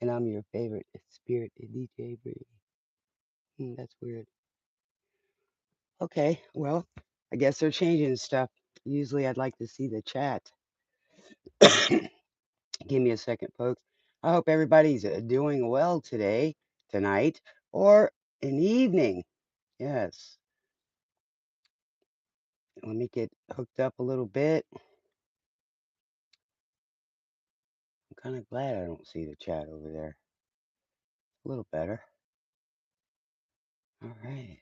and I'm your favorite Spirit DJ Brie. That's weird. Okay, well, I guess they're changing stuff. Usually I'd like to see the chat. Give me a second, folks. I hope everybody's doing well today, tonight, or in the evening. Yes. Let me get hooked up a little bit. I'm kind of glad I don't see the chat over there. A little better. All right.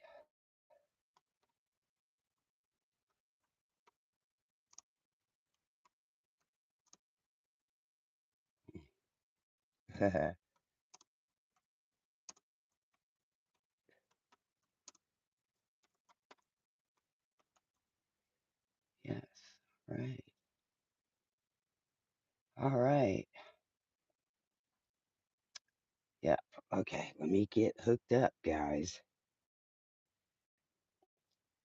Yes. Right. All right. Yeah. Okay. Let me get hooked up, guys.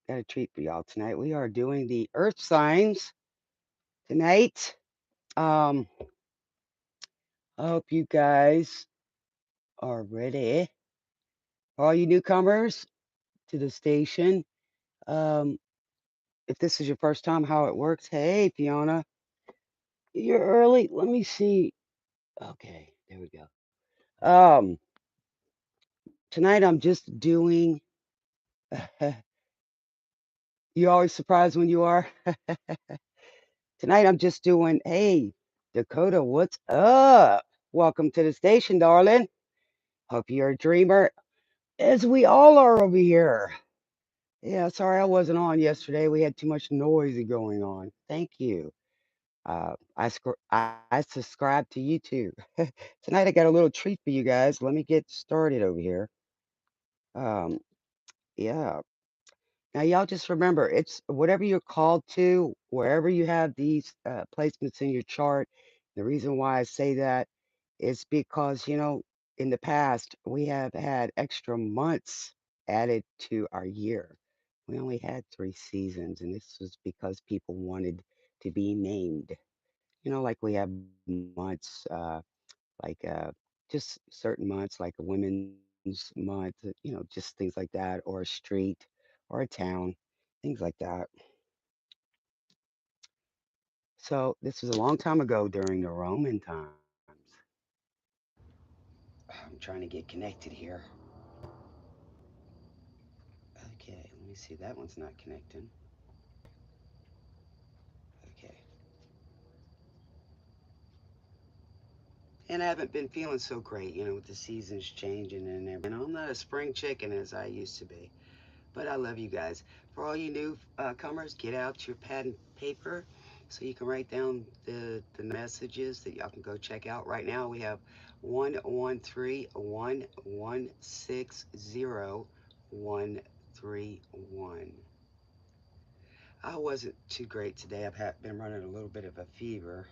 Got a treat for y'all tonight. We are doing the earth signs tonight. Um, I hope you guys are ready. All you newcomers to the station. Um, if this is your first time, how it works. Hey, Fiona, you're early. Let me see. Okay, there we go. Tonight I'm just doing. You always surprised when you are. Tonight I'm just doing. Hey, Dakota, what's up? Welcome to the station, darling. Hope you're a dreamer, as we all are over here. Yeah, sorry I wasn't on yesterday. We had too much noise going on. Thank you. I subscribe to you too. Tonight I got a little treat for you guys. Let me get started over here. Um, yeah. Now y'all just remember, it's whatever you're called to, wherever you have these placements in your chart. The reason why I say that is because, in the past we have had extra months added to our year. We only had 3 seasons, and this was because people wanted to be named. Like we have months, like just certain months, like a women's month, just things like that, or a street or a town, things like that. So this was a long time ago during the Roman times. I'm trying to get connected here. Okay, let me see. That one's not connecting. Okay. And I haven't been feeling so great, with the seasons changing and everything. I'm not a spring chicken as I used to be. But I love you guys. For all you new comers, get out your pad and paper so you can write down the messages that y'all can go check out. Right now we have 113-116-0131. I wasn't too great today. Been running a little bit of a fever.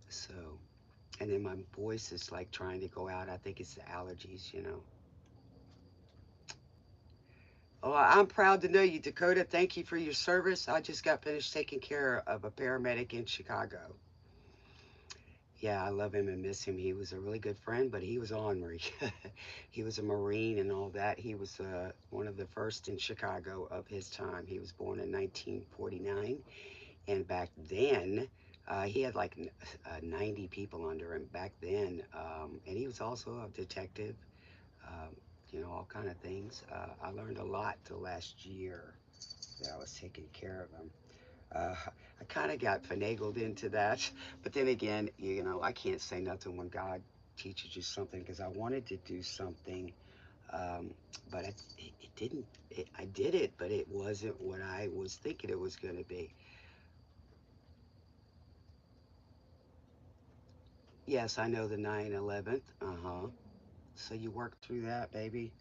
So, and then my voice is like trying to go out. I think it's the allergies. Oh, I'm proud to know you, Dakota. Thank you for your service. I just got finished taking care of a paramedic in Chicago. Yeah, I love him and miss him. He was a really good friend, but he was ornery. He was a Marine and all that. He was one of the first in Chicago of his time. He was born in 1949. And back then, he had like 90 people under him back then. And he was also a detective, um, all kind of things. I learned a lot the last year that I was taking care of him. I kind of got finagled into that, but then again, I can't say nothing when God teaches you something because I wanted to do something, um, but it didn't. I did it, but it wasn't what I was thinking it was going to be. Yes, I know the 9/11. Uh-huh. So you worked through that, baby.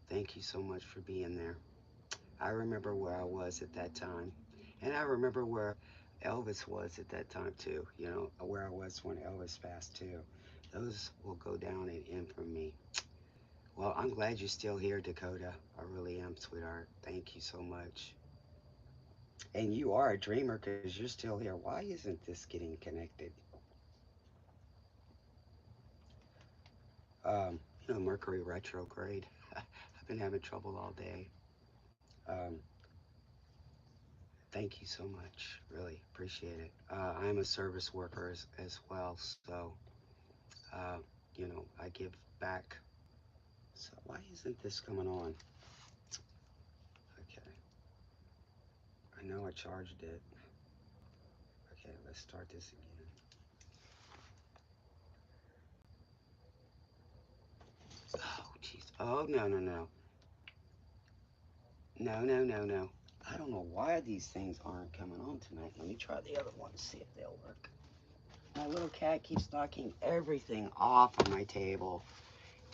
Thank you so much for being there. I remember where I was at that time. And I remember where Elvis was at that time, too. Where I was when Elvis passed, too. Those will go down in infamy. Well, I'm glad you're still here, Dakota. I really am, sweetheart. Thank you so much. And you are a dreamer because you're still here. Why isn't this getting connected? Mercury retrograde. I've been having trouble all day. Um, Thank you so much. Really appreciate it. I am a service worker as well, so uh, I give back. So why isn't this coming on? Okay, I know I charged it. Okay, let's start this again. Oh, jeez. Oh, no, no, no. No, no, no, no. I don't know why these things aren't coming on tonight. Let me try the other one to see if they'll work. My little cat keeps knocking everything off of my table.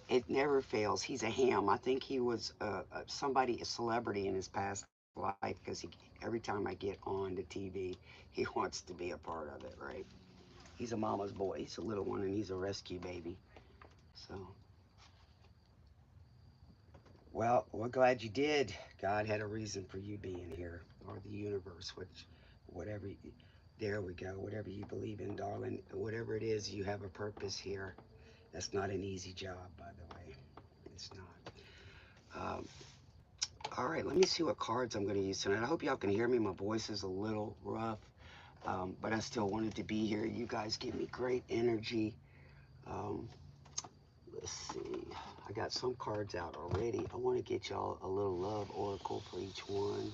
It never fails. He's a ham. I think he was a celebrity in his past life, because every time I get on the TV, he wants to be a part of it, right? He's a mama's boy. He's a little one, and he's a rescue baby. So, well, we're glad you did. God had a reason for you being here, or the universe, whatever. There we go. Whatever you believe in, darling. Whatever it is, you have a purpose here. That's not an easy job, by the way. It's not. All right, let me see what cards I'm going to use tonight. I hope y'all can hear me. My voice is a little rough, but I still wanted to be here. You guys give me great energy. Um, let's see. I got some cards out already. I want to get y'all a little love oracle for each one.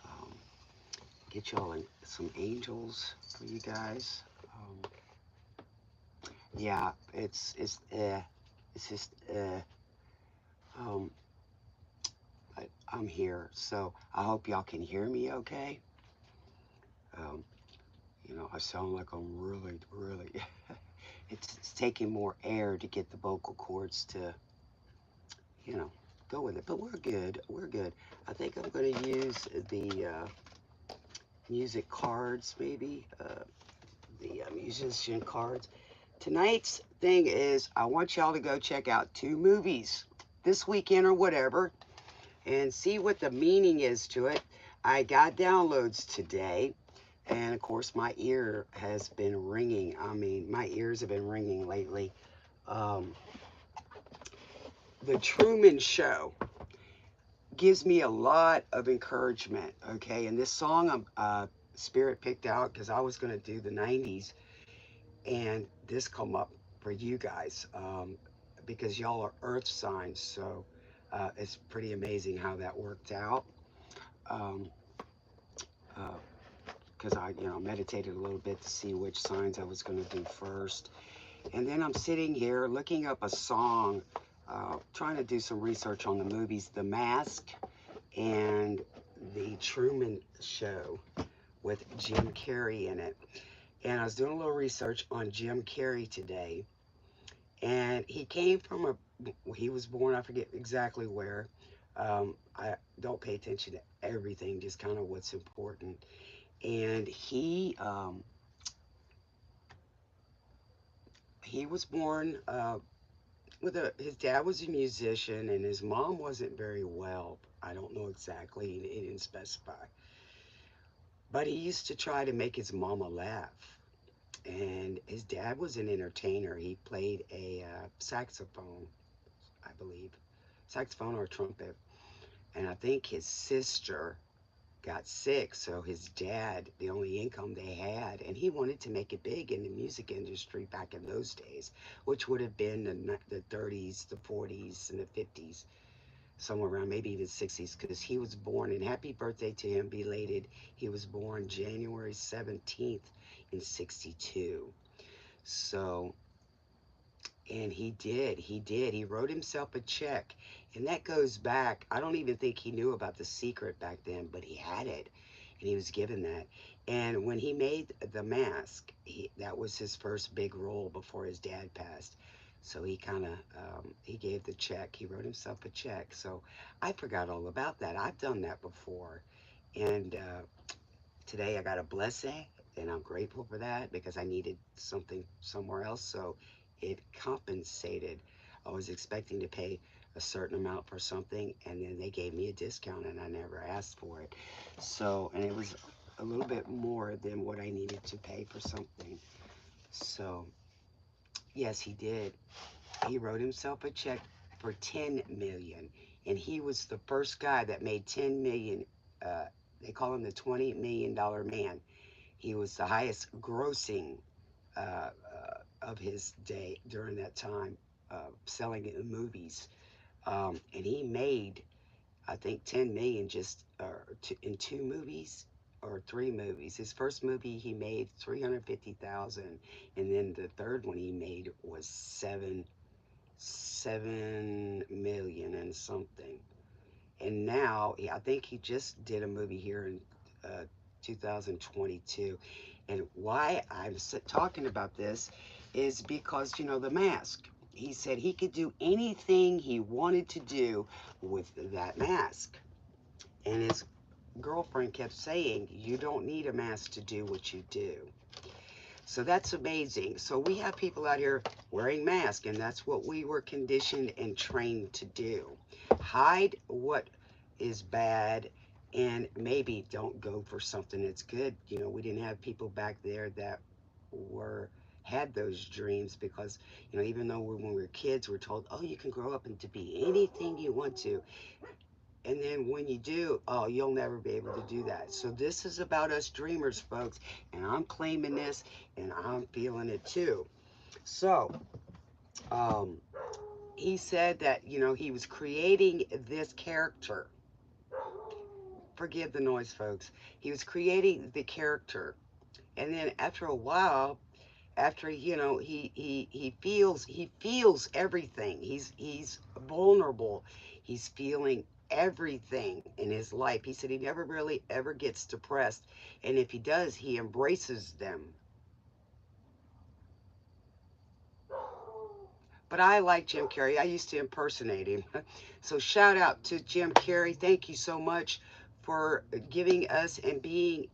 Um, get y'all some angels for you guys. Yeah, it's just um, I'm here, so I hope y'all can hear me okay. Um, I sound like I'm really, really, it's taking more air to get the vocal cords to, you know, go with it. But we're good. We're good. I think I'm going to use the music cards, maybe, the musician cards. Tonight's thing is I want y'all to go check out 2 movies this weekend or whatever and see what the meaning is to it. I got downloads today. And of course, my ear has been ringing. I mean, my ears have been ringing lately. Um, the Truman Show gives me a lot of encouragement. Okay, and this song Spirit picked out because I was going to do the '90s, and this come up for you guys because y'all are Earth signs. So it's pretty amazing how that worked out. Um, uh, because I, meditated a little bit to see which signs I was going to do first. And then I'm sitting here looking up a song, trying to do some research on the movies The Mask and The Truman Show with Jim Carrey in it. And I was doing a little research on Jim Carrey today. And he was born, I forget exactly where. I don't pay attention to everything, just kind of what's important. And he was born his dad was a musician and his mom wasn't very well. I don't know exactly, he didn't specify. But he used to try to make his mama laugh. And his dad was an entertainer. He played a saxophone, I believe, saxophone or trumpet. And I think his sister got sick, so his dad, the only income they had, and he wanted to make it big in the music industry back in those days, which would have been the 30s, the 40s, and the 50s, somewhere around maybe even 60s, because he was born, and happy birthday to him, belated. He was born January 17th in 62. So, and he wrote himself a check. And that goes back, I don't even think he knew about the secret back then, but he had it. And he was given that. And when he made The Mask, that was his first big role before his dad passed. So he kind of, he gave the check. He wrote himself a check. So I forgot all about that. I've done that before. And today I got a blessing, and I'm grateful for that because I needed something somewhere else. So it compensated. I was expecting to pay a certain amount for something, and then they gave me a discount, and I never asked for it. So, and it was a little bit more than what I needed to pay for something. So, yes, he did. He wrote himself a check for 10 million, and he was the first guy that made 10 million. Uh, they call him the $20 million man. He was the highest grossing of his day during that time, selling it in movies. And he made, I think, 10 million just in two movies or three movies. His first movie he made 350,000, and then the third one he made was 7 million and something. And now I think he just did a movie here in 2022. And why I'm talking about this is because, the mask. He said he could do anything he wanted to do with that mask. And his girlfriend kept saying, you don't need a mask to do what you do. So that's amazing. So we have people out here wearing masks, and that's what we were conditioned and trained to do. Hide what is bad, and maybe don't go for something that's good. We didn't have people back there that were had those dreams because, even though when we were kids, we're told, oh, you can grow up and to be anything you want to. And then when you do, oh, you'll never be able to do that. So this is about us dreamers, folks. And I'm claiming this and I'm feeling it too. So um, he said that, he was creating this character. Forgive the noise, folks. He was creating the character. And then after a while, after he feels everything. He's vulnerable. He's feeling everything in his life. He said he never really ever gets depressed, and if he does, he embraces them. But I like Jim Carrey. I used to impersonate him. So shout out to Jim Carrey. Thank you so much for giving us and being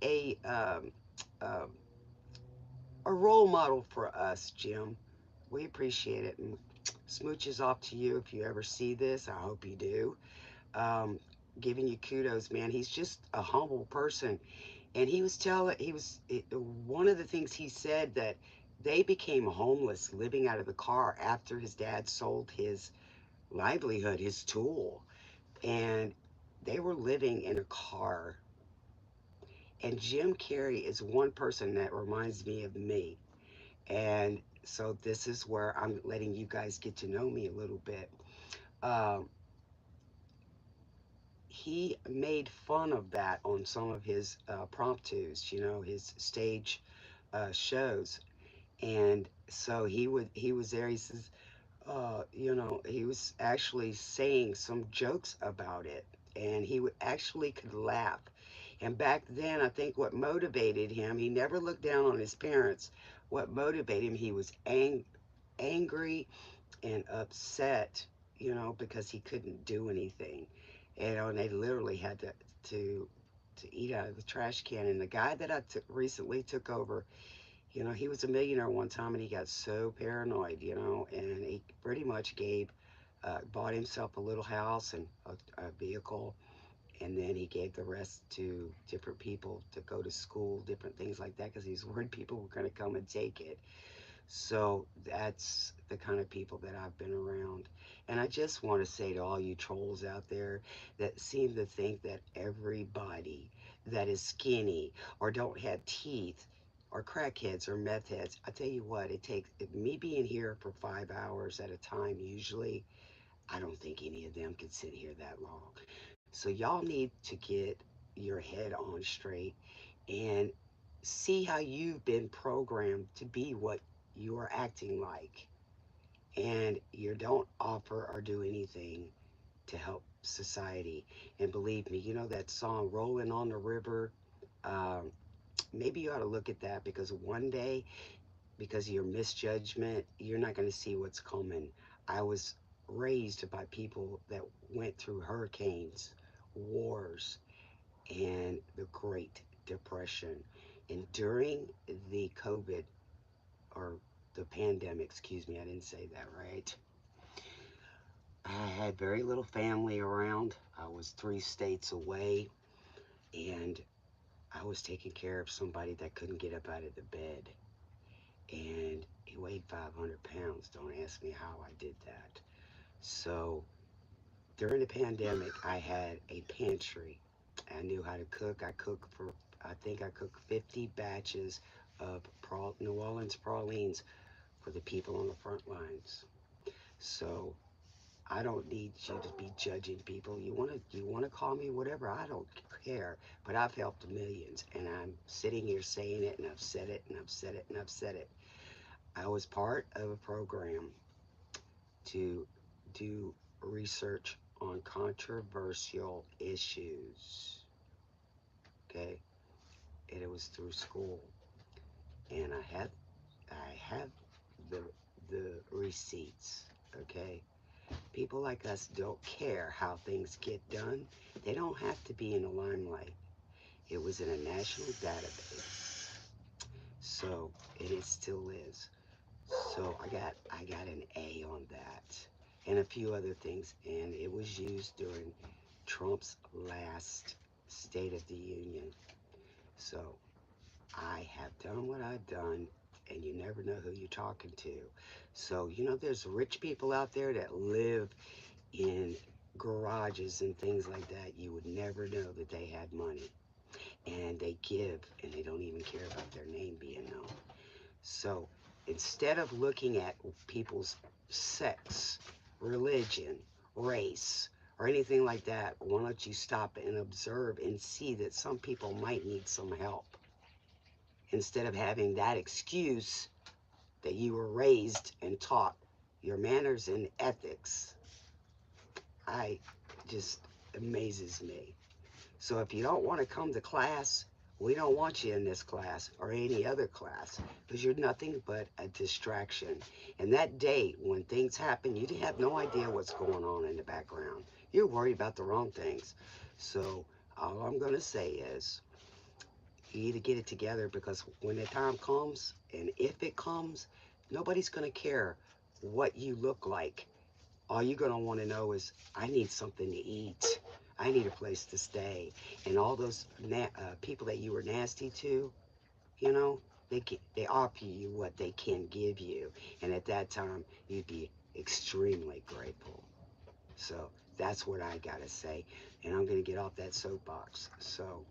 um, a role model for us, Jim. We appreciate it. And Smooches off to you if you ever see this. I hope you do. Um, Giving you kudos, man. He's just a humble person. And one of the things he said that they became homeless living out of the car after his dad sold his livelihood, his tool. And they were living in a car. And Jim Carrey is one person that reminds me of me. And so this is where I'm letting you guys get to know me a little bit. Um, he made fun of that on some of his promptus, his stage shows. And so he was there. He says, he was actually saying some jokes about it, and he would actually could laugh. And back then, I think what motivated him, he never looked down on his parents. What motivated him, he was angry and upset, because he couldn't do anything. And they literally had to to eat out of the trash can. And the guy that recently took over, he was a millionaire one time, and he got so paranoid, and he pretty much bought himself a little house and a vehicle, and then he gave the rest to different people to go to school, different things like that, because he was worried people were going to come and take it. So that's the kind of people that I've been around. And I just want to say to all you trolls out there that seem to think that everybody that is skinny or don't have teeth or crackheads or meth heads, I tell you what, it takes me being here for 5 hours at a time usually. I don't think any of them could sit here that long. So y'all need to get your head on straight and see how you've been programmed to be what you are acting like. And you don't offer or do anything to help society. And believe me, that song Rolling on the River, um, maybe you ought to look at that, because one day, because of your misjudgment, you're not going to see what's coming. I was raised by people that went through hurricanes, wars, and the Great Depression. And during the COVID, or the pandemic, excuse me, I didn't say that right. I had very little family around. I was 3 states away, and I was taking care of somebody that couldn't get up out of the bed. And He weighed 500 pounds. Don't ask me how I did that. So during the pandemic, I had a pantry. I knew how to cook. I think I cooked 50 batches of New Orleans pralines for the people on the front lines. So I don't need you to be judging people. You wanna call me whatever. I don't care. But I've helped millions, and I'm sitting here saying it, and I've said it, and I've said it, and I've said it. I was part of a program to do research on controversial issues. Okay, and it was through school, and I have the the receipts. Okay, people like us don't care how things get done. They don't have to be in the limelight. It was in a national database, so and it still is. So I got an A on that, and a few other things, and it was used during Trump's last State of the Union. So I have done what I've done, and you never know who you're talking to. So there's rich people out there that live in garages and things like that. You would never know that they had money, and they give, and they don't even care about their name being known. So instead of looking at people's sex, religion, race, or anything like that, why don't you stop and observe and see that some people might need some help? Instead of having that excuse that you were raised and taught your manners and ethics, I just amazes me. So if you don't want to come to class, we don't want you in this class or any other class because you're nothing but a distraction. And that day when things happen, you have no idea what's going on in the background. You're worried about the wrong things. So all I'm going to say is you need to get it together, because when the time comes, and if it comes, nobody's going to care what you look like. All you're going to want to know is, I need something to eat. I need a place to stay. And all those people that you were nasty to, you know, they offer you what they can give you. And at that time, you'd be extremely grateful. So that's what I got to say. And I'm going to get off that soapbox. So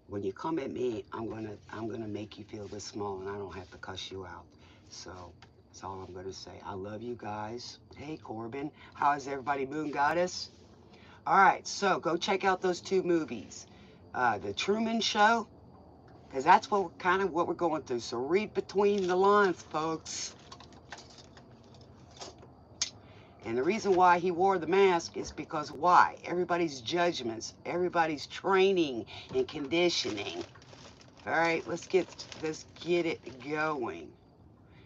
when you come at me, I'm gonna make you feel this small, and I don't have to cuss you out. So that's all I'm gonna say. I love you guys. Hey Corbin, how is everybody? Moon Goddess. All right, so go check out those two movies, The Truman Show, because that's what we're going through. So read between the lines, folks. And the reason why he wore the mask is because why? Everybody's judgments, everybody's training and conditioning. All right, let's get it going.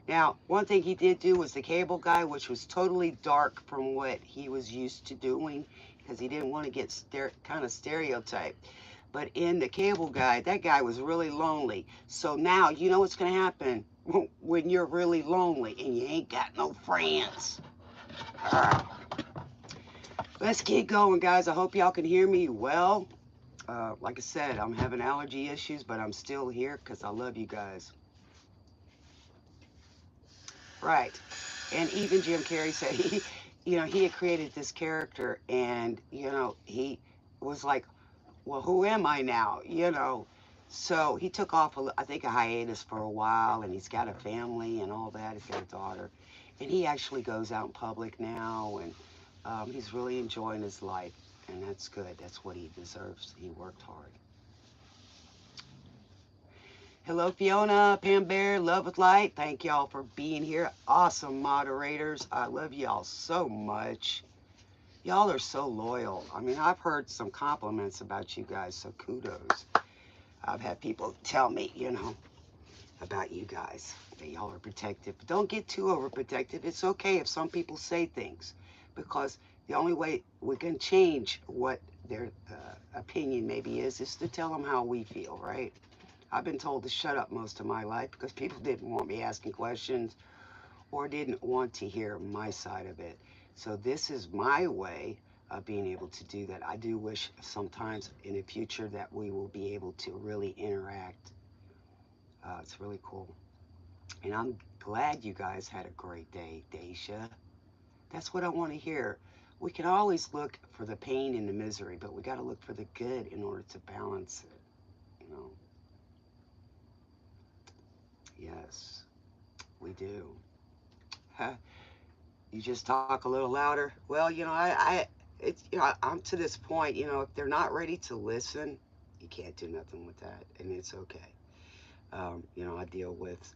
Now, one thing he did do was the cable guy, which was totally dark from what he was used to doing, because he didn't want to get kind of stereotyped. But in the cable guy, that guy was really lonely. So now, you know what's going to happen when you're really lonely and you ain't got no friends. All right, let's get going, guys. I hope y'all can hear me well. Like I said, I'm having allergy issues, but I'm still here because I love you guys. Right. And even Jim Carrey said he had created this character, and, he was like, well, who am I now? So he took off, I think, a hiatus for a while, and he's got a family and all that. He's got a daughter, and he actually goes out in public now, and he's really enjoying his life, and that's good. That's what he deserves. He worked hard. Hello, Fiona, Pam Bear, Love with Light. Thank y'all for being here. Awesome moderators. I love y'all so much. Y'all are so loyal. I mean, I've heard some compliments about you guys, so kudos. I've had people tell me, about you guys, that y'all are protective. But don't get too overprotective. It's okay if some people say things, because the only way we can change what their opinion maybe is to tell them how we feel, right? I've been told to shut up most of my life because people didn't want me asking questions or didn't want to hear my side of it. So this is my way of being able to do that. I do wish sometimes in the future that we will be able to really interact. It's really cool. And I'm Glad you guys had a great day, Daisha. That's what I want to hear. We can always look for the pain and the misery, but we got to look for the good in order to balance it. You know? Yes, we do. Huh? You just talk a little louder. Well, it's, I'm to this point. If they're not ready to listen, you can't do nothing with that, and it's okay. I deal with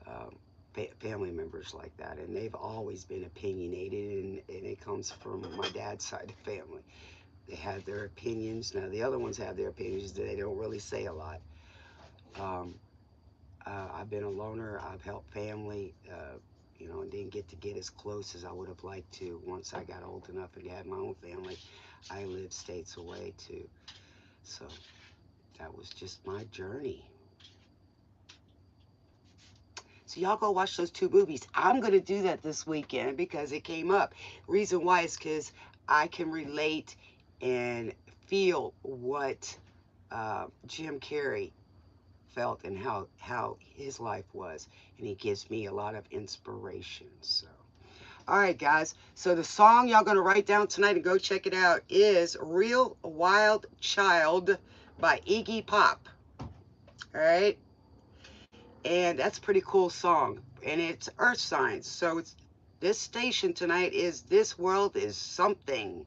um, family members like that, and they've always been opinionated, and it comes from my dad's side of the family. They have their opinions. Now the other ones have their opinions. They don't really say a lot. Um, I've been a loner. I've helped family, and didn't get as close as I would have liked to. Once I got old enough and had my own family, I lived states away too. So that was just my journey. So y'all go watch those two movies. I'm going to do that this weekend because it came up. Reason why is because I can relate and feel what Jim Carrey felt and how his life was. And he gives me a lot of inspiration. So, all right, guys. So the song y'all going to write down tonight and go check it out is Real Wild Child by Iggy Pop. All right. And that's a pretty cool song. And it's Earth Signs. So it's this station tonight is This World Is Something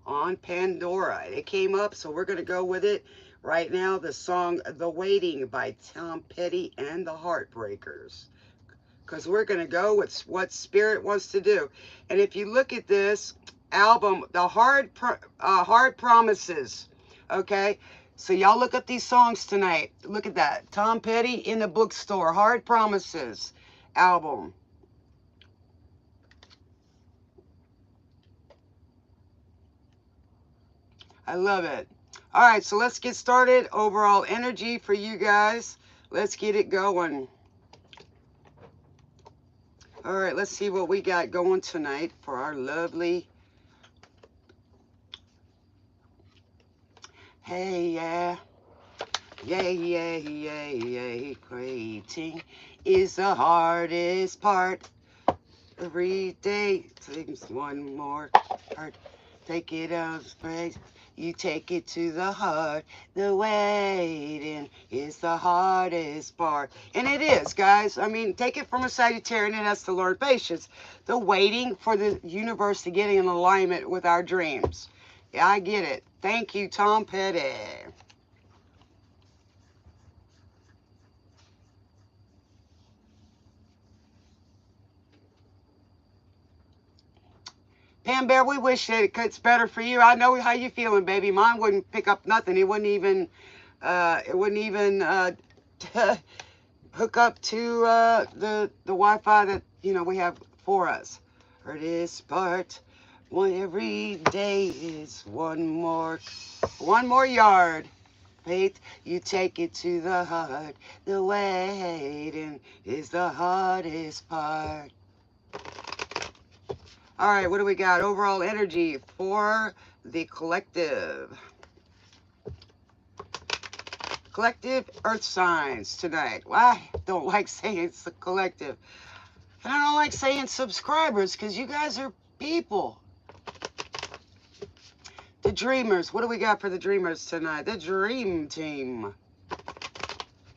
on Pandora. It came up, so we're going to go with it. Right now, the song The Waiting by Tom Petty and the Heartbreakers. Because we're going to go with what Spirit wants to do. And if you look at this album, the Hard Promises, okay? So y'all look up these songs tonight. Look at that. Tom Petty in the Bookstore, Hard Promises album. I love it. All right, so let's get started. Overall energy for you guys. Let's get it going. All right, let's see what we got going tonight for our lovely. Hey, yeah. Yay, creating is the hardest part. Every day takes one more part. Take it out, praise. You take it to the heart. The waiting is the hardest part. And it is, guys. I mean, take it from a Sagittarian, it has to learn patience. The waiting for the universe to get in alignment with our dreams. Yeah, I get it. Thank you, Tom Petty. Pam Bear, we wish that it's better for you. I know how you feeling, baby. Mine wouldn't pick up nothing. It wouldn't even hook up to the Wi-Fi that we have for us. For this part, every day is one more yard. Faith, you take it to the heart. The waiting is the hardest part. All right, what do we got? Overall energy for the collective. Collective earth signs tonight. Well, I don't like saying it's the collective. And I don't like saying subscribers because you guys are people. The dreamers. What do we got for the dreamers tonight? The dream team.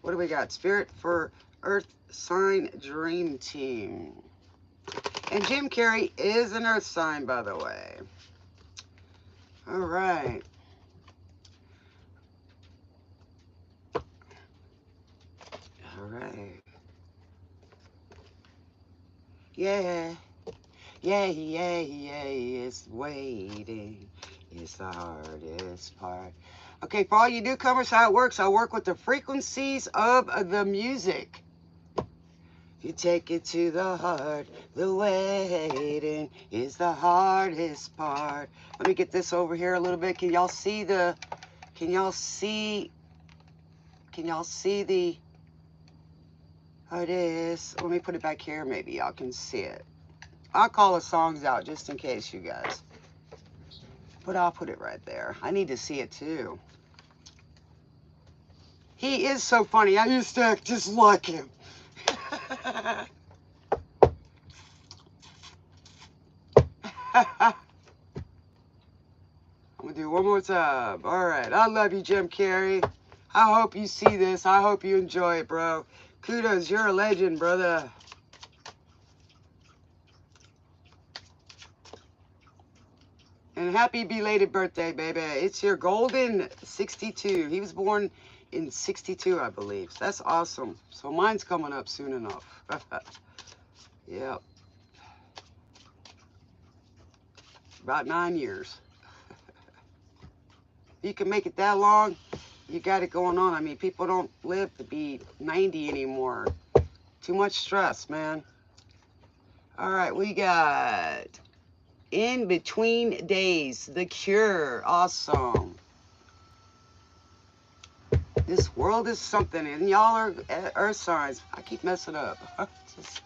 What do we got? Spirit for earth sign dream team. And Jim Carrey is an earth sign, by the way. All right. All right. Yeah. It's waiting. It's the hardest part. Okay, for all you newcomers, how it works, I work with the frequencies of the music. You take it to the heart. The waiting is the hardest part. Let me get this over here a little bit. Can y'all see the, how it is? Let me put it back here. Maybe y'all can see it. I'll call the songs out just in case, you guys. But I'll put it right there. I need to see it too. He is so funny. I used to just like him. I'm going to do one more time. All right. I love you, Jim Carrey. I hope you see this. I hope you enjoy it, bro. Kudos. You're a legend, brother. And happy belated birthday, baby. It's your golden 62. He was born in 62, I believe. So that's awesome. So mine's coming up soon enough. Yep. About 9 years. You can make it that long, you got it going on. I mean, people don't live to be 90 anymore. Too much stress, man. All right, we got In Between Days, The Cure. Awesome. This world is something, and y'all are earth signs. I keep messing up. Just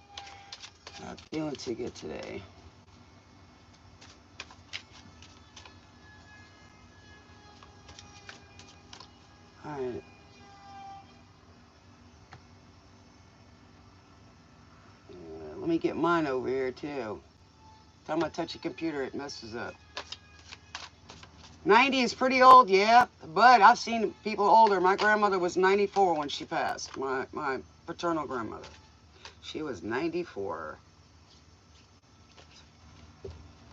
not feeling too good today. All right. Let me get mine over here, too. Time I touch a computer, it messes up. 90 is pretty old, yeah, but I've seen people older. My grandmother was 94 when she passed, my paternal grandmother. She was 94.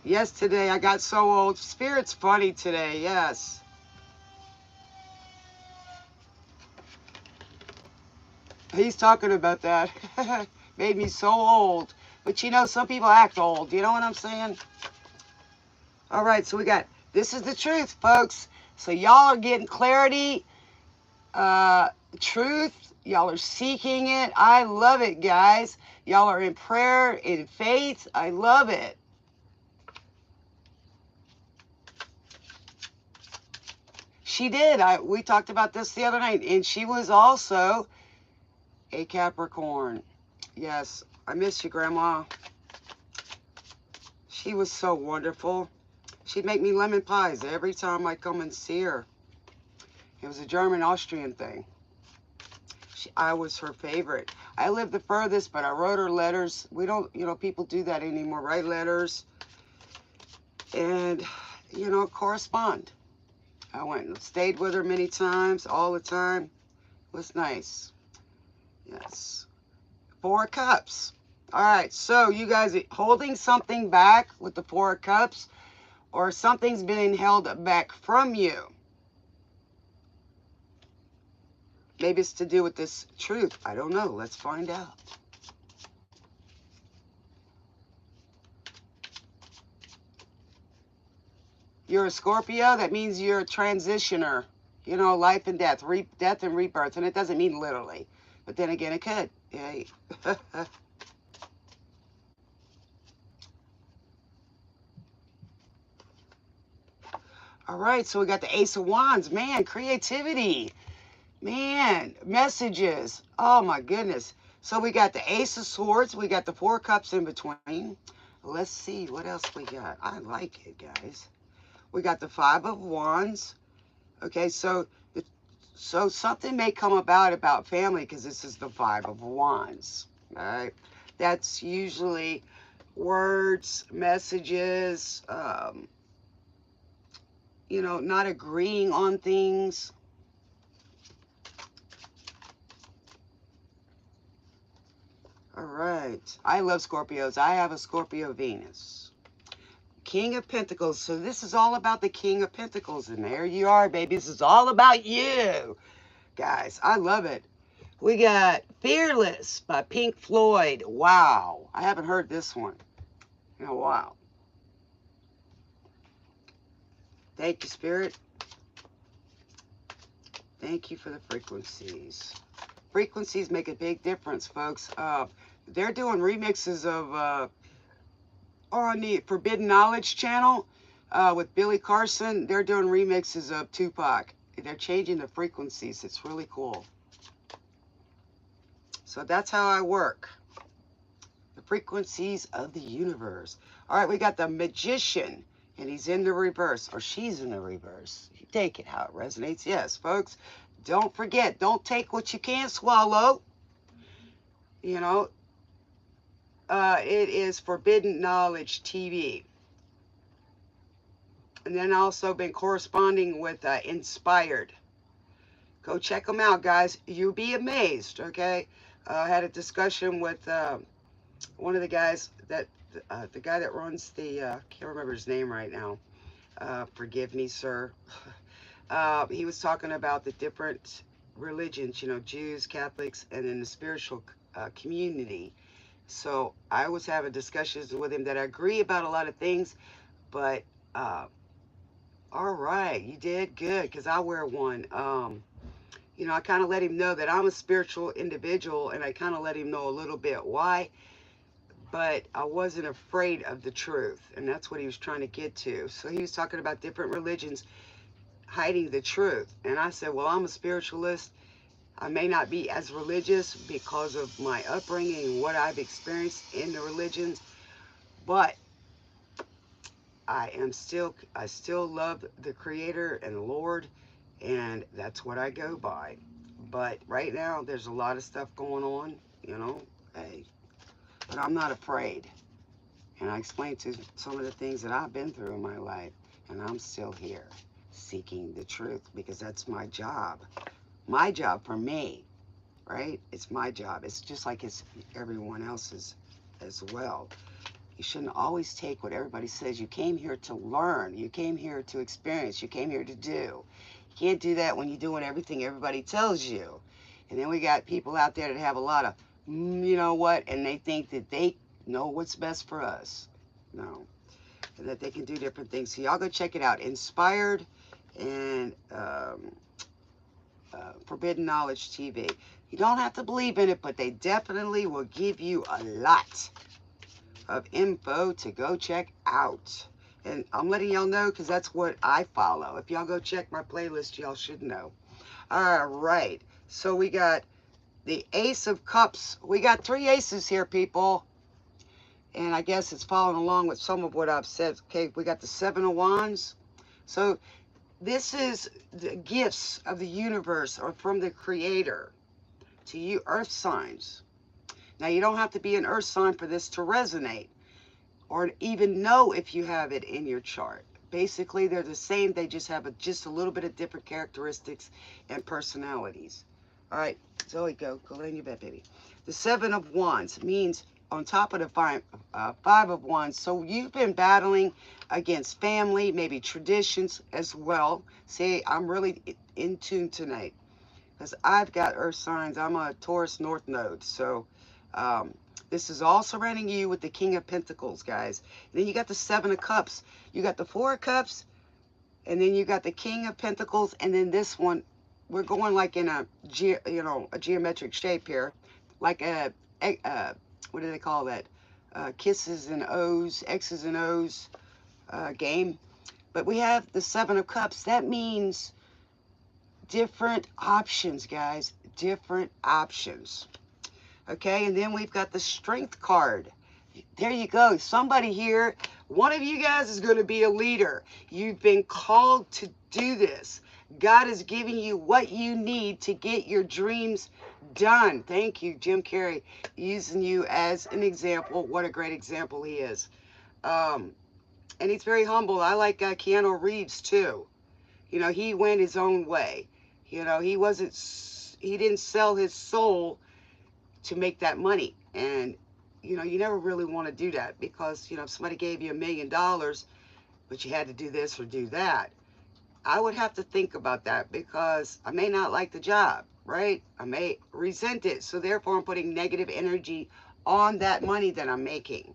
Yes, today I got so old. Spirit's funny today, yes. He's talking about that. Made me so old. But you know, some people act old. You know what I'm saying? All right, so we got, this is the truth, folks. So y'all are getting clarity, truth. Y'all are seeking it. I love it, guys. Y'all are in prayer, in faith. I love it. She did. We talked about this the other night, and she was also a Capricorn. Yes, I miss you, Grandma. She was so wonderful. She'd make me lemon pies every time I come and see her. It was a German-Austrian thing. I was her favorite. I lived the furthest, but I wrote her letters. We don't, you know, people do that anymore. Write letters and, you know, correspond. I went and stayed with her many times, all the time. It was nice. Yes. 4 cups. All right, so you guys are holding something back with the 4 cups, or something's being held back from you. Maybe it's to do with this truth. I don't know. Let's find out. You're a Scorpio. That means you're a transitioner. You know, life and death, death and rebirth. And it doesn't mean literally. But then again, it could. Yeah. All right, so we got the Ace of Wands. Man, creativity. Man, messages. Oh, my goodness. So we got the Ace of Swords. We got the 4 cups in between. Let's see what else we got. I like it, guys. We got the 5 of Wands. Okay, so something may come about family, because this is the 5 of Wands. All right, that's usually words, messages, you know, not agreeing on things. All right, I love Scorpios. I have a Scorpio Venus. King of Pentacles. So this is all about the King of Pentacles. And there you are, baby. This is all about you. Guys, I love it. We got Fearless by Pink Floyd. Wow. I haven't heard this one in a while. Thank you, Spirit. Thank you for the frequencies. Frequencies make a big difference, folks. They're doing remixes of... on the Forbidden Knowledge channel with Billy Carson. They're doing remixes of Tupac. They're changing the frequencies. It's really cool. So that's how I work. The frequencies of the universe. All right, we got the Magician, and he's in the reverse, or she's in the reverse. You take it how it resonates. Yes, folks, don't forget, don't take what you can't swallow. You know, it is Forbidden Knowledge TV. And then also been corresponding with Inspired. Go check them out, guys. You'll be amazed, okay? I had a discussion with one of the guys that, the guy that runs the, can't remember his name right now. Forgive me, sir. He was talking about the different religions, you know, Jews, Catholics, and then the spiritual community. So I was having discussions with him that I agree about a lot of things, but uh, all right, you did good because I wear one. You know, I kind of let him know that I'm a spiritual individual, and I kind of let him know a little bit why, but I wasn't afraid of the truth, and that's what he was trying to get to. So he was talking about different religions hiding the truth, and I said, well, I'm a spiritualist. I may not be as religious because of my upbringing and what I've experienced in the religions, but I still love the Creator and the Lord, and that's what I go by. But right now, there's a lot of stuff going on, you know. Hey, but I'm not afraid. And I explained to some of the things that I've been through in my life, and I'm still here seeking the truth because that's my job. My job for me, right? It's my job. It's just like it's everyone else's as well. You shouldn't always take what everybody says. You came here to learn. You came here to experience. You came here to do. You can't do that when you're doing everything everybody tells you. And then we got people out there that have a lot of, you know what, and they think that they know what's best for us. No. And that they can do different things. So y'all go check it out. Inspired and Forbidden Knowledge TV. You don't have to believe in it, but they definitely will give you a lot of info to go check out. And I'm letting y'all know because that's what I follow. If y'all go check my playlist, y'all should know. All right. So we got the Ace of Cups. We got 3 aces here, people. And I guess it's following along with some of what I've said. Okay, we got the 7 of Wands. So this is the gifts of the universe or from the Creator to you earth signs. Now, you don't have to be an earth sign for this to resonate or even know if you have it in your chart. Basically, they're the same. They just have just a little bit of different characteristics and personalities. All right, Zoe, go lay in your bed, baby. The 7 of Wands means on top of the 5 of Wands. So you've been battling against family, maybe traditions as well. See, I'm really in tune tonight because I've got earth signs. I'm a Taurus North Node. So this is all surrounding you with the King of Pentacles, guys. And then you got the 7 of Cups. You got the 4 of Cups. And then you got the King of Pentacles. And then this one, we're going like in a geometric shape here. Like a what do they call that? Kisses and O's, X's and O's game. But we have the 7 of Cups. That means different options, guys. Different options. Okay, and then we've got the Strength card. There you go. Somebody here, one of you guys is going to be a leader. You've been called to do this. God is giving you what you need to get your dreams done. Thank you, Jim Carrey, using you as an example. What a great example he is. And he's very humble. I like Keanu Reeves too. You know, he went his own way. You know, he didn't sell his soul to make that money. And, you know, you never really want to do that because, you know, if somebody gave you $1 million, but you had to do this or do that, I would have to think about that because I may not like the job, right? I may resent it. So therefore, I'm putting negative energy on that money that I'm making.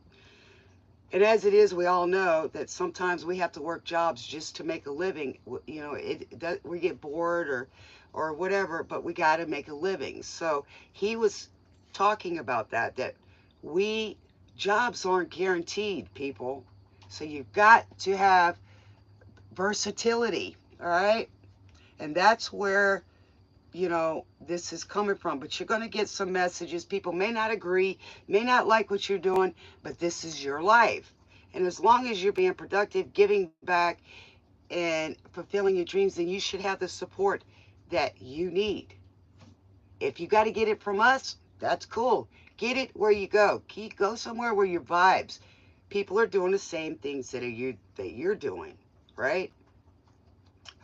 And as it is, we all know that sometimes we have to work jobs just to make a living. You know, we get bored or whatever, but we got to make a living. So he was talking about that jobs aren't guaranteed, people. So you've got to have versatility, all right? And that's where, you know, this is coming from. But you're going to get some messages. People may not agree, may not like what you're doing, but this is your life. And as long as you're being productive, giving back, and fulfilling your dreams, then you should have the support that you need. If you got to get it from us, that's cool. Get it where you go. Go somewhere where your vibes. People are doing the same things that you're doing. right?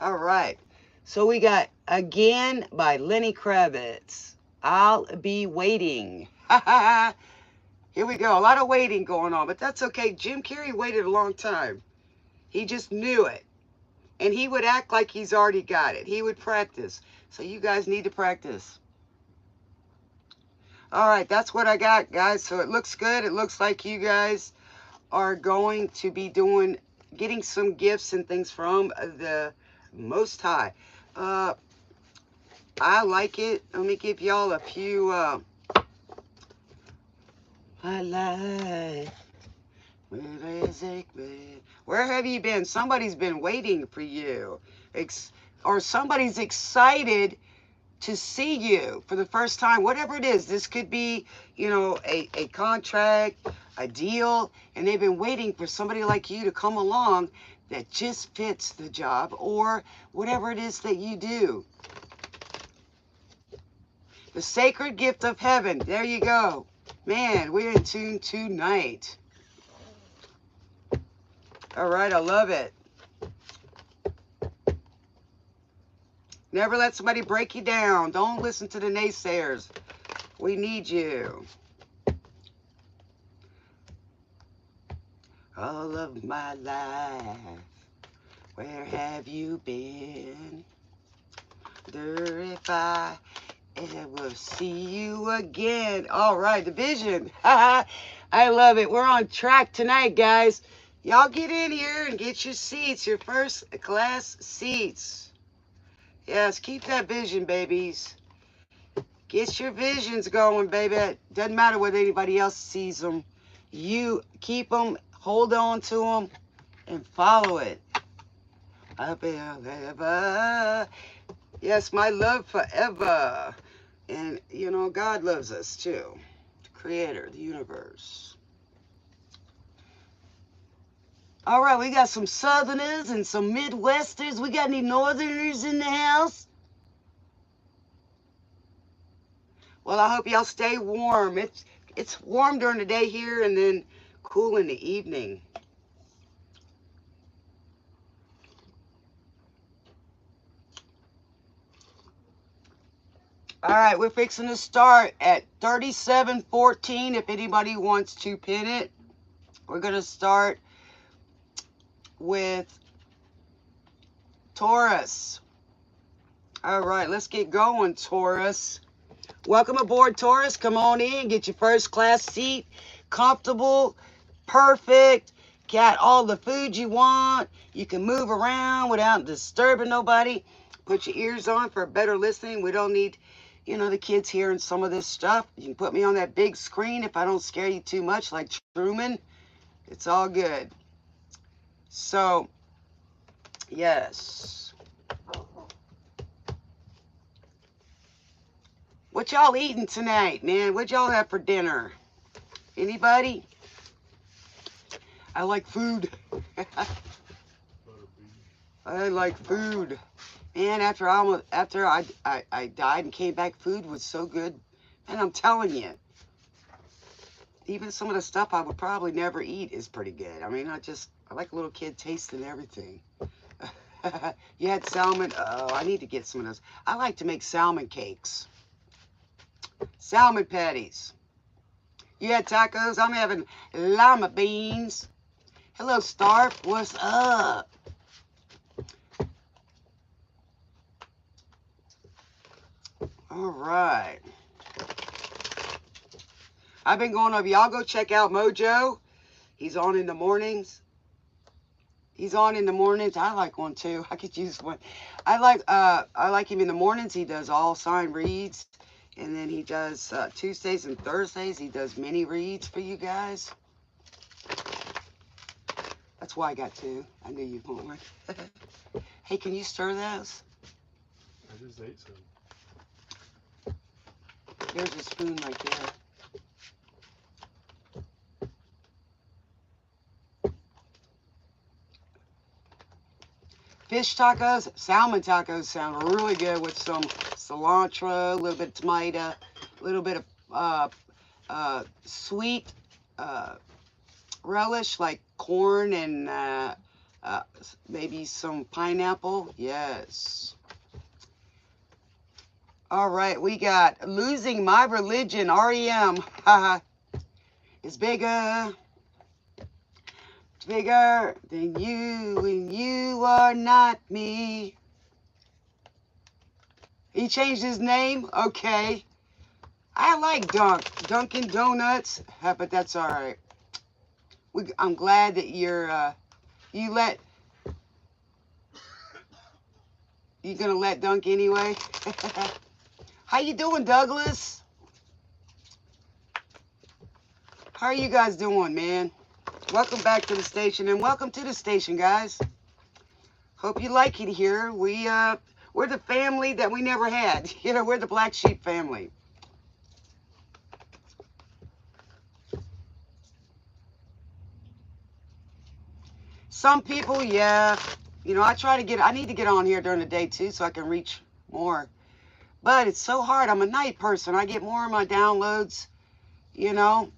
All right. So we got Again by Lenny Kravitz. I'll Be Waiting. Here we go. A lot of waiting going on, but that's okay. Jim Carrey waited a long time. He just knew it. And he would act like he's already got it. He would practice. So you guys need to practice. All right, that's what I got, guys. So it looks good. It looks like you guys are going to be getting some gifts and things from the Most High. I like it. Let me give y'all a few. I like. Where have you been? Somebody's been waiting for you. Or somebody's excited to see you for the first time, whatever it is. This could be, a contract, a deal, and they've been waiting for somebody like you to come along that just fits the job or whatever it is that you do. The sacred gift of heaven. There you go. Man, we're in tune tonight. All right, I love it. Never let somebody break you down. Don't listen to the naysayers. We need you. All of my life, where have you been? Wonder if I ever see you again. All right, the vision. I love it. We're on track tonight, guys. Y'all get in here and get your seats, your first class seats. Yes, keep that vision, babies. Get your visions going, baby. Doesn't matter whether anybody else sees them. You keep them, hold on to them, and follow it. I will ever. Yes, my love forever. And, God loves us too. The creator, the universe. All right, we got some Southerners and some Midwesters. We got any Northerners in the house? Well, I hope y'all stay warm. It's warm during the day here and then cool in the evening. All right, we're fixing to start at 37:14 if anybody wants to pin it. We're going to start with Taurus. All right, let's get going, Taurus. Welcome aboard, Taurus. Come on in, get your first class seat. Comfortable, perfect. Got all the food you want. You can move around without disturbing nobody. Put your ears on for better listening. We don't need, the kids hearing some of this stuff. You can put me on that big screen if I don't scare you too much, like Truman. It's all good. So, yes. What y'all eating tonight, man? What y'all have for dinner? Anybody? I like food. I like food. Man, after I died and came back, food was so good. And I'm telling you, even some of the stuff I would probably never eat is pretty good. I mean, I like a little kid tasting everything. You had salmon? Oh, I need to get some of those. I like to make salmon cakes. Salmon patties. You had tacos? I'm having lima beans. Hello, Starf. What's up? All right. I've been going over. Y'all go check out Mojo. He's on in the mornings. He's on in the mornings. I like one too. I could use one. I like him in the mornings. He does all sign reads. And then he does Tuesdays and Thursdays. He does mini reads for you guys. That's why I got two. I knew you'd want one. Hey, can you stir those? I just ate some. There's a spoon right there. Fish tacos, salmon tacos sound really good with some cilantro, a little bit of tomato, a little bit of sweet relish like corn and Maybe some pineapple. Yes. All right, we got Losing My Religion, REM. Haha. It's bigger. It's bigger than you when you are not me. He changed his name? Okay. I like Dunkin' Donuts, but that's all right. I'm glad that you're gonna let Dunk anyway. How you doing, Douglas? How are you guys doing, man? Welcome back to the station, and welcome to the station, guys. Hope you like it here. We're the family that we never had. You know, we're the Black Sheep family. Some people, yeah. You know, I need to get on here during the day too so I can reach more. But it's so hard. I'm a night person. I get more of my downloads, you know.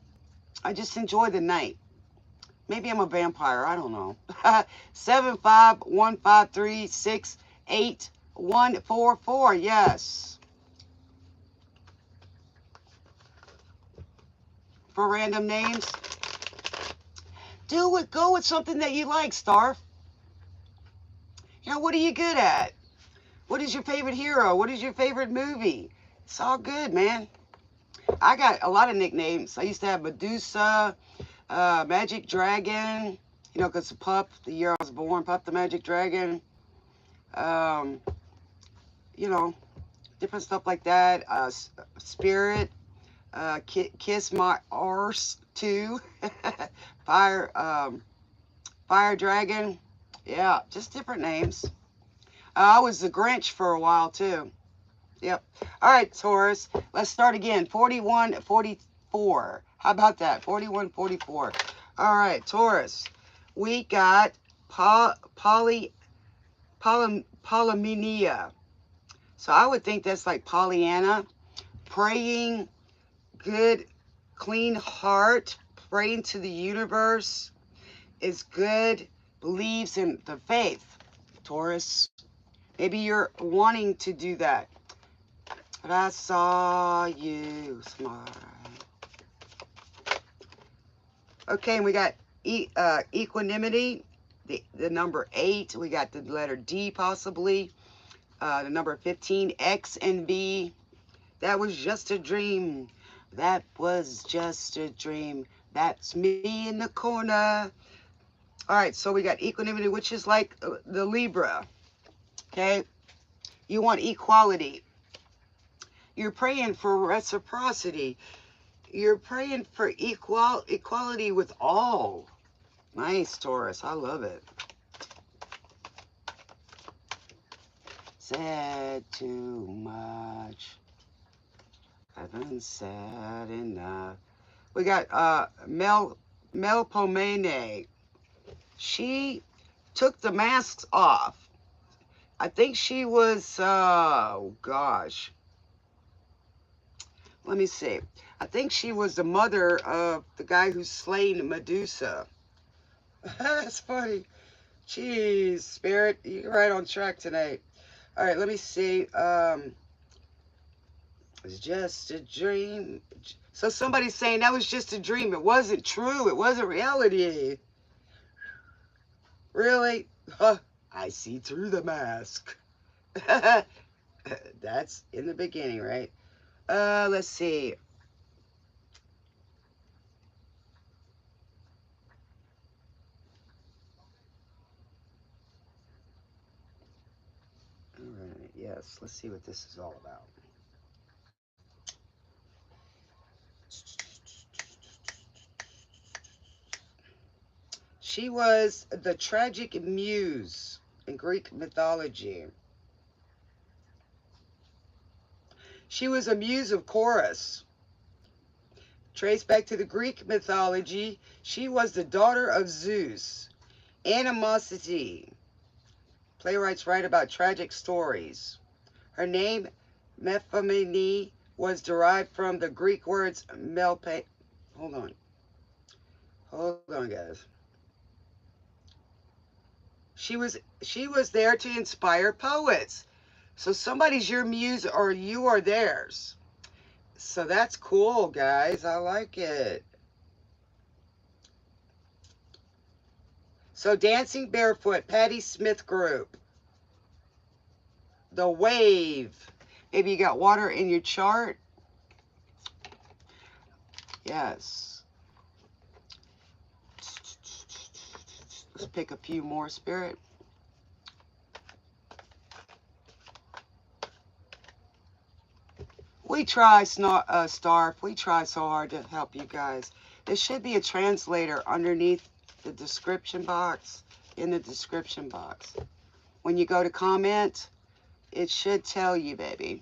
I just enjoy the night. Maybe I'm a vampire. I don't know. 7515368 Yes. For random names. Go with something that you like, Starf. You know, what are you good at? What is your favorite hero? What is your favorite movie? It's all good, man. I got a lot of nicknames. I used to have Medusa, Magic Dragon, you know, because Pup, the year I was born, Pup the Magic Dragon. You know, different stuff like that. Spirit, Kiss My Arse 2, Fire Dragon. Yeah, just different names. I was the Grinch for a while too. Yep. All right, Taurus. Let's start again. 4144. How about that? 4144. All right, Taurus. We got polymenia. So I would think that's like Pollyanna. Praying, good, clean heart. Praying to the universe is good. Believes in the faith, Taurus. Maybe you're wanting to do that. But I saw you smile. Okay, and we got equanimity, the number 8. We got the letter D possibly. The number 15, X and B. That was just a dream. That was just a dream. That's me in the corner. All right, so we got equanimity, which is like the Libra. Okay, you want equality. You're praying for reciprocity. You're praying for equality with all. Nice, Taurus. I love it. Said too much. Haven't said enough. We got Melpomene. She took the masks off. I think she was, oh gosh. Let me see. I think she was the mother of the guy who slain Medusa. That's funny. Jeez, Spirit, you're right on track tonight. All right, let me see. It's just a dream. So somebody's saying that was just a dream. It wasn't true. It wasn't reality. Really? Huh. I see through the mask. That's in the beginning, right? Let's see. All right, yes, let's see what this is all about. She was the tragic muse in Greek mythology. She was a muse of Chorus. Traced back to the Greek mythology, she was the daughter of Zeus. Animosity. Playwrights write about tragic stories. Her name, Mephemene, was derived from the Greek words melpe. Hold on. Hold on, guys. She was there to inspire poets. So somebody's your muse or you are theirs. So that's cool, guys. I like it. So Dancing Barefoot, Patti Smith Group. The Wave. Maybe you got water in your chart. Yes. Let's pick a few more, Spirit. We try, Starf. We try so hard to help you guys. There should be a translator underneath the description box, in the description box. When you go to comment, it should tell you, baby.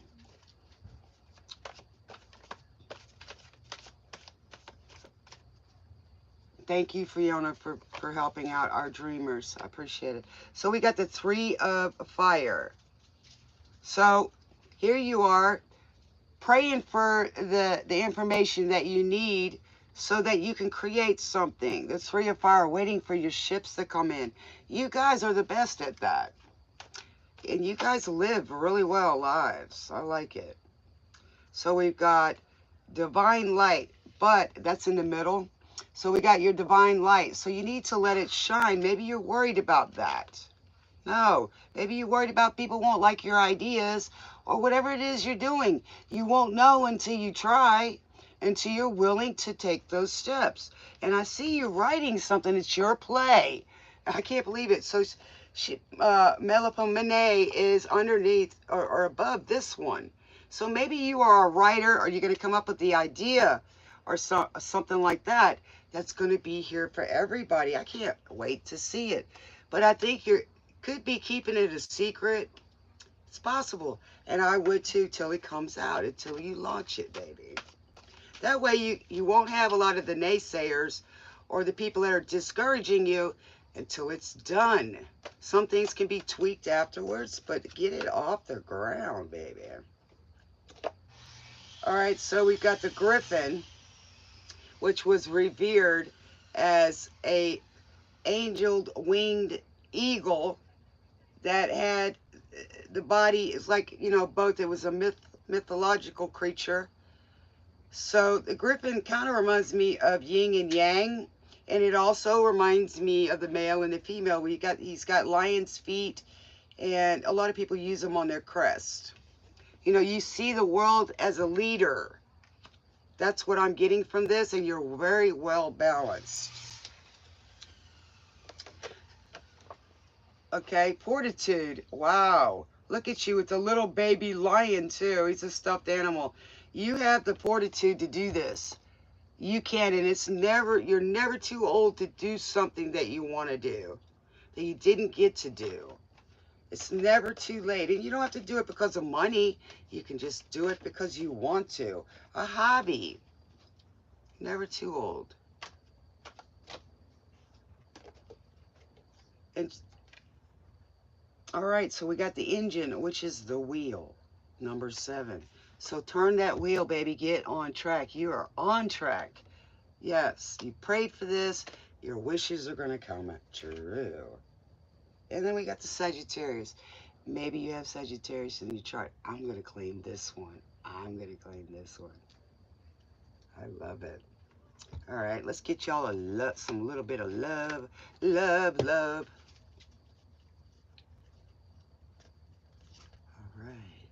Thank you, Fiona, for helping out our dreamers. I appreciate it. So we got the Three of Fire. So here you are praying for the information that you need so that you can create something. The Three of Fire, waiting for your ships to come in. You guys are the best at that. And you guys live really well lives. I like it. So we've got Divine Light, but that's in the middle. So we got your divine light. So you need to let it shine. Maybe you're worried about that. No, maybe you're worried about people won't like your ideas or whatever it is you're doing. You won't know until you try, until you're willing to take those steps. And I see you writing something. It's your play. I can't believe it. So Melipomene is underneath or above this one. So maybe you are a writer or you're going to come up with the idea or something like that. That's going to be here for everybody. I can't wait to see it. But I think you could be keeping it a secret. It's possible. And I would too till it comes out, until you launch it, baby. That way you won't have a lot of the naysayers or the people that are discouraging you until it's done. Some things can be tweaked afterwards, but get it off the ground, baby. All right, so we've got the Griffin, which was revered as a angel winged eagle that had the body is like, you know, both. It was a mythological creature. So the Griffin kind of reminds me of yin and yang, and it also reminds me of the male and the female. He's got lion's feet, and a lot of people use them on their crest. You know, you see the world as a leader. That's what I'm getting from this, and you're very well balanced. Okay, fortitude. Wow. Look at you with a little baby lion, too. He's a stuffed animal. You have the fortitude to do this. You can, and you're never too old to do something that you want to do, that you didn't get to do. It's never too late. And you don't have to do it because of money. You can just do it because you want to. A hobby. Never too old. And all right, so we got the engine, which is the wheel, number 7. So turn that wheel, baby. Get on track. You are on track. Yes, you prayed for this. Your wishes are going to come true. And then we got the Sagittarius. Maybe you have Sagittarius in your chart. I'm going to claim this one. I'm going to claim this one. I love it. All right, let's get y'all some little bit of love. Love, love. All right.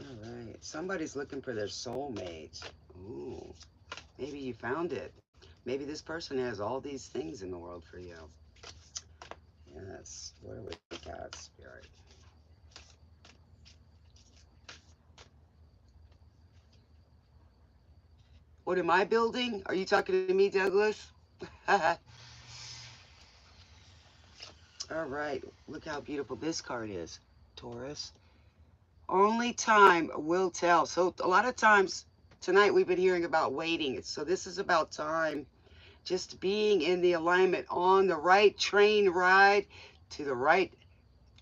All right. Somebody's looking for their soulmate. Ooh. Maybe you found it. Maybe this person has all these things in the world for you. Yes. What do we got, Spirit? What am I building? Are you talking to me, Douglas? All right. Look how beautiful this card is, Taurus. Only time will tell. So a lot of times tonight we've been hearing about waiting. So this is about time. Just being in the alignment on the right train ride to the right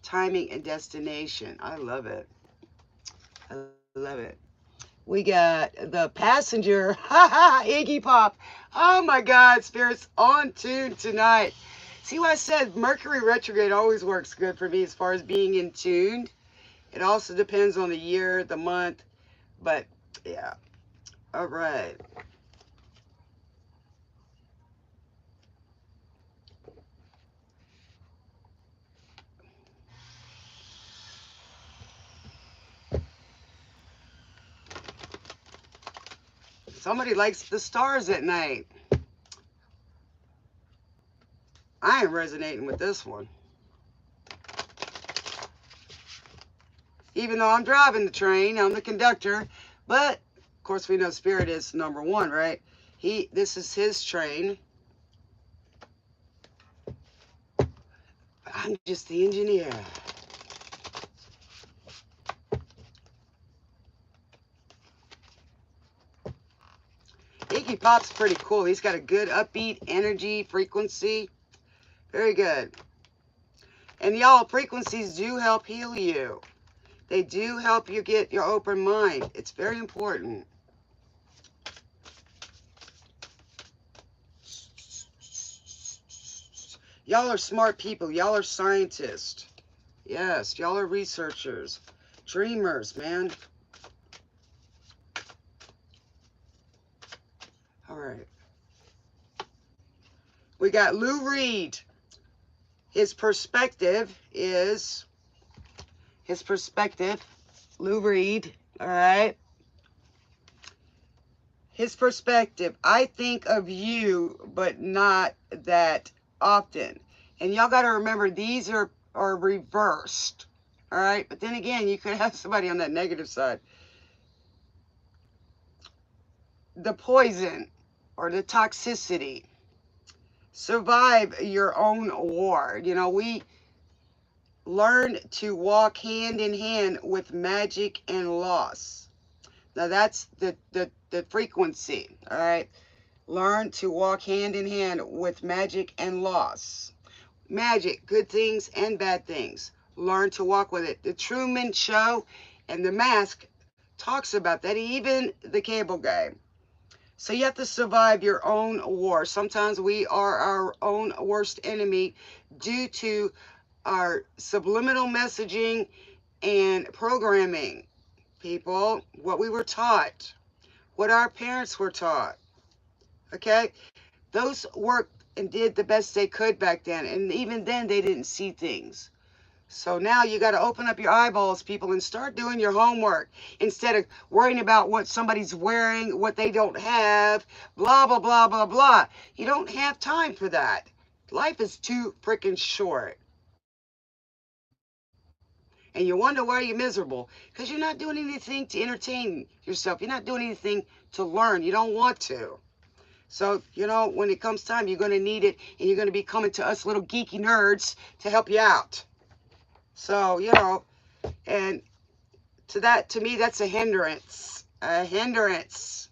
timing and destination. I love it. I love it. We got the passenger, Iggy Pop. Oh my God, Spirit's on tune tonight. See what I said? Mercury retrograde always works good for me as far as being in tune. It also depends on the year, the month, but yeah. All right. Somebody likes the stars at night. I am resonating with this one. Even though I'm driving the train, I'm the conductor, but of course we know Spirit is number one, right? This is his train. I'm just the engineer. Iggy Pop's pretty cool. He's got a good upbeat energy, frequency. Very good. And y'all, frequencies do help heal you. They do help you get your open mind. It's very important. Y'all are smart people. Y'all are scientists. Yes, y'all are researchers. Dreamers, man. All right. We got Lou Reed. His perspective, Lou Reed, all right? His perspective, I think of you, but not that often. And y'all got to remember, these are reversed, all right? But then again, you could have somebody on that negative side. The poison or the toxicity. Survive your own war. You know, we learn to walk hand in hand with magic and loss. Now that's the frequency, all right? Learn to walk hand in hand with magic and loss. Magic, good things and bad things. Learn to walk with it. The Truman Show and The Mask talks about that, even the cable guy. So you have to survive your own war. Sometimes we are our own worst enemy due to our subliminal messaging and programming. People, what we were taught, what our parents were taught. Okay? Those worked and did the best they could back then. And even then, they didn't see things. So now you got to open up your eyeballs, people, and start doing your homework instead of worrying about what somebody's wearing, what they don't have, blah, blah, blah, blah, blah. You don't have time for that. Life is too freaking short. And you wonder why you're miserable. Because you're not doing anything to entertain yourself. You're not doing anything to learn. You don't want to. So, you know, when it comes time, you're going to need it. And you're going to be coming to us little geeky nerds to help you out. So, you know, and to me, that's a hindrance. A hindrance.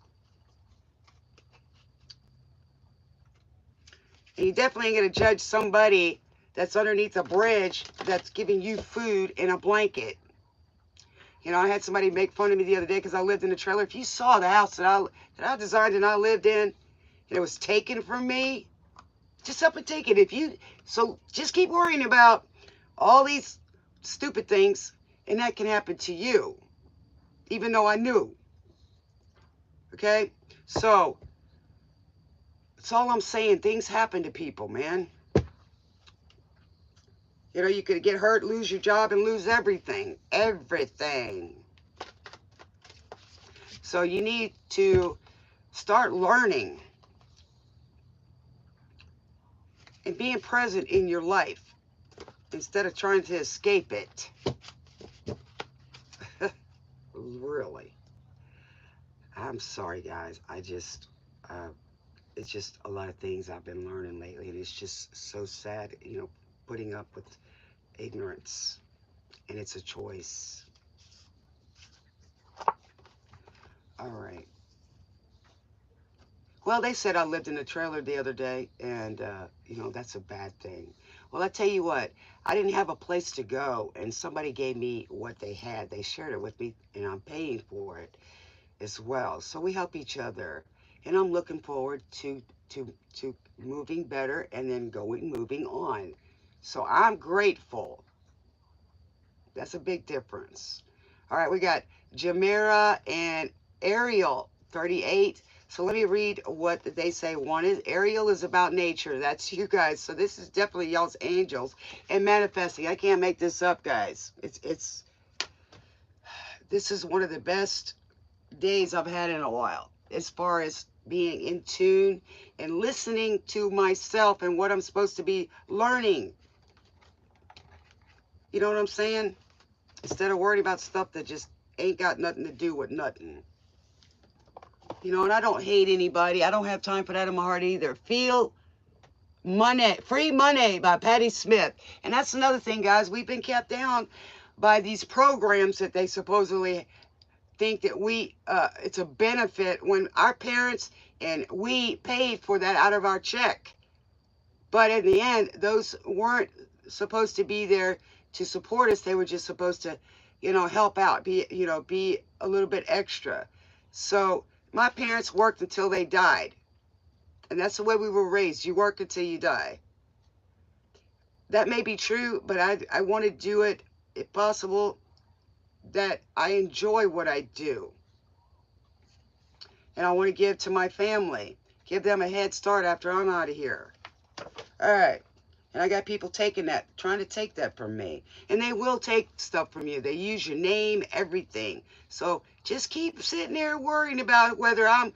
And you definitely ain't going to judge somebody that's underneath a bridge that's giving you food and a blanket. You know, I had somebody make fun of me the other day because I lived in a trailer. If you saw the house that I designed and I lived in, and it was taken from me, just up and take it. So just keep worrying about all these stupid things, and that can happen to you, even though I knew. Okay? So, that's all I'm saying. Things happen to people, man. You know, you could get hurt, lose your job, and lose everything. Everything. So you need to start learning and being present in your life instead of trying to escape it. Really. I'm sorry, guys. It's just a lot of things I've been learning lately, and it's just so sad, you know, putting up with ignorance, and it's a choice. All right. Well, they said I lived in a trailer the other day, and, you know, that's a bad thing. Well, I tell you what, I didn't have a place to go, and somebody gave me what they had. They shared it with me, and I'm paying for it as well. So we help each other. and I'm looking forward to moving better and then moving on. So I'm grateful. That's a big difference. All right, we got Jamira and Ariel, 38. So let me read what they say. One is Ariel is about nature. That's you guys. So this is definitely y'all's angels and manifesting. I can't make this up, guys. It's this is one of the best days I've had in a while as far as being in tune and listening to myself and what I'm supposed to be learning. You know what I'm saying? Instead of worrying about stuff that just ain't got nothing to do with nothing. You know, and I don't hate anybody. I don't have time for that in my heart either. Feel Money, Free Money by Patti Smith. And that's another thing, guys. We've been kept down by these programs that they supposedly think that it's a benefit when our parents and we paid for that out of our check. But in the end, those weren't supposed to be there to support us. They were just supposed to, help out, be a little bit extra. So my parents worked until they died. And that's the way we were raised. You work until you die. That may be true, but I want to do it, if possible, that I enjoy what I do. And I want to give to my family. Give them a head start after I'm out of here. All right. And I got people trying to take that from me. And they will take stuff from you. They use your name, everything. So just keep sitting there worrying about whether I'm,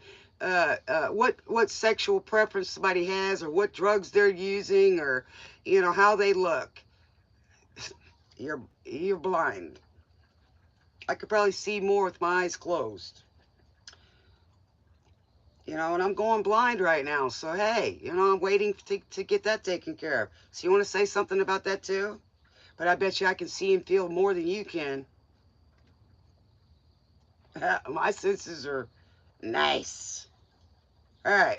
what sexual preference somebody has, or what drugs they're using, or, how they look. You're blind. I could probably see more with my eyes closed. And I'm going blind right now. So, hey, I'm waiting to get that taken care of. So you want to say something about that too? But I bet you I can see and feel more than you can. My senses are nice. All right,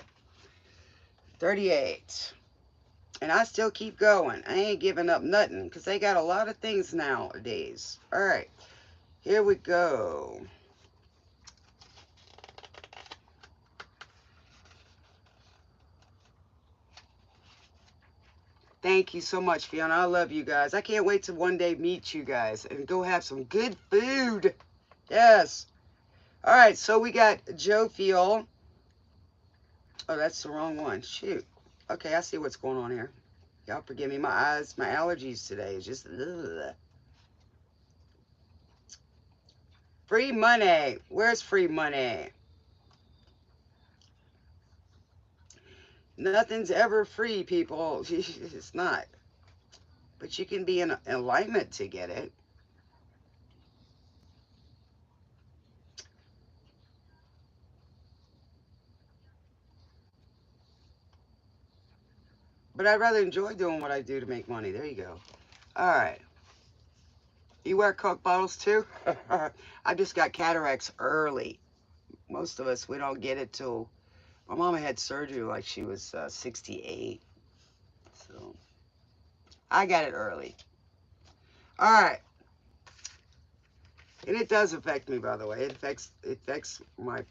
38. And I still keep going. I ain't giving up nothing because they got a lot of things nowadays. All right, here we go. Thank you so much, Fiona. I love you guys. I can't wait to one day meet you guys and go have some good food. Yes. All right, so we got Joe Fiol. Oh, that's the wrong one. Shoot. Okay, I see what's going on here. Y'all forgive me. My eyes, my allergies today is just ugh. Free money. Where's free money? Nothing's ever free, people. It's not. But you can be in alignment to get it. But I'd rather enjoy doing what I do to make money. There you go. All right. You wear Coke bottles too? I just got cataracts early. Most of us, we don't get it till my mama had surgery like she was 68. So I got it early. All right. And it does affect me, by the way. It affects my,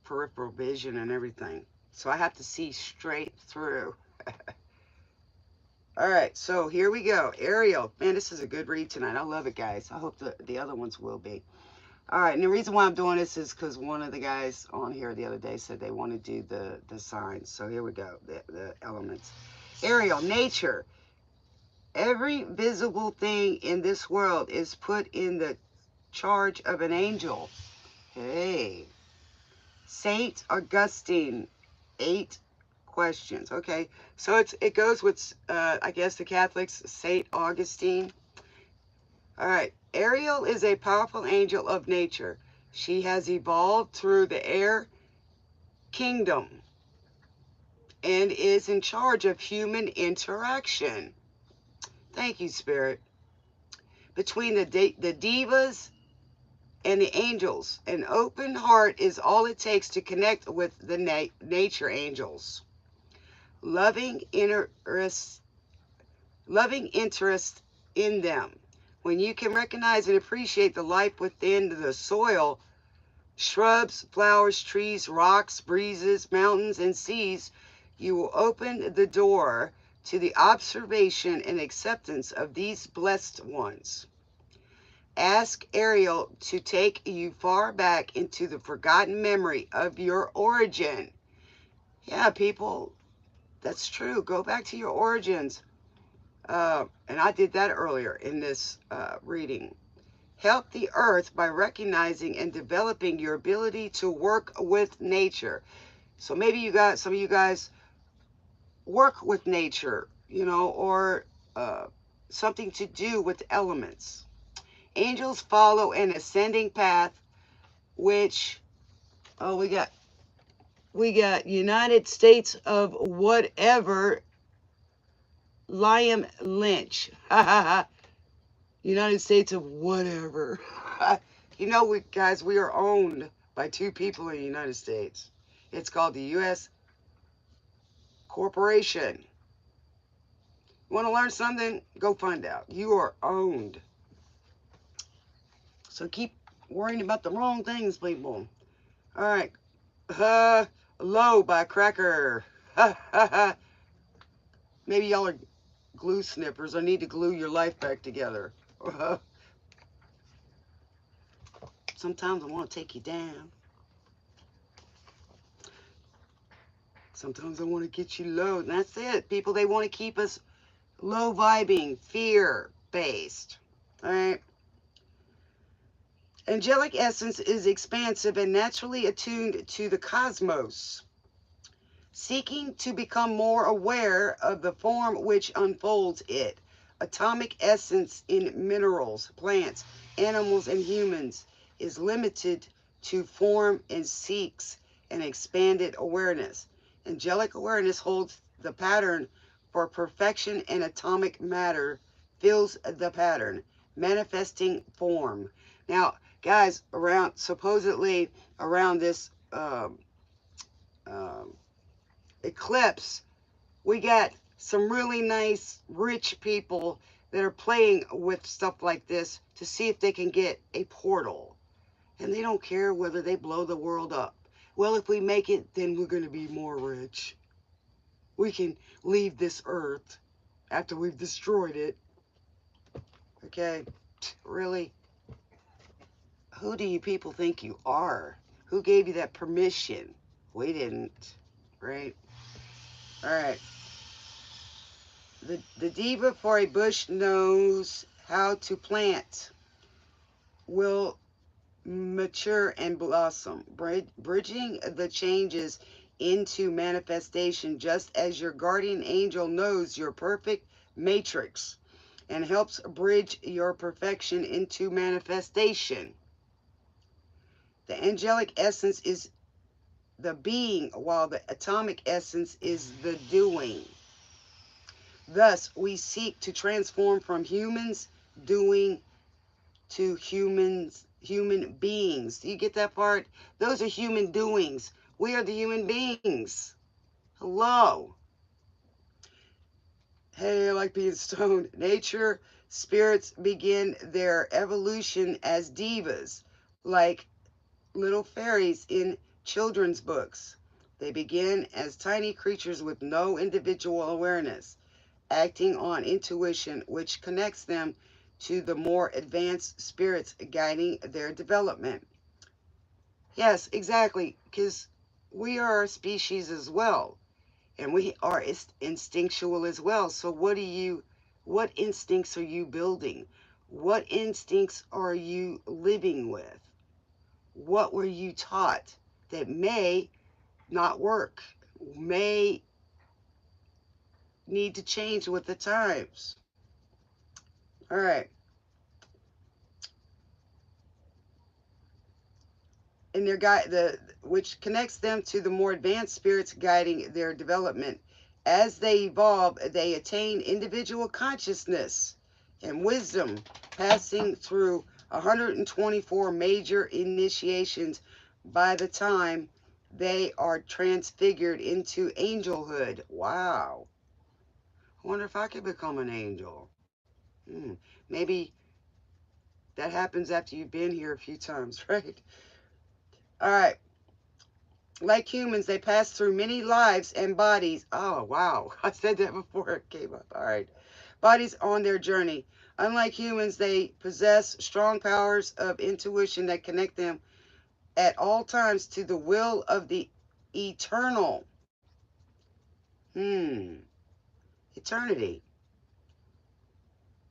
peripheral vision and everything. So I have to see straight through. All right, so here we go. Ariel. Man, this is a good read tonight. I love it, guys. I hope the other ones will be. All right, and the reason why I'm doing this is because one of the guys on here the other day said they want to do the signs. So here we go, the elements. Ariel, nature. Every visible thing in this world is put in the charge of an angel. Hey. Saint Augustine, 8 questions. Okay, so it goes with, I guess, the Catholics, Saint Augustine. All right, Ariel is a powerful angel of nature. She has evolved through the air kingdom and is in charge of human interaction. Thank you, Spirit. Between the divas and the angels, an open heart is all it takes to connect with the nature angels. Loving interest in them. When you can recognize and appreciate the life within the soil, shrubs, flowers, trees, rocks, breezes, mountains, and seas, you will open the door to the observation and acceptance of these blessed ones. Ask Ariel to take you far back into the forgotten memory of your origin. Yeah, people, that's true. Go back to your origins. And I did that earlier in this reading. Help the earth by recognizing and developing your ability to work with nature. So maybe you got some of you guys work with nature, or uh, something to do with elements. Angels follow an ascending path, which we got United States of whatever, Liam Lynch. United States of whatever. We guys, we are owned by two people in the United States. It's called the U.S. Corporation. You want to learn something? Go find out. You are owned. So keep worrying about the wrong things, people. All right. Low by Cracker. Maybe y'all are glue snippers. I need to glue your life back together. Sometimes I want to take you down. Sometimes I want to get you low. And that's it. People, they want to keep us low vibing, fear based. All right. Angelic essence is expansive and naturally attuned to the cosmos, seeking to become more aware of the form which unfolds it. Atomic essence in minerals, plants, animals, and humans is limited to form and seeks an expanded awareness. Angelic awareness holds the pattern for perfection, and atomic matter fills the pattern, manifesting form. Now, guys, supposedly around this um, eclipse, we got some really nice, rich people that are playing with stuff like this to see if they can get a portal. And they don't care whether they blow the world up. Well, if we make it, then we're going to be more rich. We can leave this earth after we've destroyed it. Okay? Really? Who do you people think you are? Who gave you that permission? We didn't. Right? All right. The diva for a bush knows how to plant, will mature and blossom, bridging the changes into manifestation, just as your guardian angel knows your perfect matrix and helps bridge your perfection into manifestation. The angelic essence is the being, while the atomic essence is the doing. Thus, we seek to transform from humans doing to human beings. Do you get that part? Those are human doings. We are the human beings. Hello. Hey, I like being stoned. Nature spirits begin their evolution as divas, like little fairies in children's books. They begin as tiny creatures with no individual awareness, acting on intuition, which connects them to the more advanced spirits guiding their development. Yes, exactly, because we are a species as well, and we are instinctual as well. So what instincts are you building? What instincts are you living with? What were you taught that may not work, may need to change with the times? All right. And their guide, which connects them to the more advanced spirits guiding their development. As they evolve, they attain individual consciousness and wisdom, passing through 124 major initiations by the time they are transfigured into angelhood. Wow. I wonder if I could become an angel. Maybe that happens after you've been here a few times, right? All right. Like humans, they pass through many lives and bodies. Oh, wow. I said that before it came up. All right. Bodies on their journey. Unlike humans, they possess strong powers of intuition that connect them at all times to the will of the eternal. Hmm. Eternity.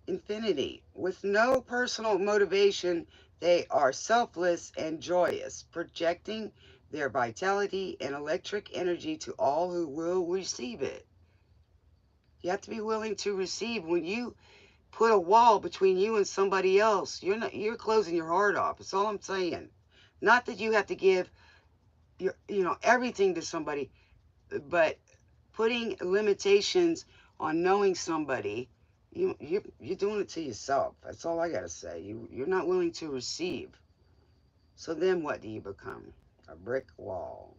Infinity. With no personal motivation, they are selfless and joyous, projecting their vitality and electric energy to all who will receive it. You have to be willing to receive. When you put a wall between you and somebody else, you're closing your heart off. That's all I'm saying. Not that you have to give everything to somebody, but putting limitations on knowing somebody, you're doing it to yourself. That's all I gotta say. You're not willing to receive. So then what do you become? A brick wall.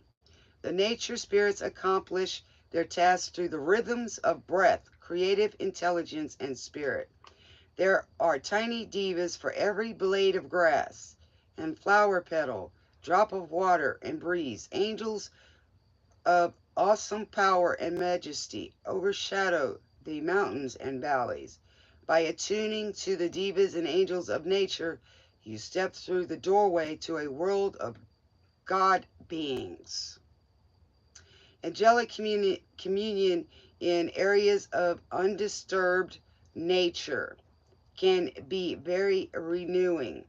The nature spirits accomplish their tasks through the rhythms of breath, creative intelligence, and spirit. There are tiny divas for every blade of grass and flower petal, drop of water and breeze. Angels of awesome power and majesty overshadow the mountains and valleys. By attuning to the divas and angels of nature, you step through the doorway to a world of God beings. Angelic communion in areas of undisturbed nature can be very renewing.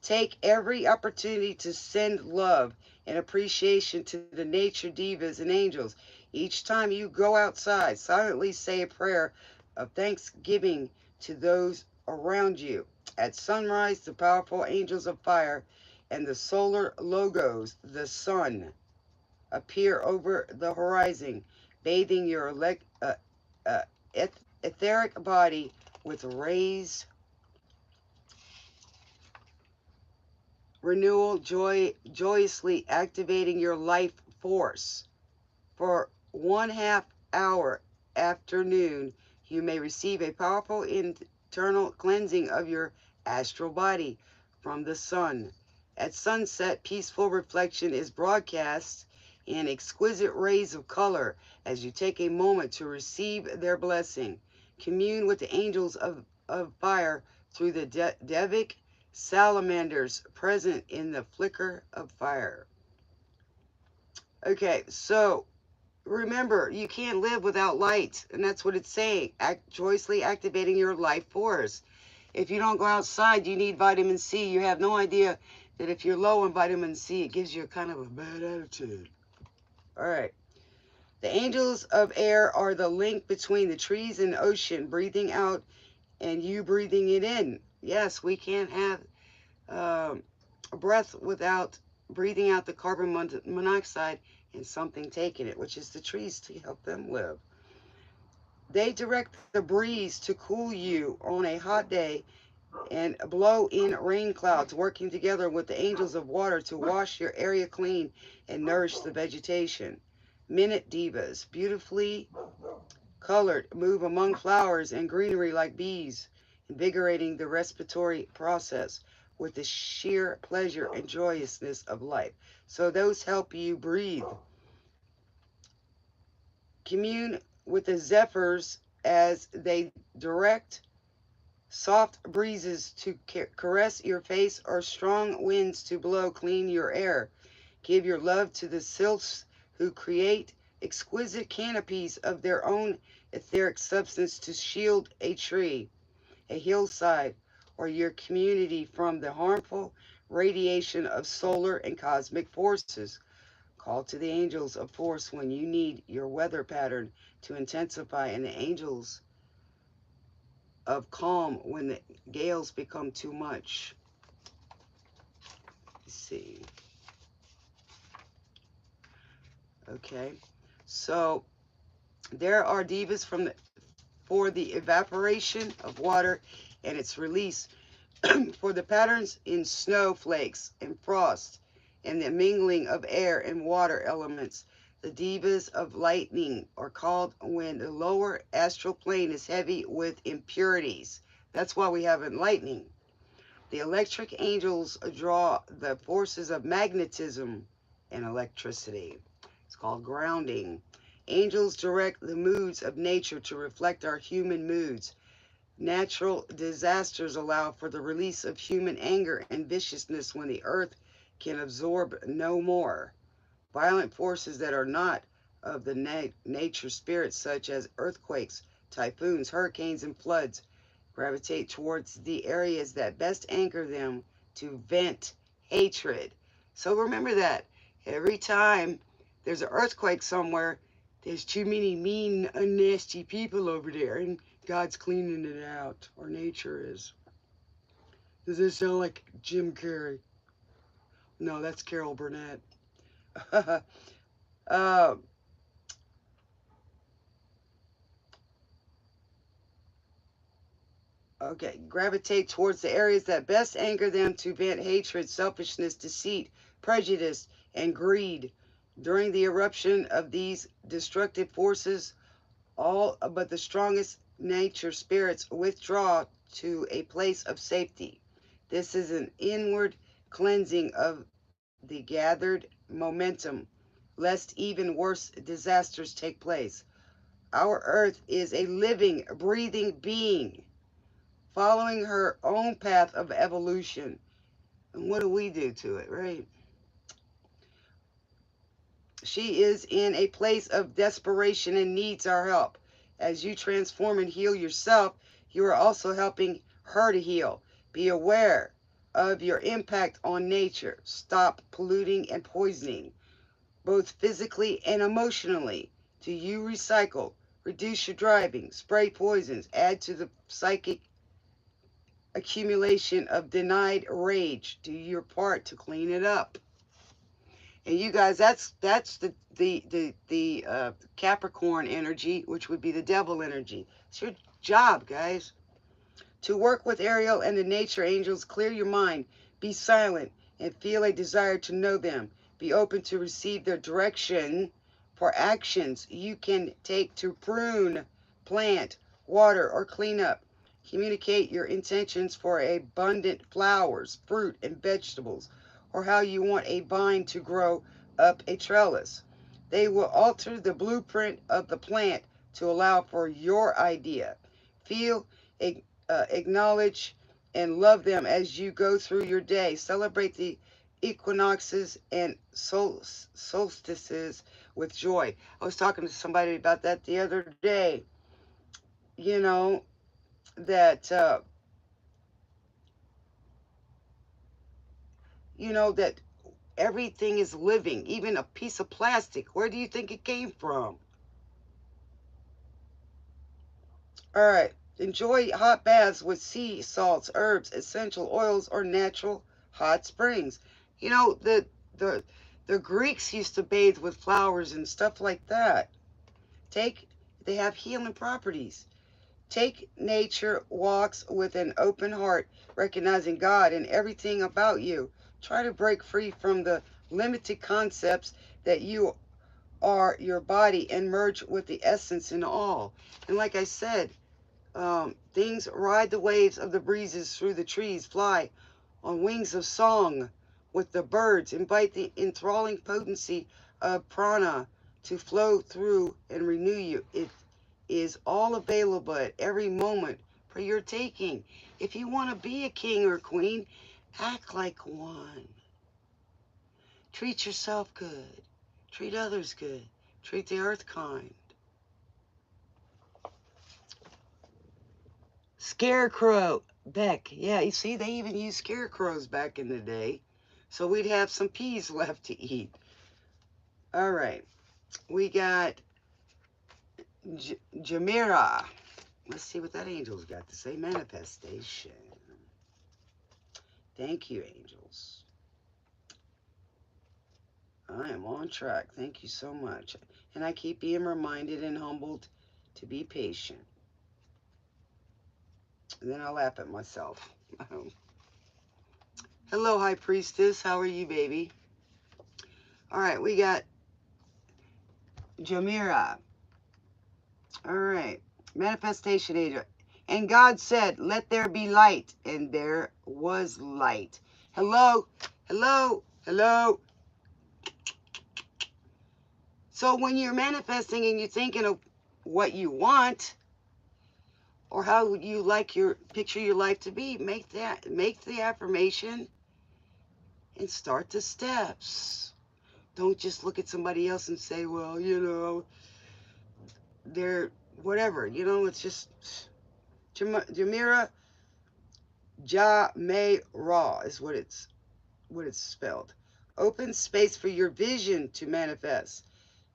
Take every opportunity to send love and appreciation to the nature divas and angels. Each time you go outside, silently say a prayer of thanksgiving to those around you. At sunrise, the powerful angels of fire and the solar logos, the sun, appear over the horizon, bathing your uh, etheric body with rays renewal, joyously activating your life force. For 1/2 hour afternoon, you may receive a powerful internal cleansing of your astral body from the sun. At sunset, peaceful reflection is broadcast in exquisite rays of color as you take a moment to receive their blessing. Commune with the angels of fire through the Devic salamanders present in the flicker of fire. Okay, so remember, you can't live without light, and that's what it's saying. Joyously activating your life force. If you don't go outside, you need vitamin C. You have no idea that if you're low on vitamin C, it gives you a kind of a bad attitude. All right. The angels of air are the link between the trees and the ocean, breathing out and you breathing it in. Yes, we can't have a breath without breathing out the carbon monoxide and something taking it, which is the trees to help them live. They direct the breeze to cool you on a hot day and blow in rain clouds, working together with the angels of water to wash your area clean and nourish the vegetation. Minute divas, beautifully colored, move among flowers and greenery like bees, invigorating the respiratory process with the sheer pleasure and joyousness of life. So those help you breathe. Commune with the zephyrs as they direct soft breezes to caress your face or strong winds to blow clean your air. Give your love to the sylphs who create exquisite canopies of their own etheric substance to shield a tree, a hillside, or your community from the harmful radiation of solar and cosmic forces. Call to the angels of force when you need your weather pattern to intensify, and the angels of calm when the gales become too much. Let's see. Okay. So there are divas for the evaporation of water and its release, for the patterns in snowflakes and frost and the mingling of air and water elements. The divas of lightning are called when the lower astral plane is heavy with impurities. That's why we have lightning. The electric angels draw the forces of magnetism and electricity. It's called grounding. Angels direct the moods of nature to reflect our human moods. Natural disasters allow for the release of human anger and viciousness when the earth can absorb no more. Violent forces that are not of the nature spirits, such as earthquakes, typhoons, hurricanes, and floods, gravitate towards the areas that best anchor them to vent hatred. So remember that every time there's an earthquake somewhere, there's too many mean, nasty people over there, and God's cleaning it out, or nature is. Does this sound like Jim Carrey? No, that's Carol Burnett. uh, Okay, gravitate towards the areas that best anger them to vent hatred, selfishness, deceit, prejudice, and greed. During the eruption of these destructive forces, all but the strongest nature spirits withdraw to a place of safety. This is an inward cleansing of the gathered momentum, lest even worse disasters take place. Our earth is a living, breathing being following her own path of evolution. And what do we do to it, right? She is in a place of desperation and needs our help. As you transform and heal yourself, you are also helping her to heal. Be aware of your impact on nature. Stop polluting and poisoning, both physically and emotionally. Do you recycle? Reduce your driving, spray poisons, add to the psychic accumulation of denied rage. Do your part to clean it up. And you guys, that's the Capricorn energy, which would be the devil energy. It's your job, guys. To work with Ariel and the nature angels, clear your mind, be silent, and feel a desire to know them. Be open to receive their direction for actions you can take to prune, plant, water, or clean up. Communicate your intentions for abundant flowers, fruit, and vegetables, or how you want a vine to grow up a trellis. They will alter the blueprint of the plant to allow for your idea. Feel a acknowledge and love them as you go through your day. Celebrate the equinoxes and solstices with joy. I was talking to somebody about that the other day. You know, that, that everything is living, even a piece of plastic. Where do you think it came from? All right. Enjoy hot baths with sea salts, herbs, essential oils, or natural hot springs. You know, the the Greeks used to bathe with flowers and stuff like that. Take they have healing properties. Take nature walks with an open heart, recognizing God in everything about you. Try to break free from the limited concepts that you are your body and merge with the essence in all. And like I said, things ride the waves of the breezes through the trees, fly on wings of song with the birds, invite the enthralling potency of prana to flow through and renew you. It is all available at every moment for your taking. If you want to be a king or queen, act like one. Treat yourself good. Treat others good. Treat the earth kind. Scarecrow. Beck. Yeah, you see, they even used scarecrows back in the day. So we'd have some peas left to eat. All right. We got Jamira. Let's see what that angel's got to say. Manifestation. Thank you, angels. I am on track. Thank you so much. And I keep being reminded and humbled to be patient. And then I laugh at myself. Hello, High Priestess. How are you, baby? All right, we got Jamira. All right. Manifestation angel. And God said, let there be light. And there was light. Hello, hello, hello. So when you're manifesting and you're thinking of what you want or how you like your picture your life to be, make the affirmation and start the steps. Don't just look at somebody else and say, well, they're whatever. It's just Jamira Ra is what it's spelled. Open space for your vision to manifest.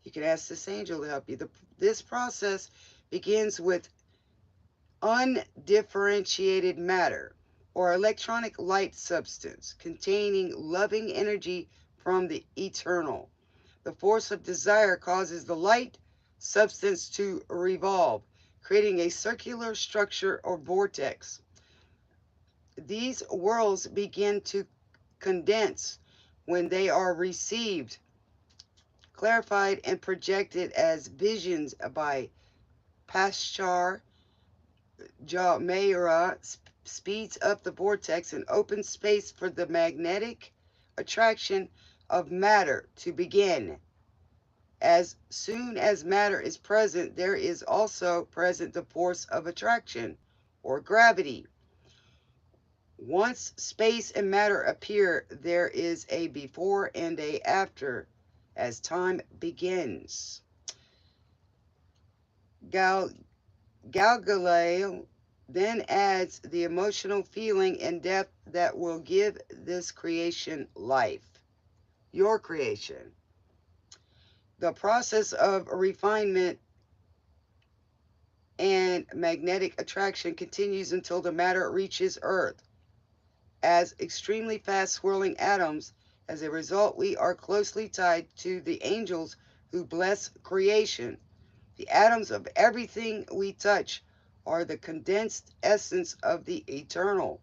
You can ask this angel to help you. This process begins with undifferentiated matter or electronic light substance containing loving energy from the eternal. The force of desire causes the light substance to revolve, creating a circular structure or vortex. These worlds begin to condense when they are received, clarified, and projected as visions by Pashchar. Mayura speeds up the vortex and opens space for the magnetic attraction of matter to begin. As soon as matter is present, there is also present the force of attraction or gravity. Once space and matter appear, there is a before and a after as time begins. Galileo then adds the emotional feeling and depth that will give this creation life. Your creation. The process of refinement and magnetic attraction continues until the matter reaches Earth as extremely fast swirling atoms. As a result, we are closely tied to the angels who bless creation. The atoms of everything we touch are the condensed essence of the eternal.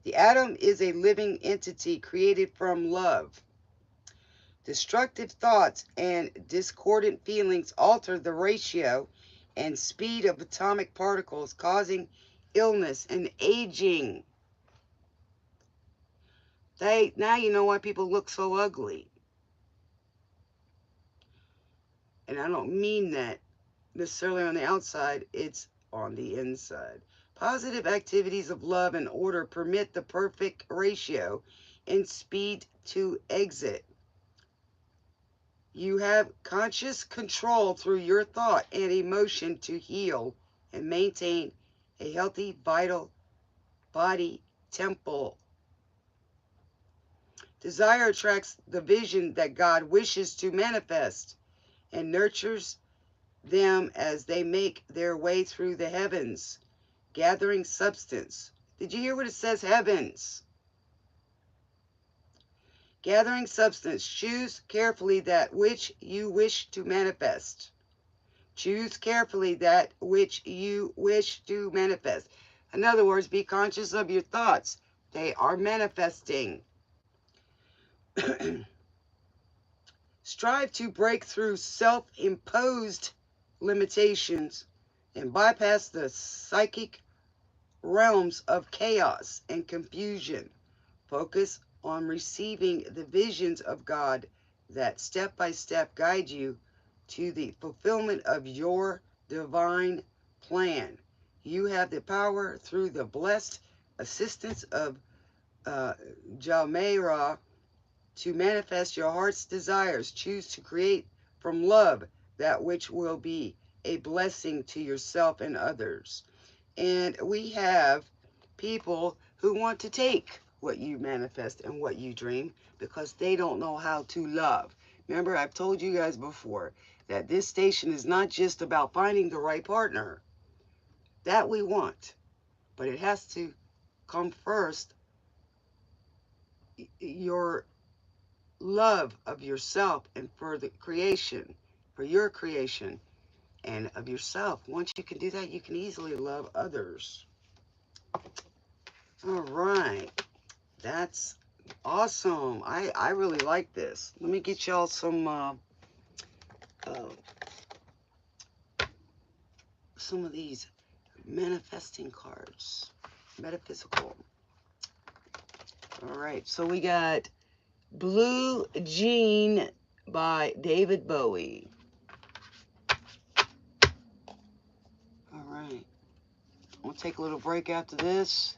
The atom is a living entity created from love. Destructive thoughts and discordant feelings alter the ratio and speed of atomic particles, causing illness and aging. Now you know why people look so ugly. And I don't mean that necessarily on the outside, it's on the inside. Positive activities of love and order permit the perfect ratio and speed to exit. You have conscious control through your thought and emotion to heal and maintain a healthy, vital body temple. Desire attracts the vision that God wishes to manifest and nurtures them as they make their way through the heavens, gathering substance. Did you hear what it says? Heavens. Gathering substance. Choose carefully that which you wish to manifest. Choose carefully that which you wish to manifest. In other words, be conscious of your thoughts. They are manifesting. Strive to break through self-imposed limitations and bypass the psychic realms of chaos and confusion. Focus on receiving the visions of God that step by step guide you to the fulfillment of your divine plan. You have the power through the blessed assistance of Jalmera to manifest your heart's desires. Choose to create from love that which will be a blessing to yourself and others. And we have people who want to take what you manifest and what you dream because they don't know how to love. Remember, I've told you guys before that this station is not just about finding the right partner. That we want. But it has to come first, your love of yourself and for the creation, for your creation and of yourself. Once you can do that, you can easily love others. All right. That's awesome. I really like this. Let me get y'all some of these manifesting cards. Metaphysical. All right, so we got Blue Jean by David Bowie. All right, we'll take a little break after this.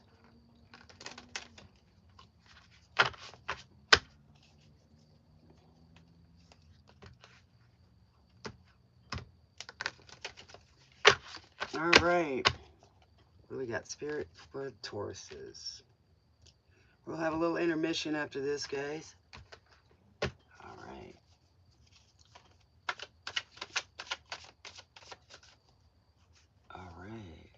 All right, what do we got? Spirit for Tauruses. We'll have a little intermission after this, guys. All right. All right.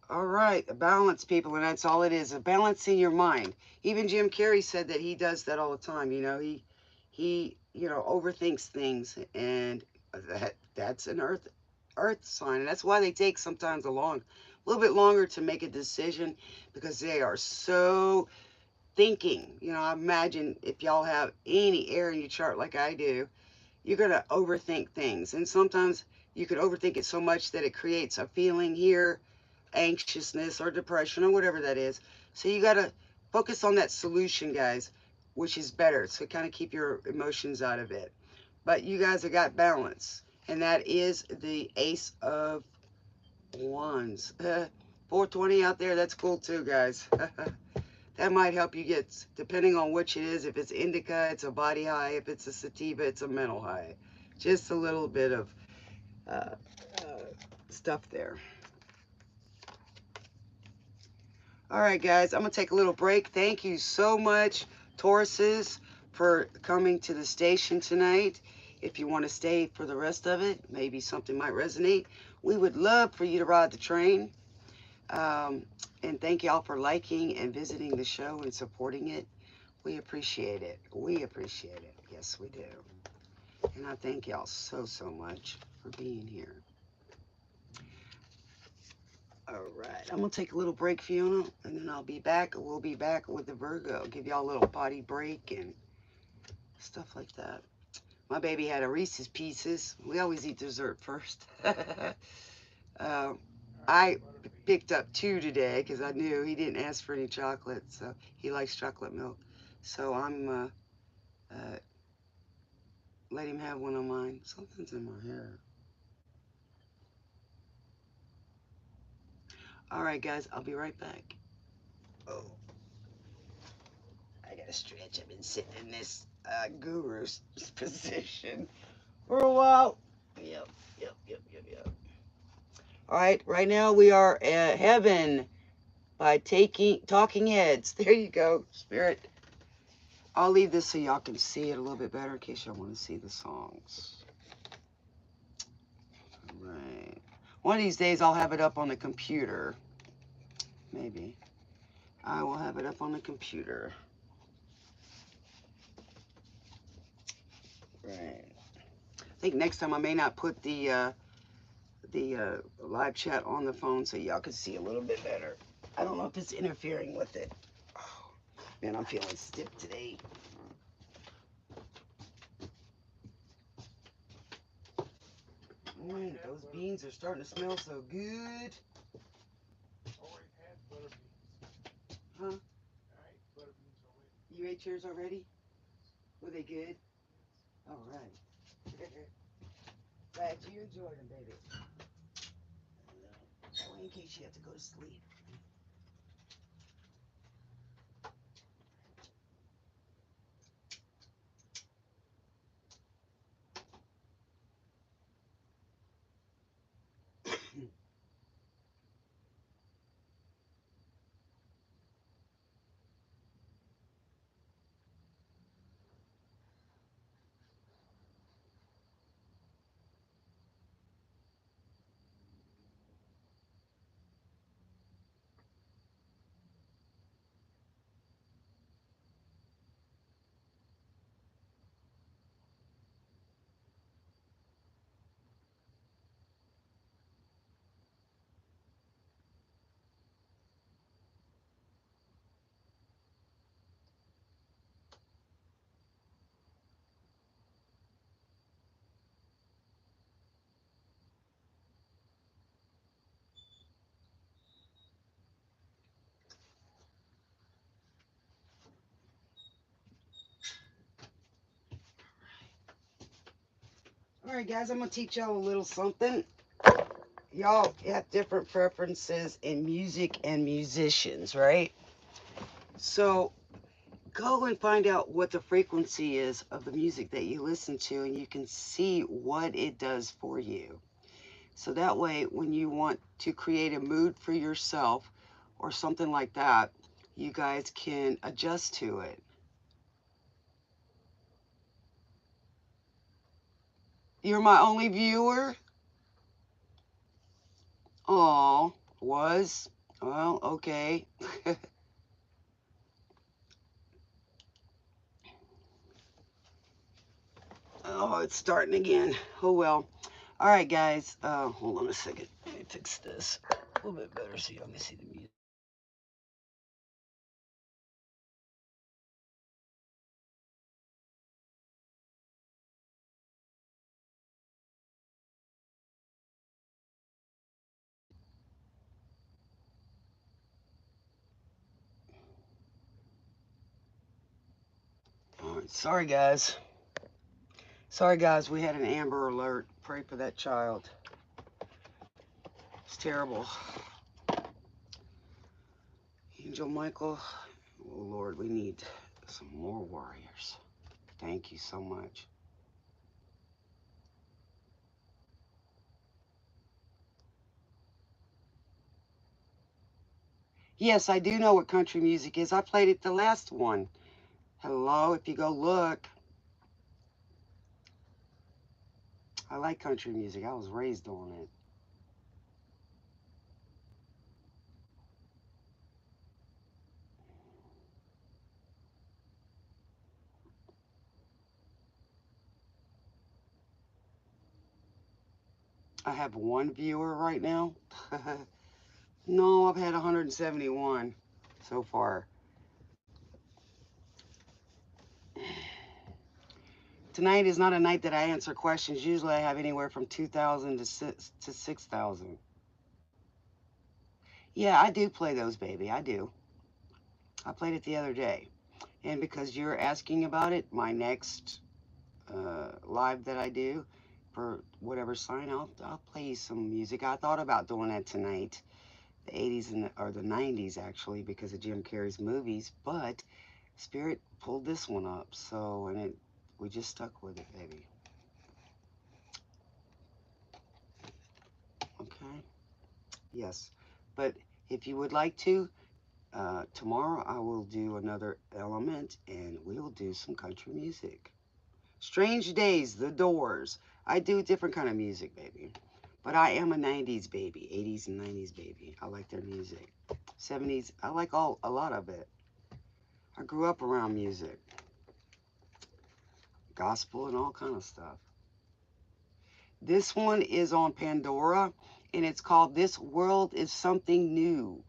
All right. Balance, people, and that's all it is. A balance in your mind. Even Jim Carrey said that he does that all the time. You know, he overthinks things, and that's an earth sign, and that's why they take sometimes a little bit longer to make a decision, because they are so thinking. You know, I imagine if y'all have any air in your chart like I do, you're going to overthink things. And sometimes you could overthink it so much that it creates a feeling here, anxiousness or depression or whatever that is. So you got to focus on that solution, guys, which is better. So kind of keep your emotions out of it. But you guys have got balance. And that is the Ace of Wands. 420 out there, that's cool too, guys. That might help you get, depending on which it is. If it's indica, it's a body high. If it's a sativa, it's a mental high. Just a little bit of uh, stuff there. All right, guys, I'm going to take a little break. Thank you so much, Tauruses, for coming to the station tonight. If you want to stay for the rest of it, maybe something might resonate. We would love for you to ride the train. And thank y'all for liking and visiting the show and supporting it. We appreciate it. We appreciate it. Yes, we do. And I thank y'all so, so much for being here. All right. I'm going to take a little break, Fiona, and then I'll be back. We'll be back with the Virgo. Give y'all a little potty break and stuff like that. My baby had a Reese's Pieces. We always eat dessert first. I picked up 2 today because I knew he didn't ask for any chocolate. So he likes chocolate milk. So I'm let him have one of mine. Something's in my hair. All right, guys, I'll be right back. Oh, I gotta stretch. I've been sitting in this guru's position for a while. Yep, yep. All right, right now we are at Heaven by Talking Heads. There you go, Spirit. I'll leave this so y'all can see it a little bit better in case y'all want to see the songs. All right. One of these days I'll have it up on the computer. Maybe. I will have it up on the computer. Right. I think next time I may not put the live chat on the phone so y'all can see a little bit better. I don't know if it's interfering with it. Oh, man, I'm feeling stiff today. Those beans are starting to smell so good. Huh? You ate yours already? Were they good? All right. Glad you enjoyed them, baby. That way in case you have to go to sleep. All right, guys, I'm going to teach y'all a little something. Y'all have different preferences in music and musicians, right? So go and find out what the frequency is of the music that you listen to, and you can see what it does for you. So that way, when you want to create a mood for yourself or something like that, you guys can adjust to it. You're my only viewer? Oh, was? Well, okay. Oh, it's starting again. Oh, well. All right, guys. Hold on a second. Let me fix this a little bit better so y'all can see the music. All right, sorry, guys. Sorry, guys. We had an Amber Alert. Pray for that child. It's terrible. Angel Michael. Oh, Lord, we need some more warriors. Thank you so much. Yes, I do know what country music is. I played it the last one. Hello, if you go look. I like country music. I was raised on it. I have one viewer right now. No, I've had 171 so far. Tonight is not a night that I answer questions. Usually I have anywhere from 2,000 to 6,000. Yeah, I do play those, baby. I do. I played it the other day. And because you're asking about it, my next live that I do for whatever sign, I'll play you some music. I thought about doing that tonight, the 80s or the 90s actually, because of Jim Carrey's movies. But Spirit pulled this one up, so we just stuck with it, baby. Okay. Yes, but if you would like to, tomorrow I will do another element, and we'll do some country music. Strange Days, The Doors. I do different kind of music, baby. But I am a 90s baby, 80s and 90s baby. I like their music. 70s, I like a lot of it. I grew up around music, gospel and all kind of stuff. This one is on Pandora, and it's called This World is Something New.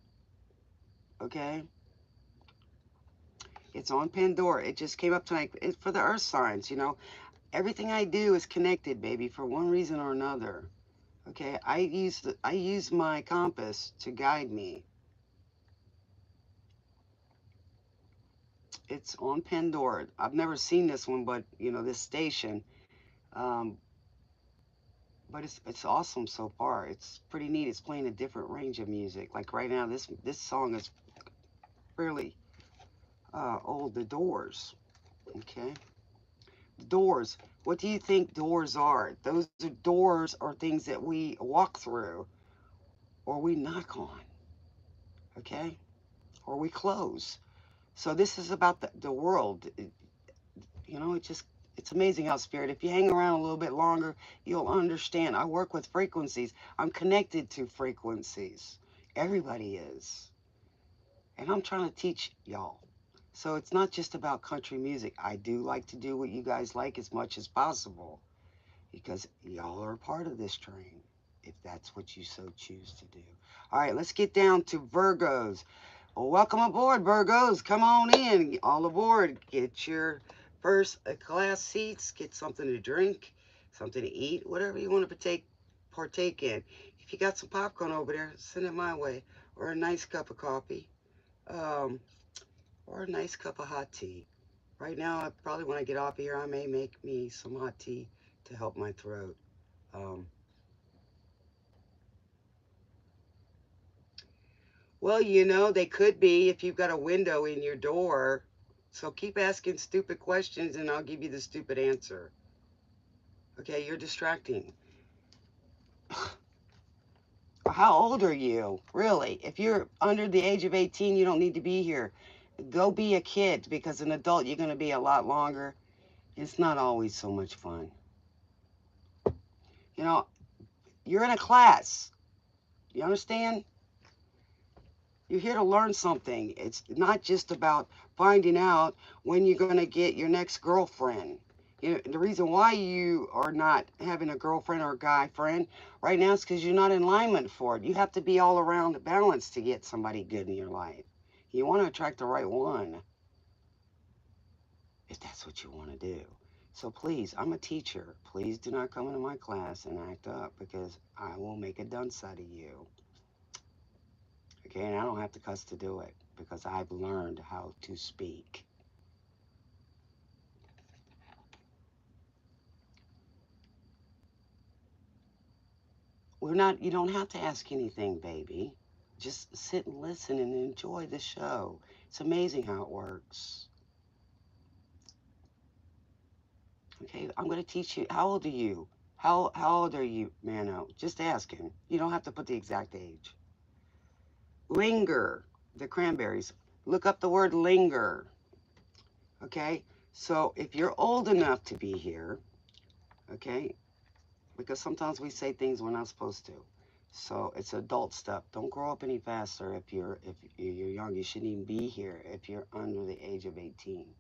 Okay? It's on Pandora. It just came up tonight. It's for the earth signs, you know. Everything I do is connected, baby, for one reason or another. Okay, I use my compass to guide me. It's on Pandora. I've never seen this one, but you know this station. Um, but it's awesome so far. It's pretty neat. It's playing a different range of music. Like right now, this song is fairly old. The Doors. Okay, doors. What do you think doors are? Those are doors or things that we walk through or we knock on. Okay, or we close. So this is about the world. You know, it's amazing how Spirit, if you hang around a little bit longer, you'll understand. I work with frequencies. I'm connected to frequencies. Everybody is. And I'm trying to teach y'all. So it's not just about country music. I do like to do what you guys like as much as possible because y'all are a part of this train if that's what you so choose to do. All right, let's get down to Virgos. Well, welcome aboard, Virgos. Come on in. All aboard. Get your first class seats. Get something to drink, something to eat, whatever you want to partake in. If you got some popcorn over there, send it my way, or a nice cup of coffee, um, or a nice cup of hot tea. Right now, probably when I get off here, I may make me some hot tea to help my throat. Um, well, they could be if you've got a window in your door. So keep asking stupid questions and I'll give you the stupid answer. Okay, you're distracting. How old are you? Really? If you're under the age of 18, you don't need to be here. Go be a kid because an adult, you're going to be a lot longer. It's not always so much fun. You know, you're in a class. You understand? You're here to learn something. It's not just about finding out when you're going to get your next girlfriend. The reason why you are not having a girlfriend or a guy friend right now is because you're not in alignment for it. You have to be all around balanced to get somebody good in your life. You want to attract the right one if that's what you want to do. So please, I'm a teacher. Please do not come into my class and act up because I will make a dunce out of you. Okay, and I don't have to cuss to do it because I've learned how to speak. You don't have to ask anything, baby. Just sit and listen and enjoy the show. It's amazing how it works. Okay, I'm going to teach you. How old are you? How old are you, Mano? Just ask him. You don't have to put the exact age. Linger, the cranberries. Look up the word linger. Okay, so if you're old enough to be here, okay, because sometimes we say things we're not supposed to. So it's adult stuff. Don't grow up any faster if you're young. You shouldn't even be here if you're under the age of 18.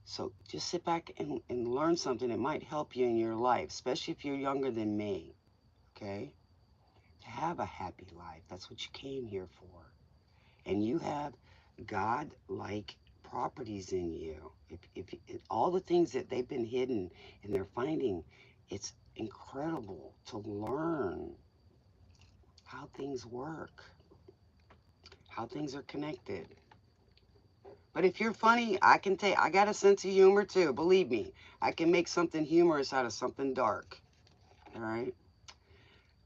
So just sit back and learn something that might help you in your life, especially if you're younger than me. Okay? To have a happy life. That's what you came here for. And you have God-like properties in you. If all the things that they've been hidden and they're finding, it's incredible to learn how things work, how things are connected. But if you're funny, I got a sense of humor too. Believe me, I can make something humorous out of something dark. All right.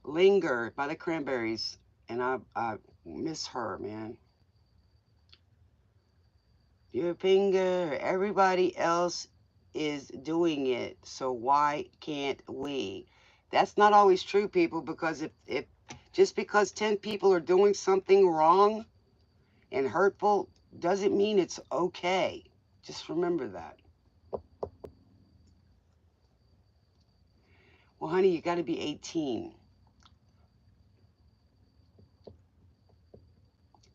Linger by the Cranberries, and I miss her, man. Your finger, everybody else is doing it, so why can't we? That's not always true, people, because if just because 10 people are doing something wrong and hurtful doesn't mean it's okay. Just remember that. Well, honey, you got to be 18.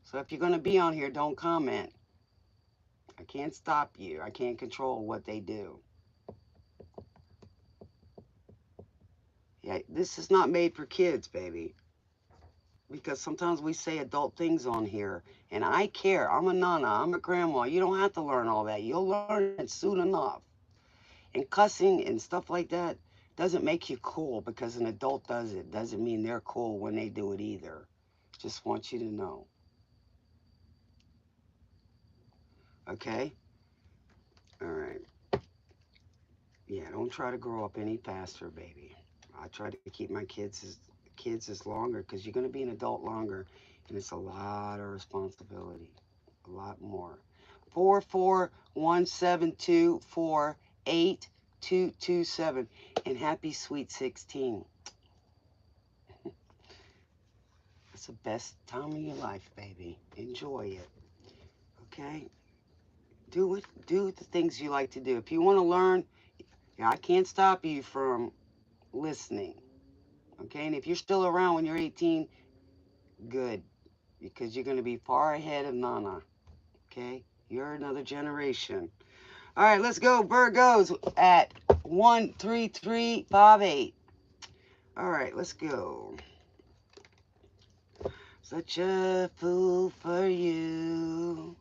So if you're going to be on here, don't comment. I can't stop you. I can't control what they do. Yeah, this is not made for kids, baby. Because sometimes we say adult things on here, and I care. I'm a nana. I'm a grandma. You don't have to learn all that. You'll learn it soon enough. And cussing and stuff like that doesn't make you cool because an adult does it. Doesn't mean they're cool when they do it either. Just want you to know. Okay? All right. Yeah, don't try to grow up any faster, baby. I try to keep my kids as longer because you're going to be an adult longer, and it's a lot of responsibility, a lot more. 44172482227, and happy sweet 16. It's the best time of your life, baby. Enjoy it. Okay? Do it. Do the things you like to do. If you want to learn, I can't stop you from listening. Okay? And if you're still around when you're 18, good. Because you're going to be far ahead of Nana. Okay? You're another generation. All right, let's go. Virgos at 13358. All right, let's go. Such a fool for you.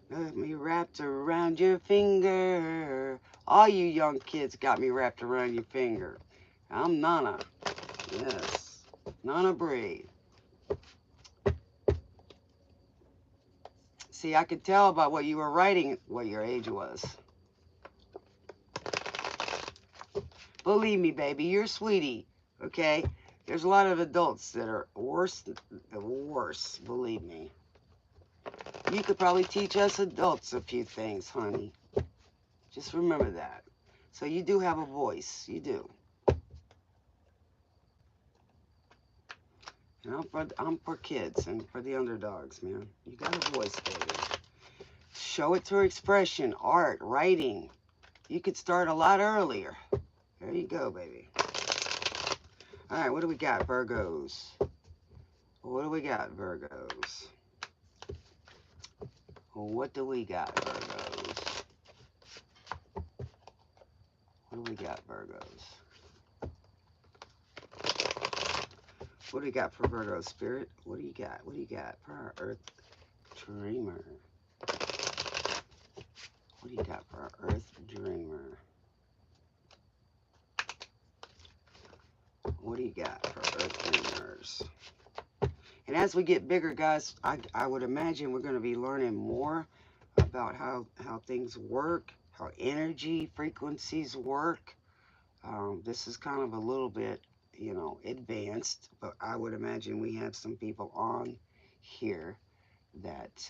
Got me wrapped around your finger. All you young kids got me wrapped around your finger. I'm Nana. Yes. Nana Brie. See, I could tell by what you were writing what your age was. Believe me, baby, you're a sweetie. Okay? There's a lot of adults that are worse, worse, believe me. You could probably teach us adults a few things, honey. Just remember that. So you do have a voice. You do. And I'm for kids and for the underdogs, man. You got a voice, baby. Show it through expression, art, writing. You could start a lot earlier. There you go, baby. All right, what do we got, Virgos? What do we got, Virgos? What do we got, Virgos? What do we got, Virgos? What do we got for Virgo Spirit? What do you got? What do you got for our Earth Dreamer? What do you got for our Earth Dreamer? What do you got for Earth Dreamers? And as we get bigger, guys, I would imagine we're going to be learning more about how things work, how energy frequencies work. This is kind of a little bit, you know, advanced, but I would imagine we have some people on here that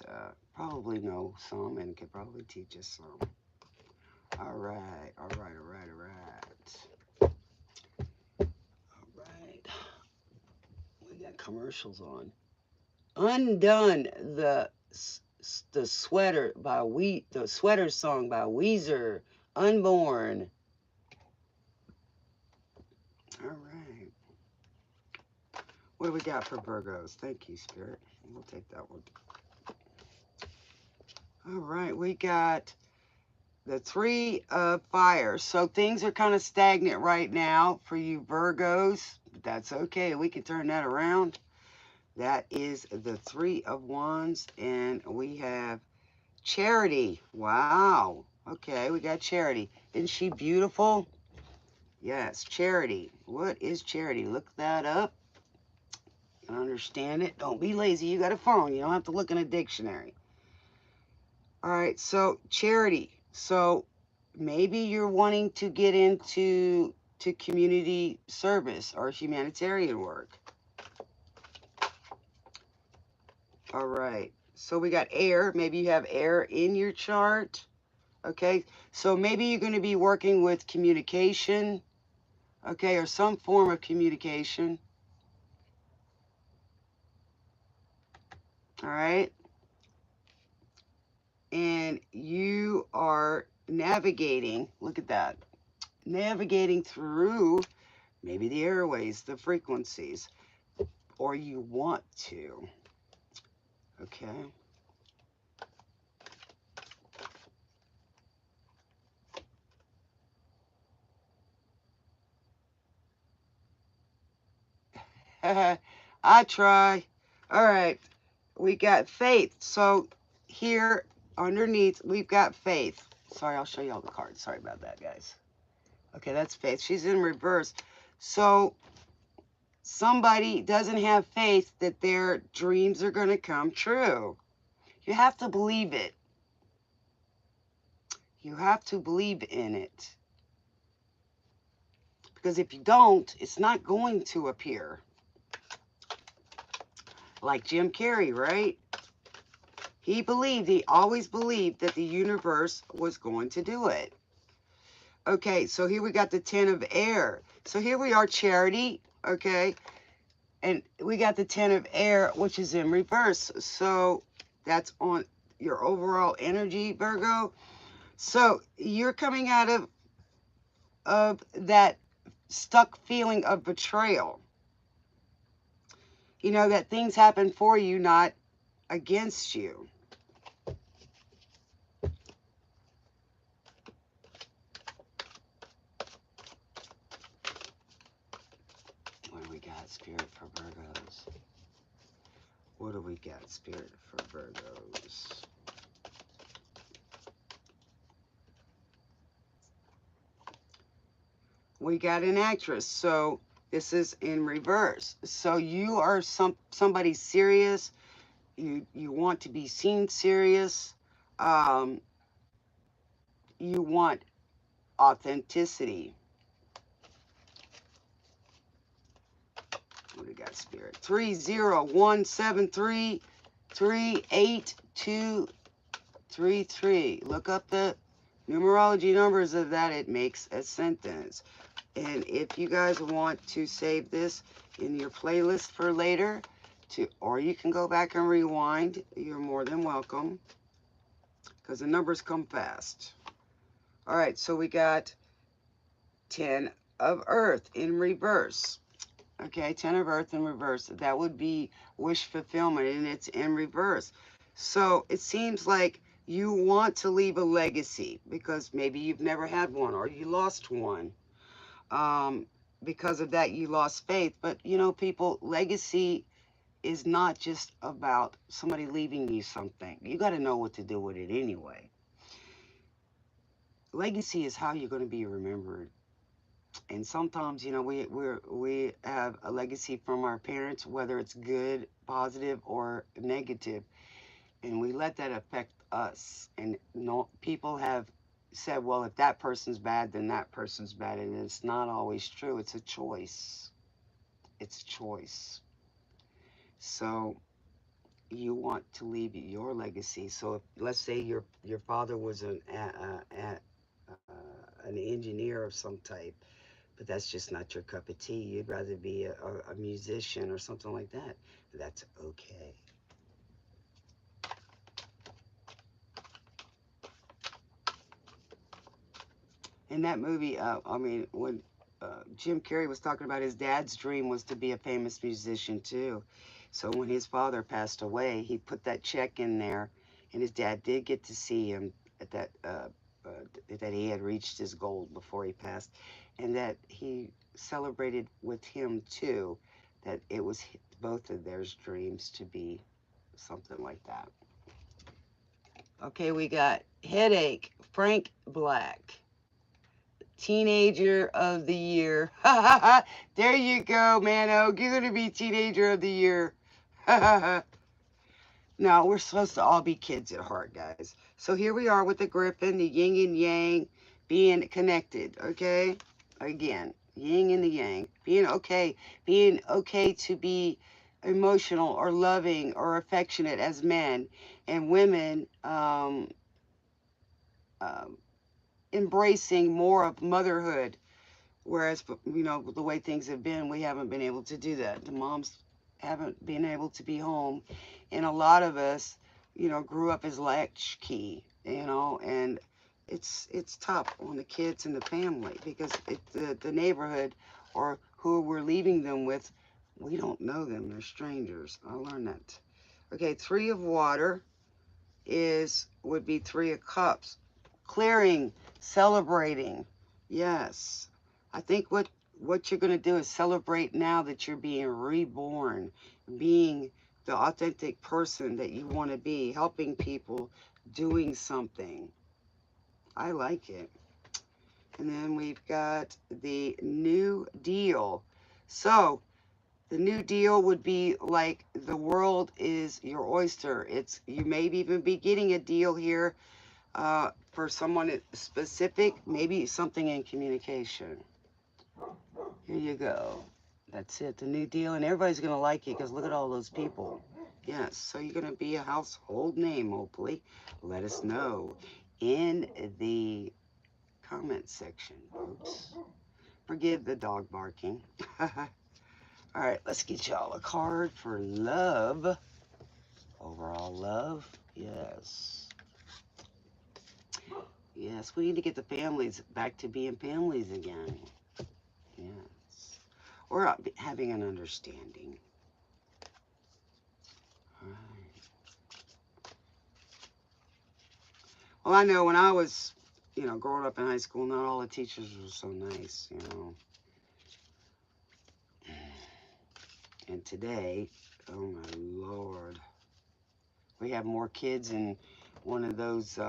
probably know some and could probably teach us some. All right, all right, all right, all right. All right. We got commercials on. Undone, the sweater by the sweater song by Weezer. Unborn. All right. What do we got for Virgos? Thank you, Spirit. We'll take that one. All right, we got the Three of Fire. So things are kind of stagnant right now for you Virgos. But that's okay. We can turn that around. That is the Three of Wands. And we have Charity. Wow. Okay, we got Charity. Isn't she beautiful? Yes, Charity. What is Charity? Look that up. You understand it. Don't be lazy. You got a phone. You don't have to look in a dictionary. All right, so Charity. So maybe you're wanting to get into community service or humanitarian work. All right. So we got air. Maybe you have air in your chart. Okay. So maybe you're going to be working with communication. Okay. Or some form of communication. All right. And you are navigating. Look at that. Navigating through maybe the airways, the frequencies, or you want to. Okay. I try. All right. We got faith. So here underneath, we've got faith. Sorry, I'll show you all the cards. Sorry about that, guys. Okay, that's faith. She's in reverse. So somebody doesn't have faith that their dreams are going to come true. You have to believe it. You have to believe in it. Because if you don't, it's not going to appear. Like Jim Carrey, right? He always believed that the universe was going to do it. Okay, so here we got the 10 of air. So here we are, Charity, okay? And we got the 10 of air, which is in reverse. So that's on your overall energy, Virgo. So you're coming out of that stuck feeling of betrayal. You know, that things happen for you, not against you. What do we got, Spirit, for Virgos? What do we got, Spirit, for Virgos? We got an actress, so this is in reverse. So you are somebody serious. You want to be seen serious. You want authenticity. got, Spirit? 30173382233. Look up the numerology numbers of that. It makes a sentence. And if you guys want to save this in your playlist for later, or you can go back and rewind, you're more than welcome, because the numbers come fast. All right, so we got 10 of Earth in reverse. Okay, 10 of Earth in reverse. That would be wish fulfillment, and it's in reverse. So it seems like you want to leave a legacy because maybe you've never had one or you lost one. Because of that, you lost faith. But, you know, people, legacy is not just about somebody leaving you something. You got to know what to do with it anyway. Legacy is how you're going to be remembered. And sometimes, you know, we have a legacy from our parents, whether it's good, positive, or negative, and we let that affect us. And no, people have said, well, if that person's bad, then that person's bad, and it's not always true. It's a choice. It's a choice. So you want to leave your legacy. So if, let's say your father was an engineer of some type, but that's just not your cup of tea. You'd rather be a musician or something like that. That's okay. In that movie, I mean, when Jim Carrey was talking about his dad's dream was to be a famous musician too. So when his father passed away, he put that check in there, and his dad did get to see him at that he had reached his goal before he passed, and that he celebrated with him too, that it was both of their dreams to be something like that. Okay, we got Headache, Frank Black. Teenager of the Year. There you go, Mano. You're going to be Teenager of the Year. No, we're supposed to all be kids at heart, guys. So here we are with the Griffin, the yin and yang, being connected, okay? Again, yin and the yang. Being okay to be emotional or loving or affectionate as men, and women um, embracing more of motherhood. Whereas, you know, the way things have been, we haven't been able to do that. The moms haven't been able to be home. And a lot of us, you know, grew up as latchkey, you know, and it's tough on the kids and the family because the neighborhood or who we're leaving them with, we don't know them. They're strangers. I learned that. Okay, 3 of Water would be 3 of Cups. Clearing, celebrating. Yes. I think what you're going to do is celebrate now that you're being reborn, being the authentic person that you want to be, helping people, doing something. I like it. And then we've got the New Deal. So, the New Deal would be like the world is your oyster. You may even be getting a deal here for someone specific, maybe something in communication. Here you go. That's it, the New Deal, and everybody's going to like you because look at all those people. Yes, so you're going to be a household name, hopefully. Let us know in the comment section, folks. Forgive the dog barking. All right, let's get y'all a card for love. Overall love, yes. Yes, we need to get the families back to being families again. Yes. Or having an understanding. All right. Well, I know when I was, you know, growing up in high school, not all the teachers were so nice, you know. And today, oh my Lord, we have more kids in one of those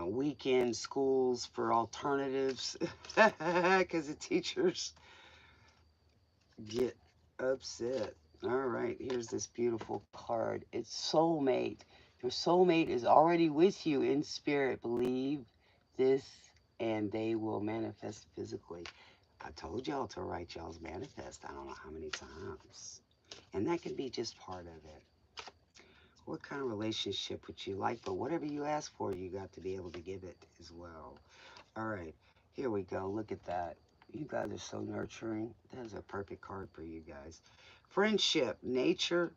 weekend schools for alternatives because the teachers get upset. All right, here's this beautiful card. It's soulmate. Your soulmate is already with you in spirit. Believe this and they will manifest physically. I told y'all to write y'all's manifest. I don't know how many times. And that can be just part of it. What kind of relationship would you like? But whatever you ask for, you got to be able to give it as well. All right, here we go. Look at that. You guys are so nurturing. That is a perfect card for you guys. Friendship, nature,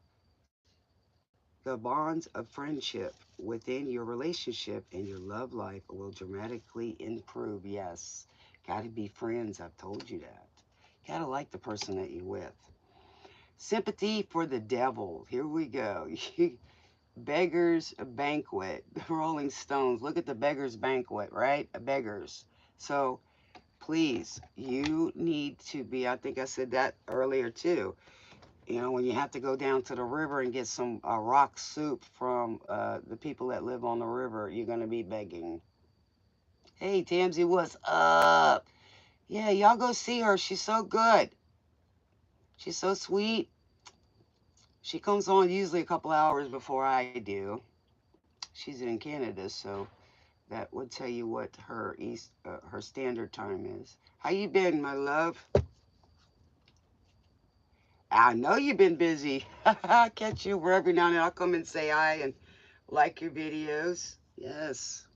the bonds of friendship within your relationship and your love life will dramatically improve. Yes, got to be friends. I've told you that. Got to like the person that you're with. Sympathy for the devil. Here we go. Beggars Banquet. The Rolling Stones. Look at the Beggars Banquet, right? Beggars. So please, you need to be, I think I said that earlier too. You know, when you have to go down to the river and get some rock soup from the people that live on the river, you're going to be begging. Hey, Tamsy, what's up? Yeah, y'all go see her. She's so good. She's so sweet. She comes on usually a couple hours before I do. She's in Canada, so that would tell you what her standard time is. How you been, my love? I know you've been busy. I catch you where every now and then I'll come and say hi and like your videos. Yes.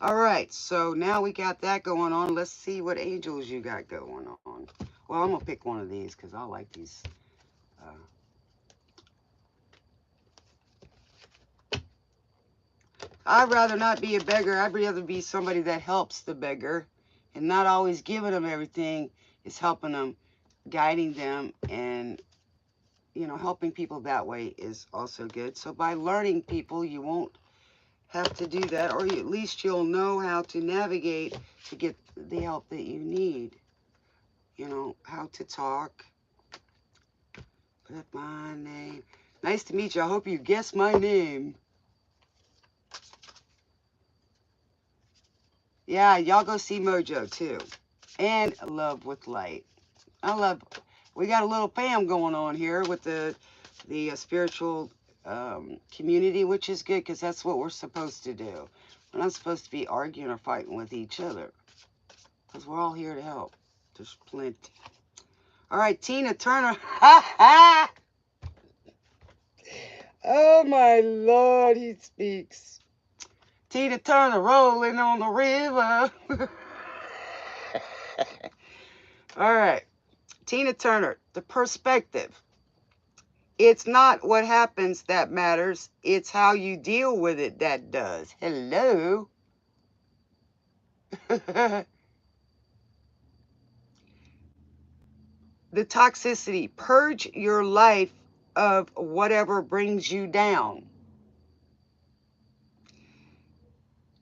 All right, so now we got that going on. Let's see what angels you got going on. Well, I'm going to pick one of these because I like these. Uh, I'd rather not be a beggar. I'd rather be somebody that helps the beggar and not always giving them everything. Is helping them, guiding them, and helping people that way is also good. So by learning people, you won't have to do that, or at least you'll know how to navigate to get the help that you need. You know, how to talk. Put my name. Nice to meet you. I hope you guessed my name. Yeah, y'all go see Mojo too. And Love with Light. We got a little fam going on here with the spiritual community, which is good because that's what we're supposed to do. We're not supposed to be arguing or fighting with each other because we're all here to help. There's plenty. All right, Tina Turner. Ha ha! Oh my Lord, he speaks. Tina Turner rolling on the river. All right, Tina Turner, the perspective. It's not what happens that matters. It's how you deal with it that does. Hello. The toxicity. Purge your life of whatever brings you down.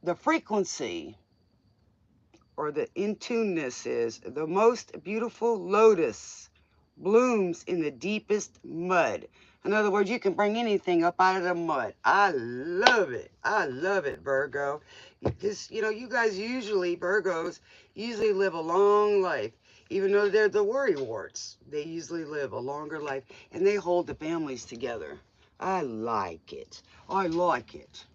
The frequency or the in-tuneness is the most beautiful lotus blooms in the deepest mud. In other words, you can bring anything up out of the mud. I love it. I love it, Virgo. Because, you guys usually, Virgos, usually live a long life. Even though they're the worrywarts, they usually live a longer life. And they hold the families together. I like it. I like it.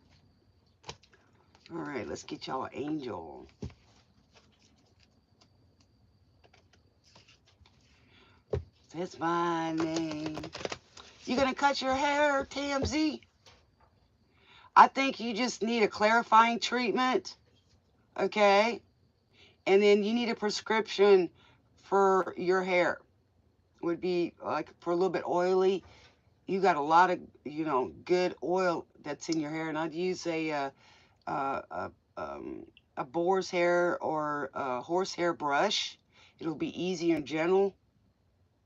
All right, let's get y'all an angel. That's my name. You gonna cut your hair, TMZ? I think you just need a clarifying treatment, okay? And then you need a prescription for your hair. Would be like for a little bit oily. You got a lot of, good oil that's in your hair, and I'd use a, a boar's hair or a horsehair brush. It'll be easy and gentle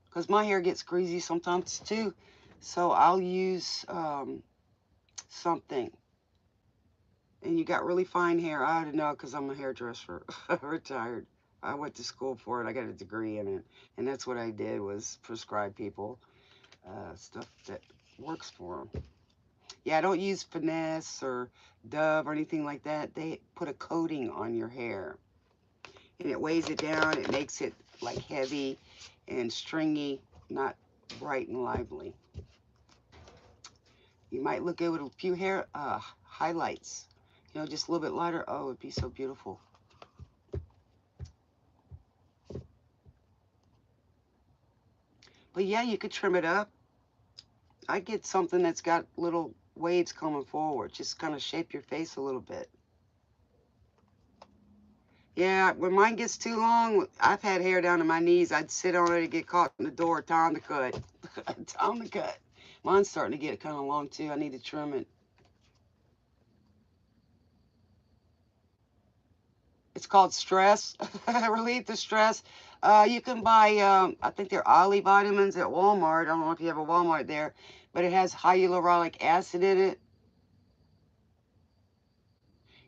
because my hair gets greasy sometimes too. So I'll use something. And you got really fine hair. I don't know because I'm a hairdresser. I'm retired. I went to school for it. I got a degree in it. And that's what I did was prescribe people stuff that works for them. Yeah, I don't use Finesse or Dove or anything like that. They put a coating on your hair. And it weighs it down. It makes it like heavy and stringy, not bright and lively. You might look good with a few hair highlights. Just a little bit lighter. Oh, it'd be so beautiful. But yeah, you could trim it up. I get something that's got little waves coming forward. Just kind of shape your face a little bit. Yeah, when mine gets too long, I've had hair down to my knees. I'd sit on it and get caught in the door. Time to cut. Time to cut. Mine's starting to get kind of long too. I need to trim it. It's called Stress. Relieve the stress. You can buy, I think they're Ollie vitamins at Walmart. I don't know if you have a Walmart there, but it has hyaluronic acid in it.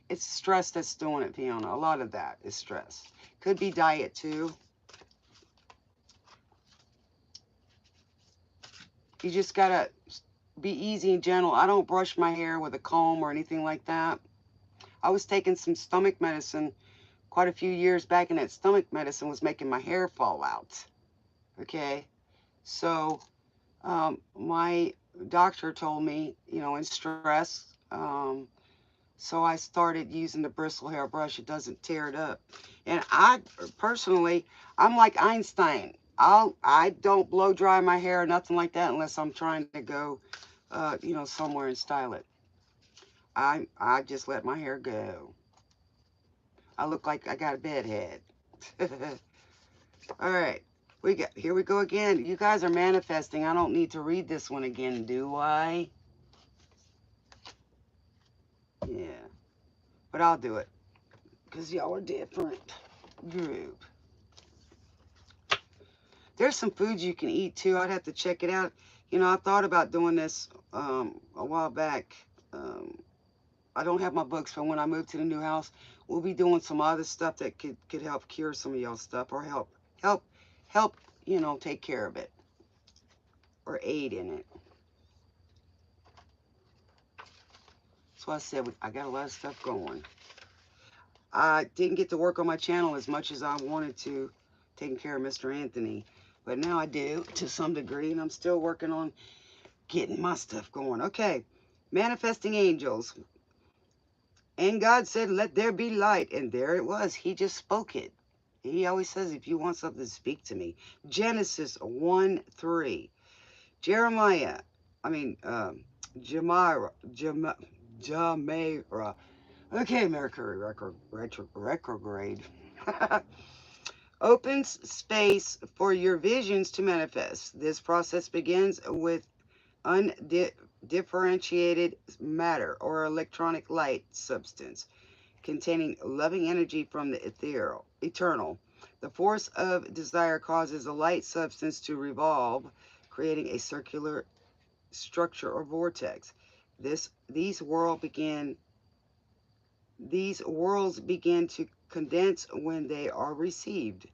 It's stress that's doing it, Fiona. A lot of that is stress. Could be diet too. You just gotta be easy and gentle. I don't brush my hair with a comb or anything like that. I was taking some stomach medicine quite a few years back, and that stomach medicine was making my hair fall out. Okay, so my doctor told me, you know, in stress. So I started using the bristle hair brush. It doesn't tear it up. And I personally, I'm like Einstein. I don't blow dry my hair or nothing like that unless I'm trying to go, you know, somewhere and style it. I just let my hair go. I look like I got a bed head. All right, here we go again. You guys are manifesting. I don't need to read this one again, do I? Yeah, but I'll do it because y'all are different group. There's some foods you can eat too. I'd have to check it out. You know, I thought about doing this a while back. Um, I don't have my books, but when I move to the new house, we'll be doing some other stuff that could help cure some of y'all stuff or help help, you know, take care of it or aid in it. So I said I got a lot of stuff going. I didn't get to work on my channel as much as I wanted to, taking care of Mr. Anthony, but now I do to some degree, and I'm still working on getting my stuff going. Okay, manifesting angels. And God said, let there be light. And there it was. He just spoke it. He always says, if you want something, speak to me. Genesis 1:3. Jeremiah, I mean, Jamira. Okay, Mercury retrograde. Opens space for your visions to manifest. This process begins with undifferentiated matter or electronic light substance containing loving energy from the eternal. The force of desire causes a light substance to revolve, creating a circular structure or vortex. This these world begin these worlds begin to condense when they are received.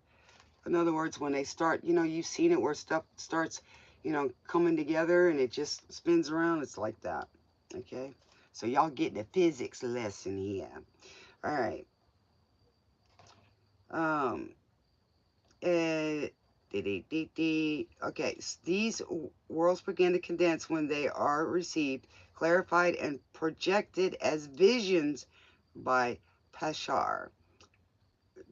In other words, when they start, you know, you've seen it where stuff starts, you know, coming together and it just spins around. It's like that. Okay. So y'all getting a physics lesson here. All right. Um, uh, okay. These worlds begin to condense when they are received, clarified, and projected as visions by Pashar.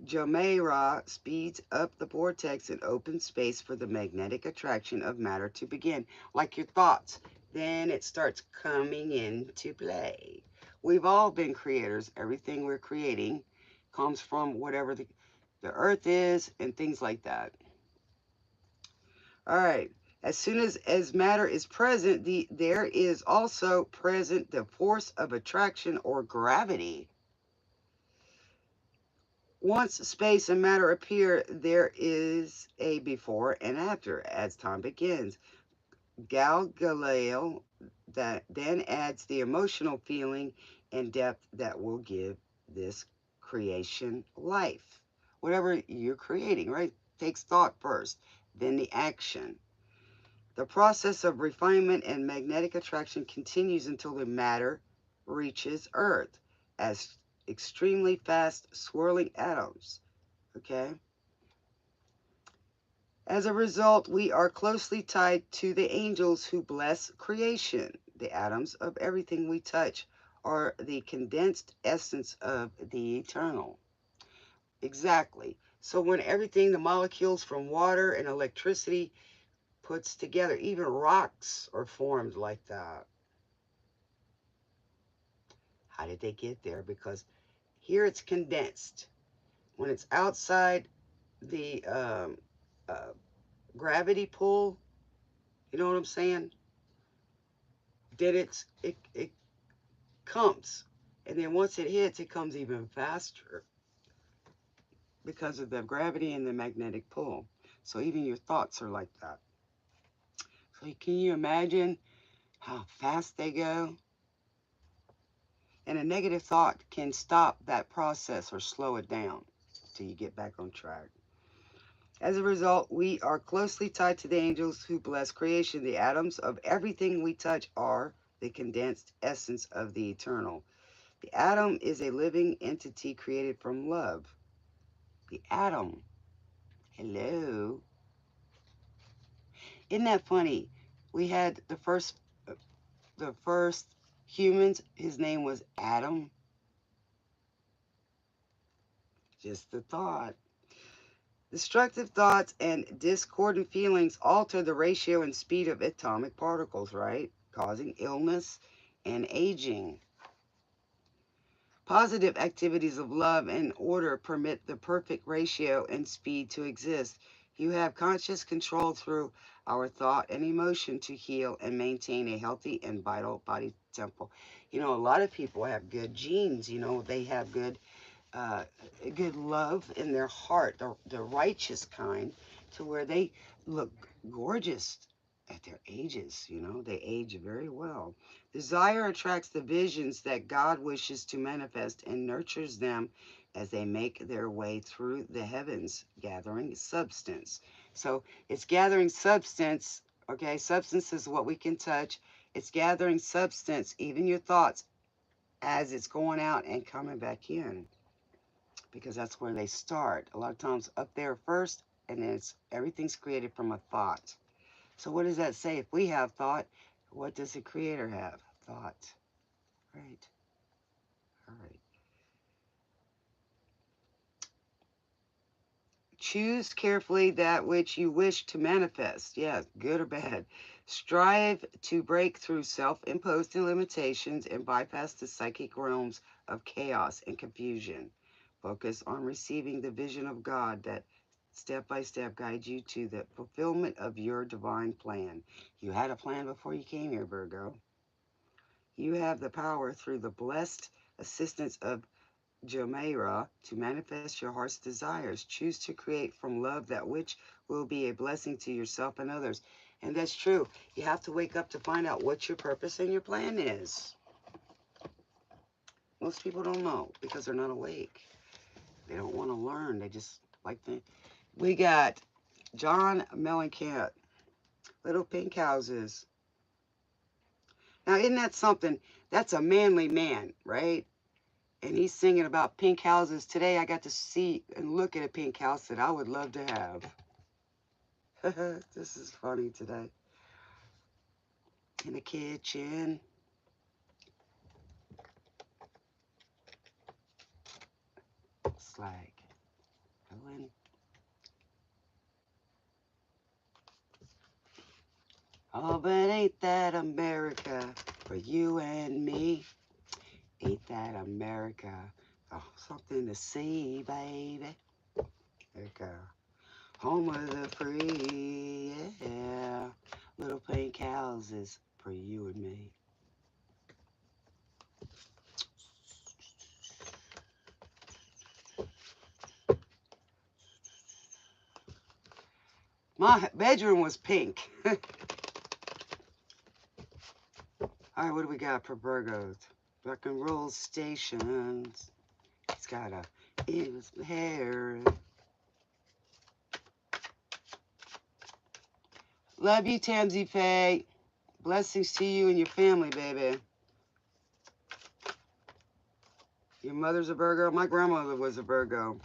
Jomeira speeds up the vortex and opens space for the magnetic attraction of matter to begin, like your thoughts. Then it starts coming into play. We've all been creators. Everything we're creating comes from whatever the earth is and things like that. All right. As soon as matter is present, there is also present the force of attraction or gravity. Once space and matter appear, there is a before and after as time begins. Galileo that then adds the emotional feeling and depth that will give this creation life. Whatever you're creating, right? Takes thought first, then the action. The process of refinement and magnetic attraction continues until the matter reaches Earth as extremely fast swirling atoms. Okay? As a result, we are closely tied to the angels who bless creation. The atoms of everything we touch are the condensed essence of the eternal. Exactly. So when everything, the molecules from water and electricity puts together. Even rocks are formed like that. How did they get there? Because here it's condensed. When it's outside the uh, gravity pull, you know what I'm saying? Then it comes. And then once it hits, it comes even faster because of the gravity and the magnetic pull. So even your thoughts are like that. So can you imagine how fast they go? And a negative thought can stop that process or slow it down till you get back on track. As a result, we are closely tied to the angels who bless creation. The atoms of everything we touch are the condensed essence of the eternal. The atom is a living entity created from love. The atom. Hello. Isn't that funny? We had the first humans. His name was Adam. Just the thought. Destructive thoughts and discordant feelings alter the ratio and speed of atomic particles, right? Causing illness and aging. Positive activities of love and order permit the perfect ratio and speed to exist. You have conscious control through our thought and emotion to heal and maintain a healthy and vital body temple. You know, a lot of people have good genes. You know, they have uh, good love in their heart, the righteous kind, to where they look gorgeous at their ages. You know, they age very well. Desire attracts the visions that God wishes to manifest and nurtures them as they make their way through the heavens, gathering substance. So it's gathering substance. Okay, substance is what we can touch. It's gathering substance, even your thoughts, as it's going out and coming back in, because that's where they start. A lot of times up there first, and then everything's created from a thought. So what does that say? If we have thought, what does the Creator have? Thought. Right. All right. Choose carefully that which you wish to manifest. Yes, good or bad. Strive to break through self-imposed limitations and bypass the psychic realms of chaos and confusion. Focus on receiving the vision of God that step by step guides you to the fulfillment of your divine plan. You had a plan before you came here, Virgo. You have the power through the blessed assistance of Jumeirah to manifest your heart's desires. Choose to create from love that which will be a blessing to yourself and others. And that's true. You have to wake up to find out what your purpose and your plan is. Most people don't know because they're not awake. They don't want to learn. They just like the... We got John Mellencamp, Little Pink Houses. Now, isn't that something? That's a manly man, right? And he's singing about pink houses. Today I got to see and look at a pink house that I would love to have. This is funny today. In the kitchen. It's like going. Oh, but ain't that America for you and me? Ain't that America? Oh, something to see, baby. There you go. Home of the free, yeah. Little pink houses for you and me. My bedroom was pink. All right, what do we got for Virgos? Rock and roll stations. It's got a it was hair. Love you, Tamsy Faye. Blessings to you and your family, baby. Your mother's a Virgo. My grandmother was a Virgo.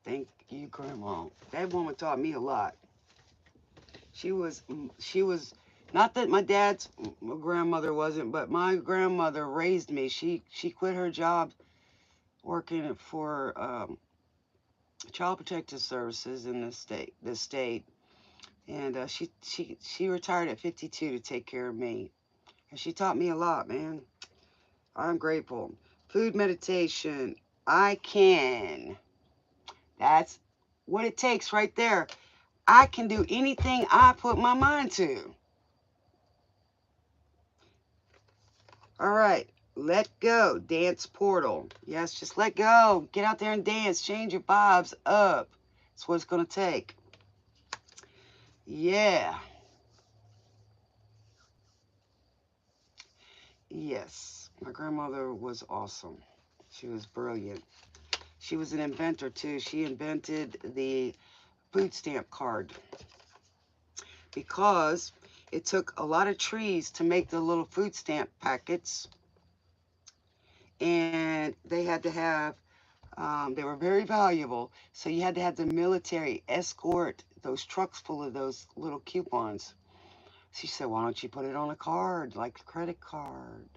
Thank you, Grandma. That woman taught me a lot. She was, not that my dad's grandmother wasn't, but my grandmother raised me. She quit her job working for Child Protective Services in the state And she retired at 52 to take care of me. And she taught me a lot, man. I'm grateful. Food meditation. I can. That's what it takes right there. I can do anything I put my mind to. All right. Let go. Dance portal. Yes, just let go. Get out there and dance. Change your vibes up. That's what it's going to take. Yeah. Yes. My grandmother was awesome. She was brilliant. She was an inventor too. She invented the food stamp card because it took a lot of trees to make the little food stamp packets, and they had to have they were very valuable, so you had to have the military escort those trucks full of those little coupons. She said, why don't you put it on a card, like a credit card?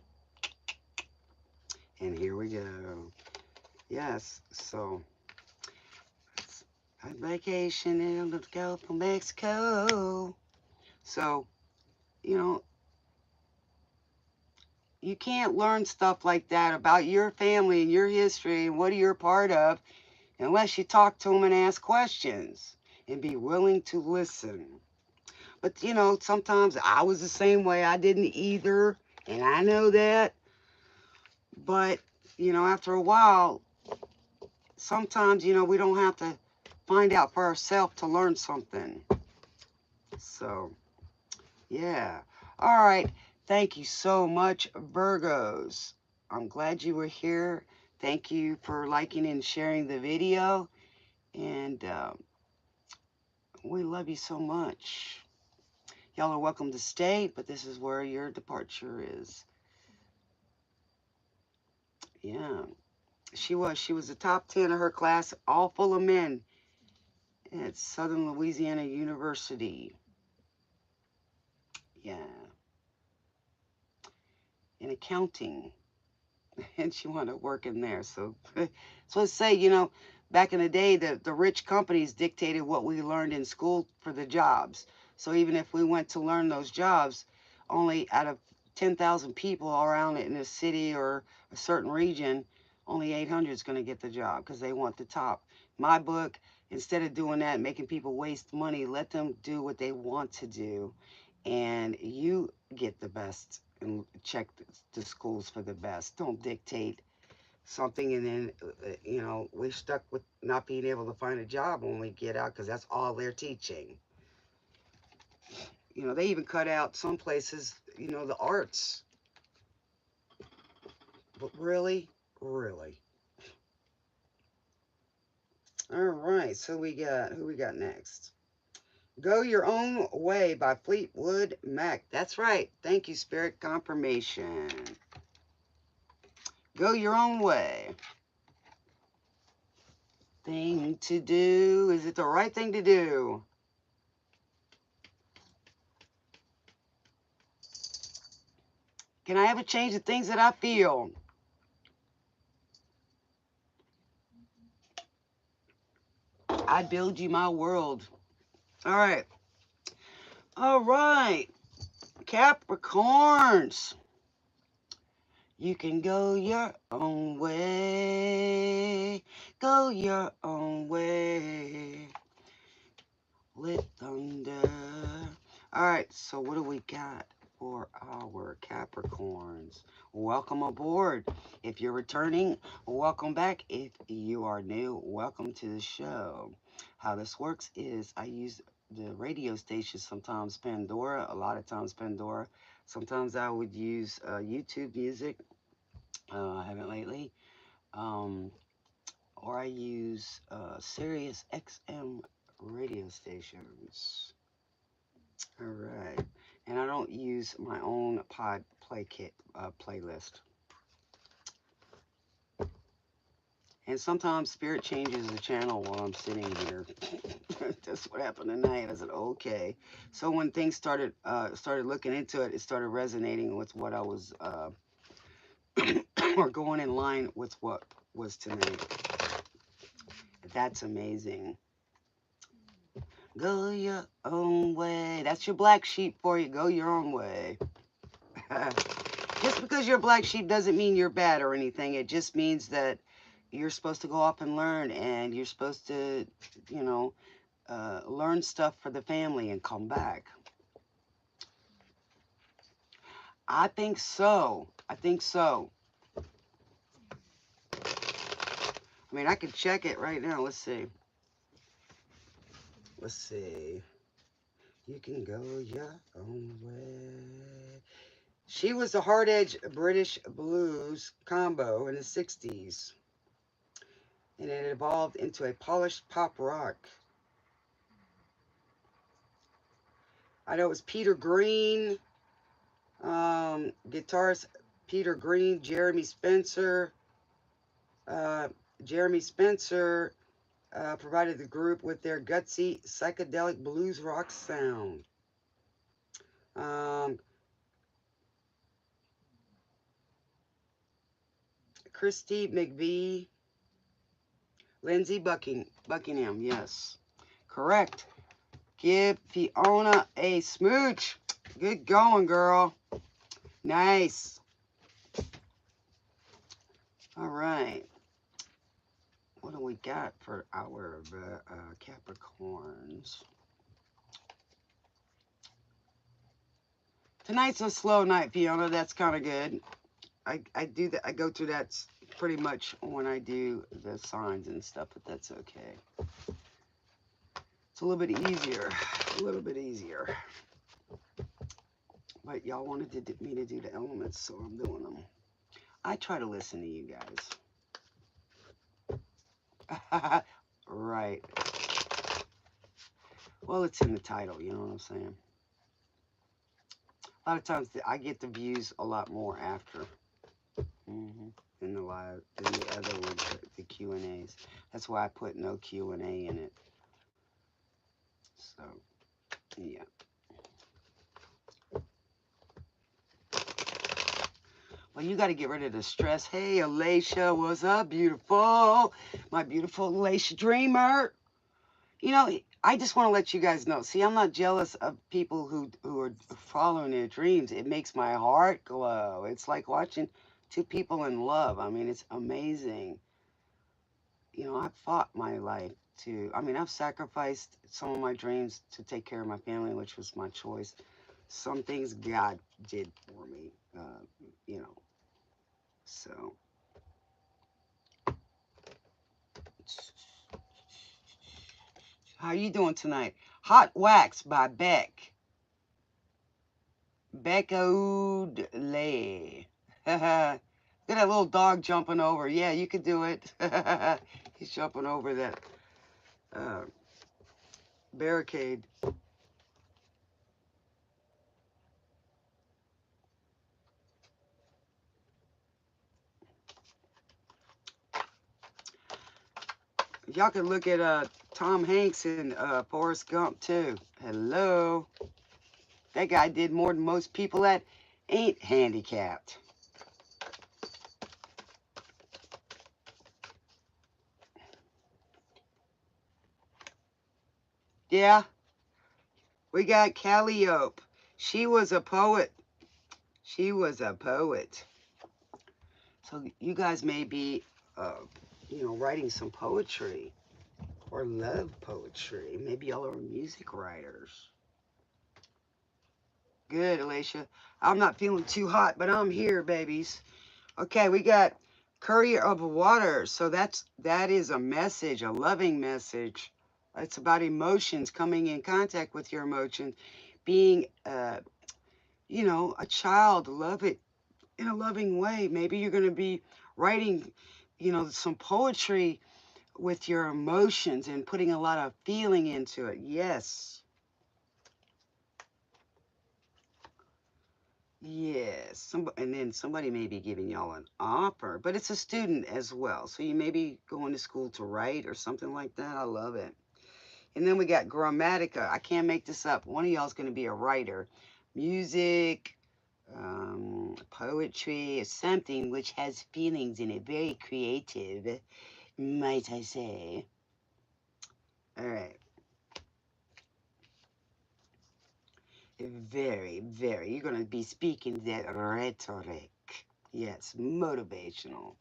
And here we go. Yes, so on vacation in the Gulf of Mexico. So, you know, you can't learn stuff like that about your family and your history and what you're a part of unless you talk to them and ask questions and be willing to listen. But, you know, sometimes I was the same way. I didn't either, and I know that. But, you know, after a while, sometimes, you know, we don't have to find out for ourselves to learn something. So, yeah. All right. Thank you so much, Virgos. I'm glad you were here. Thank you for liking and sharing the video. And we love you so much. Y'all are welcome to stay, but this is where your departure is. Yeah. She was the top 10 of her class, all full of men at Southern Louisiana University. Yeah. In accounting. And she wanted to work in there. So let's say, you know, back in the day, the rich companies dictated what we learned in school for the jobs. So even if we went to learn those jobs, only out of 10,000 people around in a city or a certain region, only 800 is going to get the job because they want the top. My book, instead of doing that, making people waste money, let them do what they want to do, and you get the best and check the schools for the best. Don't dictate something and then, you know, we're stuck with not being able to find a job when we get out because that's all they're teaching. You know, they even cut out some places, you know, the arts. But really, really. All right, so who we got next? Go Your Own Way by Fleetwood Mac. That's right. Thank you, Spirit Confirmation. Go your own way. Thing to do. Is it the right thing to do? Can I ever change the things that I feel? I'd build you my world. All right. All right. Capricorns. You can go your own way. Go your own way. Lit thunder. All right. So what do we got for our Capricorns? Welcome aboard. If you're returning, welcome back. If you are new, welcome to the show. How this works is I use the radio station, sometimes Pandora, a lot of times Pandora. Sometimes I would use YouTube music. I haven't lately. Um, or I use Sirius XM radio stations. All right. And I don't use my own pod play kit playlist. And sometimes Spirit changes the channel while I'm sitting here. That's what happened tonight. I said, okay. So when things started looking into it, it started resonating with what I was or going in line with what was tonight. That's amazing. Go your own way. That's your black sheep for you. Go your own way. Just because you're a black sheep doesn't mean you're bad or anything. It just means that you're supposed to go off and learn, and you're supposed to, you know, learn stuff for the family and come back. I think so. I think so. I mean, I can check it right now. Let's see. Let's see. You can go your own way. She was a hard edge British blues combo in the 60s, and it evolved into a polished pop rock. I know it was Peter Green, guitarist Peter Green, uh, Jeremy Spencer provided the group with their gutsy psychedelic blues rock sound. Um, Christy McVie, Lindsey Buckingham, yes, correct. Give Fiona a smooch. Good going, girl. Nice. All right. What do we got for our Capricorns? Tonight's a slow night, Fiona. That's kind of good. I do that. I go through that pretty much when I do the signs and stuff, but that's okay. It's a little bit easier. A little bit easier. But y'all wanted me to do the elements, so I'm doing them. I try to listen to you guys. Right. Well, it's in the title, you know what I'm saying? A lot of times I get the views a lot more after than the live, than the other ones, the Q&As. That's why I put no Q&A in it. So, yeah. Well, you got to get rid of the stress. Hey, Alicia, what's up, beautiful? My beautiful Alicia Dreamer. You know, I just want to let you guys know. See, I'm not jealous of people who are following their dreams. It makes my heart glow. It's like watching two people in love. I mean, it's amazing. You know, I've fought my life to, I mean, I've sacrificed some of my dreams to take care of my family, which was my choice. Some things God did for me, you know, so. How you doing tonight? Hot Wax by Beck. Beck Oudley. Look at that little dog jumping over. Yeah, you could do it. He's jumping over that uh, barricade. Y'all can look at Tom Hanks in Forrest Gump too. Hello. That guy did more than most people that ain't handicapped. Yeah, we got Calliope. She was a poet. She was a poet. So you guys may be, you know, writing some poetry or love poetry. Maybe y'all are music writers. Good, Alicia. I'm not feeling too hot, but I'm here, babies. Okay, we got Courier of Water. So that is a message, a loving message. It's about emotions, coming in contact with your emotions, being, you know, a child. Love it in a loving way. Maybe you're going to be writing, you know, some poetry with your emotions and putting a lot of feeling into it. Yes. Yes. And then somebody may be giving y'all an offer, but it's a student as well. So you may be going to school to write or something like that. I love it. And then we got Grammatica. I can't make this up. One of y'all is going to be a writer. Music, poetry, something which has feelings in it. Very creative, might I say. All right. Very, very. You're going to be speaking that rhetoric. Yes, motivational.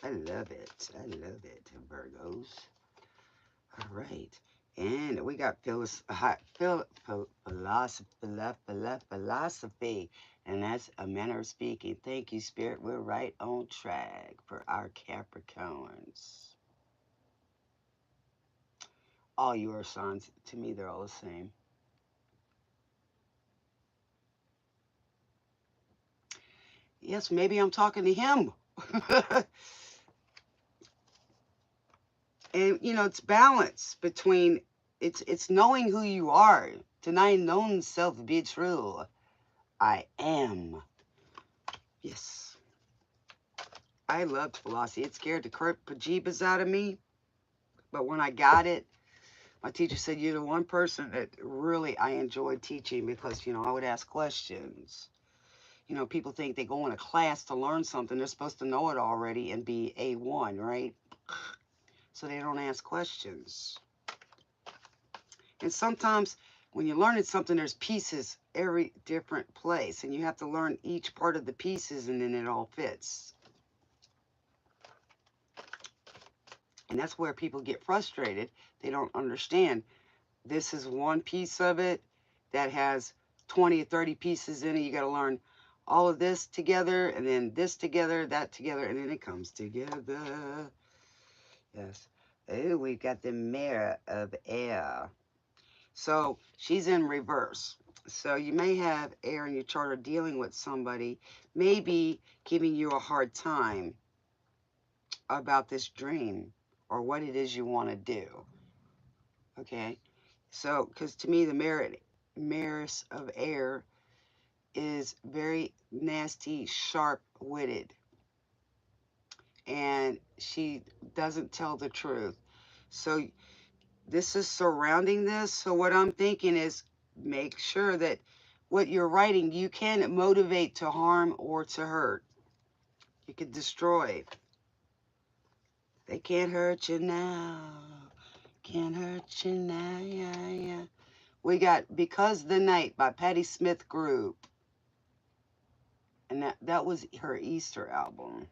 I love it. I love it, Virgos. All right. And we got philosophy, and that's a manner of speaking. Thank you, Spirit. We're right on track for our Capricorns. All your signs, to me, they're all the same. Yes, maybe I'm talking to him. And it's balance between it's knowing who you are. Denying known self be true. I am. Yes. I loved philosophy. It scared the crap bejeebas out of me. But when I got it, my teacher said, you're the one person that really I enjoyed teaching because, I would ask questions. People think they go in a class to learn something. They're supposed to know it already and be A1, right? So they don't ask questions. And sometimes when you're learning something, there's pieces every different place. And you have to learn each part of the pieces and then it all fits. And that's where people get frustrated. They don't understand. This is one piece of it that has 20 or 30 pieces in it. You got to learn all of this together and then this together, that together, and then it comes together. Yes. Oh, we've got the Mirror of Air. So she's in reverse. So you may have air in your chart or dealing with somebody, maybe giving you a hard time about this dream or what it is you want to do. Okay. So, because to me, the Maris of air is very nasty, sharp-witted, and she doesn't tell the truth. So this is surrounding this. So what I'm thinking is make sure that what you're writing, you can motivate to harm or to hurt. You can destroy. They can't hurt you now. Can't hurt you now, yeah, yeah. We got Because the Night by Patti Smith Group. And that was her Easter album.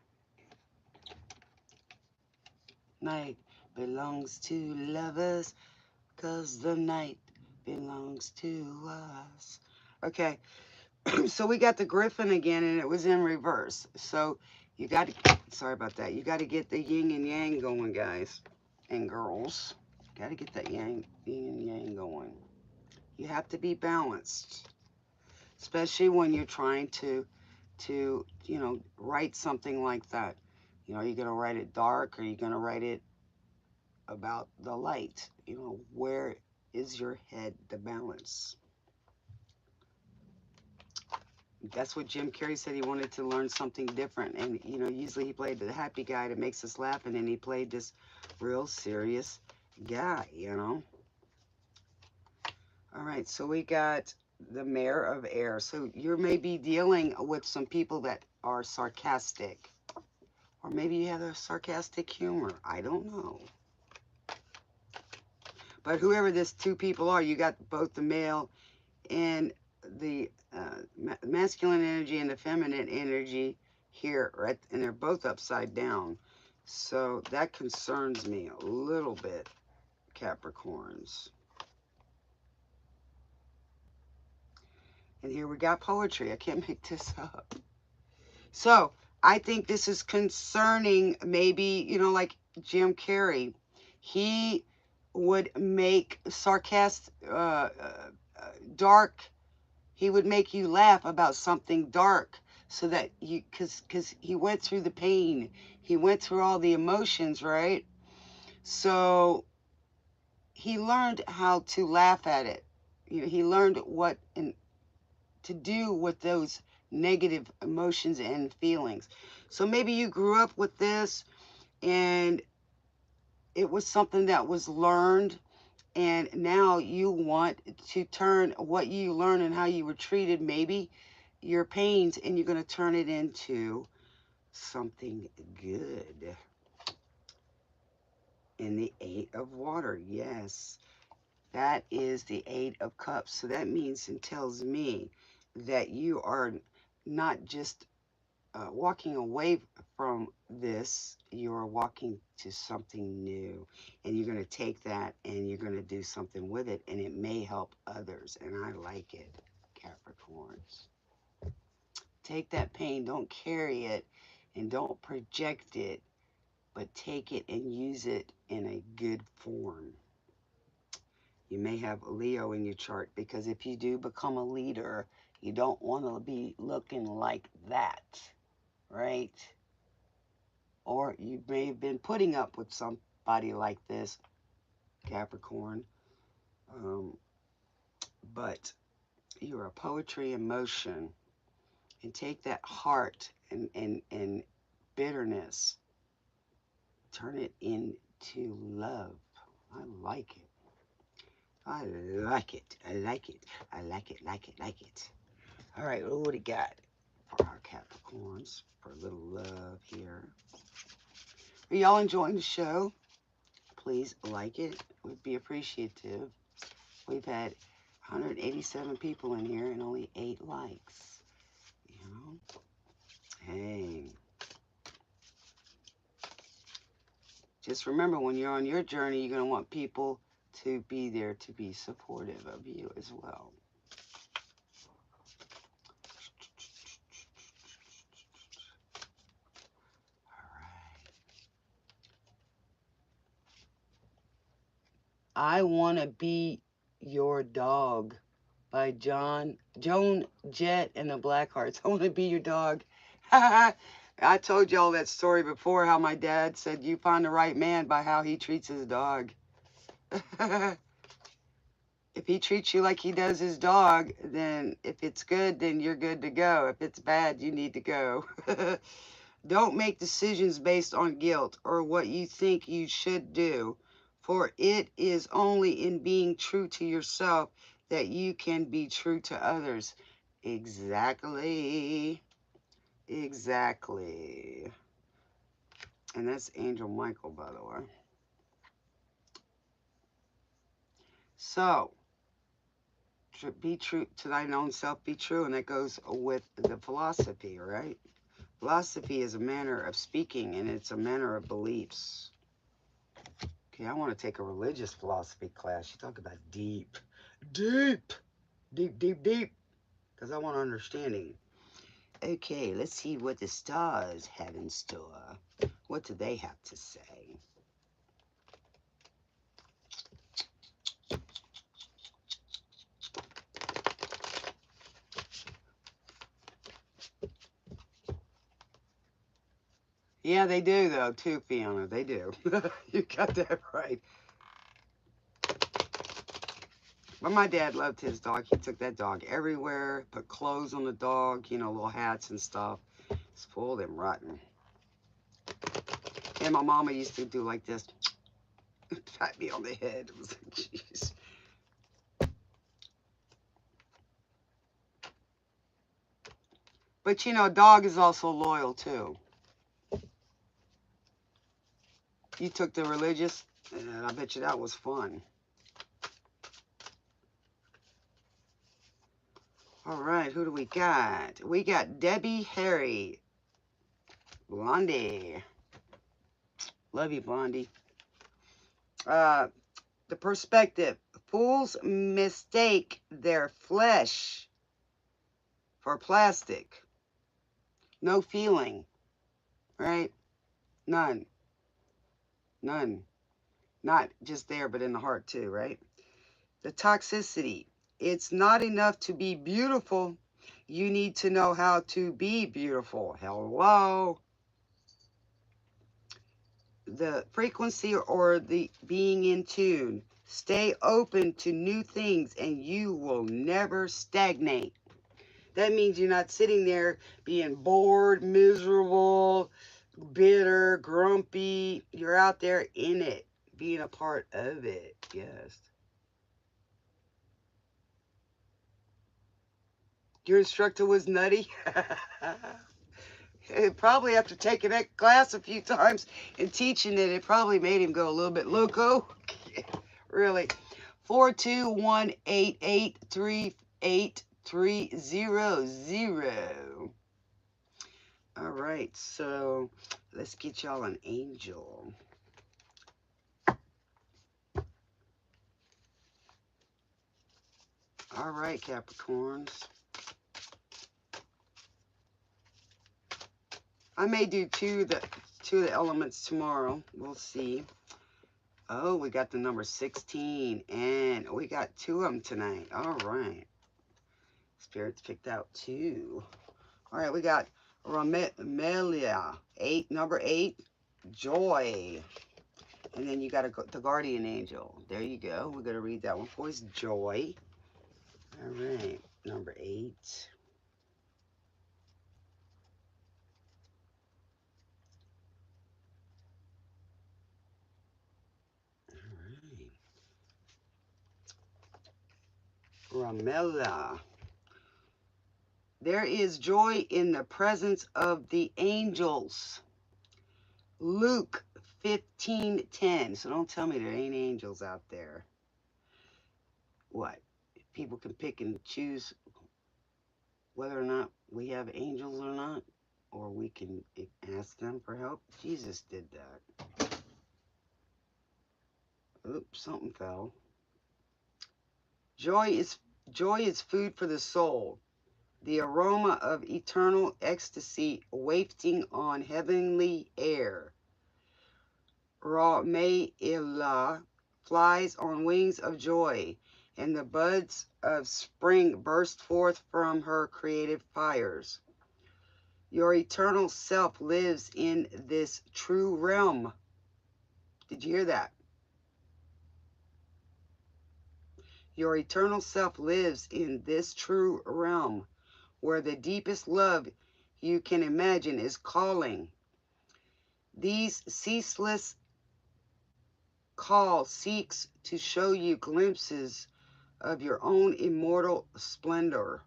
Night belongs to lovers, 'cause the night belongs to us. Okay, so we got the Griffin again, and it was in reverse. So you got to, sorry about that. You got to get the yin and yang going, guys and girls. Got to get that yin and yang going. You have to be balanced, especially when you're trying to write something like that. Are you going to write it dark, or are you going to write it about the light? Where is your head, the balance? That's what Jim Carrey said. He wanted to learn something different. And, usually he played the happy guy that makes us laugh. And then he played this real serious guy. All right. So we got the Mayor of Air. So you may be dealing with some people that are sarcastic. Or maybe you have a sarcastic humor. I don't know. But whoever these two people are, you got both the male and the masculine energy and the feminine energy here, right? And they're both upside down. So that concerns me a little bit, Capricorns. And here we got poetry. I can't make this up. So I think this is concerning, maybe, like Jim Carrey. He would make sarcastic, dark. He would make you laugh about something dark so that because he went through the pain. He went through all the emotions, right? So he learned how to laugh at it. He learned what to do with those negative emotions and feelings. So maybe you grew up with this and it was something that was learned, and now you want to turn what you learned and how you were treated, maybe your pains, and you're going to turn it into something good. In the Eight of Water, yes. That is the Eight of Cups. So that means and tells me that you are not just walking away from this, you're walking to something new. And you're going to take that and you're going to do something with it. And it may help others. And I like it, Capricorns. Take that pain, don't carry it, and don't project it, but take it and use it in a good form. You may have a Leo in your chart because if you do become a leader, you don't want to be looking like that, right? Or you may have been putting up with somebody like this, Capricorn, um, but you're a poetry in motion. And take that heart and bitterness, turn it into love. I like it. I like it. I like it. I like it, like it, like it. All right, what do we got for our Capricorns for a little love here? Are y'all enjoying the show? Please like it. We'd be appreciative. We've had 187 people in here and only 8 likes. You know? Hey. Just remember, when you're on your journey, you're going to want people to be there to be supportive of you as well. All right. I Want to Be Your Dog by Joan Jett and the Blackhearts. I want to be your dog. I told y'all that story before, how my dad said you find the right man by how he treats his dog. If he treats you like he does his dog, then if it's good, then you're good to go. If it's bad, you need to go. Don't make decisions based on guilt or what you think you should do, for it is only in being true to yourself that you can be true to others. Exactly. Exactly. And that's Angel Michael, by the way. So, be true to thine own self, be true, and that goes with the philosophy, right? Philosophy is a manner of speaking, and it's a manner of beliefs. Okay, I want to take a religious philosophy class. You talk about deep, deep, deep, deep, deep, because I want understanding. Okay, let's see what the stars have in store. What do they have to say? Yeah, they do, though, too, Fiona. They do. You got that right. But my dad loved his dog. He took that dog everywhere, put clothes on the dog, you know, little hats and stuff. Spoiled him rotten. And my mama used to do like this, pat me on the head. It was like, jeez. But you know, a dog is also loyal too. You took the religious, and I bet you that was fun. All right, who do we got? We got Debbie Harry. Blondie. Love you, Blondie. The perspective. Fools mistake their flesh for plastic. No feeling, right? None. None. Not just there, but in the heart too, right? The toxicity. It's not enough to be beautiful. You need to know how to be beautiful. Hello. The frequency or the being in tune. Stay open to new things and you will never stagnate. That means you're not sitting there being bored, miserable, bitter, grumpy. You're out there in it, being a part of it. Yes. Your instructor was nutty. Probably after taking that class a few times and teaching it, it probably made him go a little bit loco. Really. 421-883-8300. All right, so let's get y'all an angel. All right, Capricorns. I may do two of the elements tomorrow. We'll see. Oh, we got the number 16, and we got two of them tonight. All right. Spirits picked out two. All right, we got Ramelia, number 8, joy. And then you got the guardian angel. There you go. We're going to read that one for us. Joy. All right, number 8. All right. Ramela. There is joy in the presence of the angels. Luke 15:10. So don't tell me there ain't angels out there. What? People can pick and choose whether or not we have angels or not, or we can ask them for help. Jesus did that. Oops, something fell. Joy is food for the soul. The aroma of eternal ecstasy wafting on heavenly air. Ra-me-ilah flies on wings of joy, and the buds of spring burst forth from her creative fires. Your eternal self lives in this true realm. Did you hear that? Your eternal self lives in this true realm, where the deepest love you can imagine is calling. These ceaseless call seeks to show you glimpses of your own immortal splendor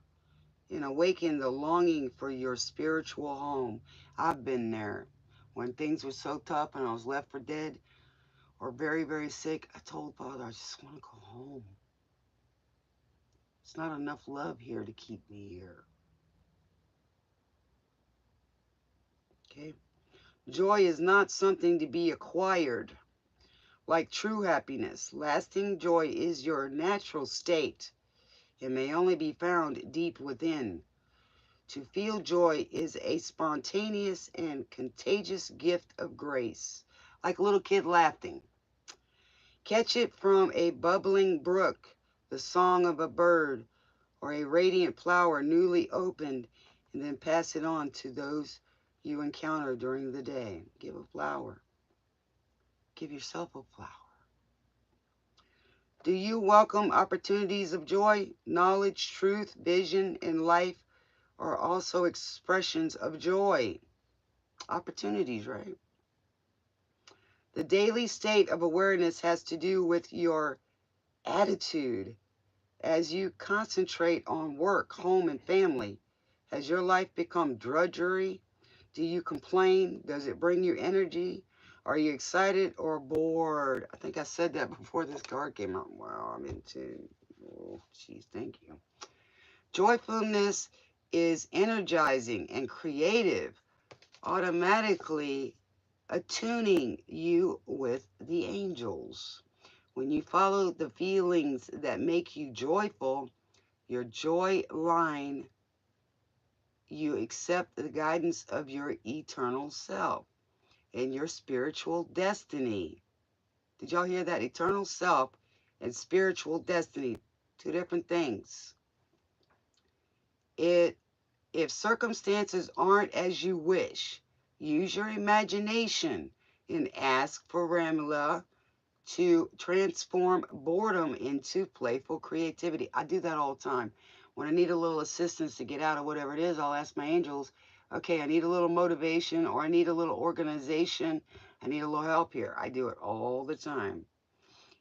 and awaken the longing for your spiritual home. I've been there. When things were so tough and I was left for dead or very, very sick, I told Father, I just want to go home. It's not enough love here to keep me here. Okay? Joy is not something to be acquired. Like true happiness, lasting joy is your natural state. It may only be found deep within. To feel joy is a spontaneous and contagious gift of grace, like a little kid laughing. Catch it from a bubbling brook, the song of a bird, or a radiant flower newly opened, and then pass it on to those you encounter during the day. Give a flower. Give yourself a flower. Do you welcome opportunities of joy? Knowledge, truth, vision, and life are also expressions of joy. Opportunities, right? The daily state of awareness has to do with your attitude as you concentrate on work, home, and family. Has your life become drudgery? Do you complain? Does it bring you energy? Are you excited or bored? I think I said that before this card came out. Wow, I'm in tune. Oh, geez, thank you. Joyfulness is energizing and creative, automatically attuning you with the angels. When you follow the feelings that make you joyful, your joy line, you accept the guidance of your eternal self and your spiritual destiny. Did y'all hear that? Eternal self and spiritual destiny, two different things. If circumstances aren't as you wish, use your imagination and ask for Ramla to transform boredom into playful creativity. I do that all the time. When I need a little assistance to get out of whatever it is, I'll ask my angels, okay, I need a little motivation, or I need a little organization. I need a little help here. I do it all the time.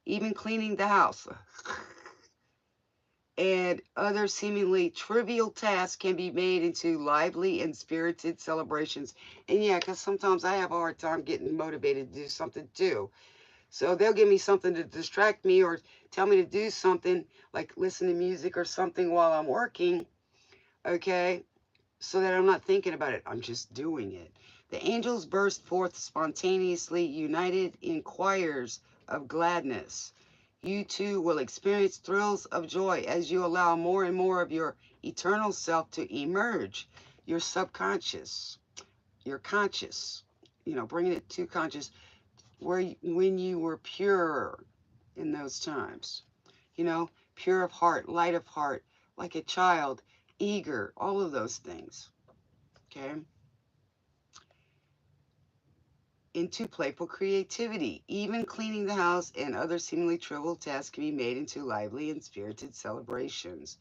Even cleaning the house. And other seemingly trivial tasks can be made into lively and spirited celebrations. And yeah, because sometimes I have a hard time getting motivated to do something too. So they'll give me something to distract me or tell me to do something, like listen to music or something while I'm working, okay? So that I'm not thinking about it. I'm just doing it. The angels burst forth spontaneously, united in choirs of gladness. You too will experience thrills of joy as you allow more and more of your eternal self to emerge. Your subconscious, your conscious, bringing it to conscious, when you were pure in those times, pure of heart, light of heart, like a child, eager, all of those things, okay? Into playful creativity. Even cleaning the house and other seemingly trivial tasks can be made into lively and spirited celebrations.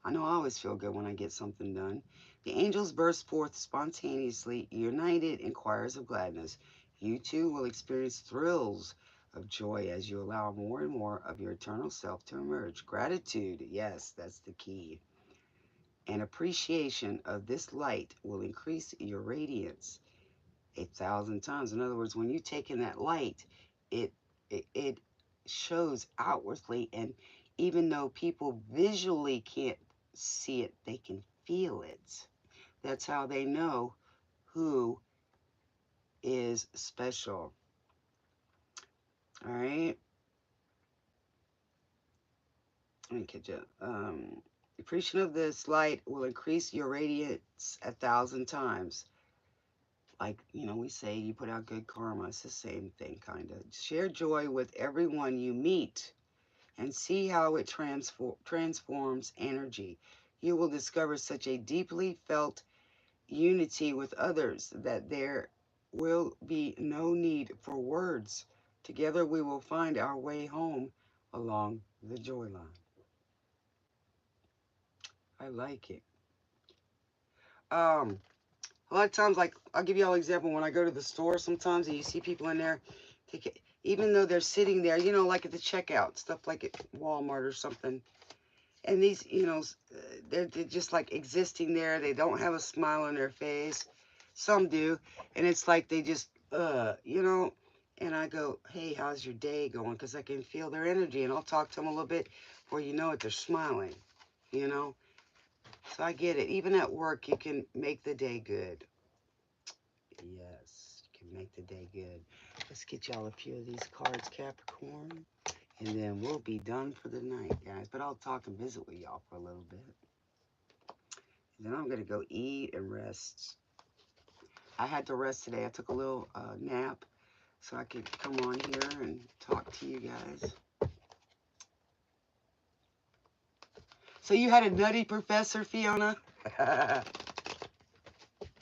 I know I always feel good when I get something done. The angels burst forth spontaneously, united in choirs of gladness. You too will experience thrills of joy as you allow more and more of your eternal self to emerge. Gratitude, yes, that's the key. And appreciation of this light will increase your radiance 1,000 times. In other words, when you take in that light, it, it shows outwardly, and even though people visually can't see it, they can feel it. That's how they know who is special. All right. Let me catch up. Appreciation of this light will increase your radiance 1,000 times. Like, we say you put out good karma. It's the same thing, kind of. Share joy with everyone you meet and see how it transforms energy. You will discover such a deeply felt unity with others that there will be no need for words. Together we will find our way home along the joy line. I like it. A lot of times, like, I'll give you all an example. When I go to the store sometimes and you see people in there, even though they're sitting there, like at the checkout, stuff like at Walmart or something, and these, they're just like existing there. They don't have a smile on their face. Some do. And it's like they just, and I go, hey, how's your day going? Because I can feel their energy, and I'll talk to them a little bit before you know it, they're smiling, you know? So I get it. Even at work, you can make the day good. Yes, you can make the day good. Let's get y'all a few of these cards, Capricorn. And then we'll be done for the night, guys. But I'll talk and visit with y'all for a little bit. Then I'm going to go eat and rest. I had to rest today. I took a little nap so I could come on here and talk to you guys. So you had a nutty professor, Fiona? The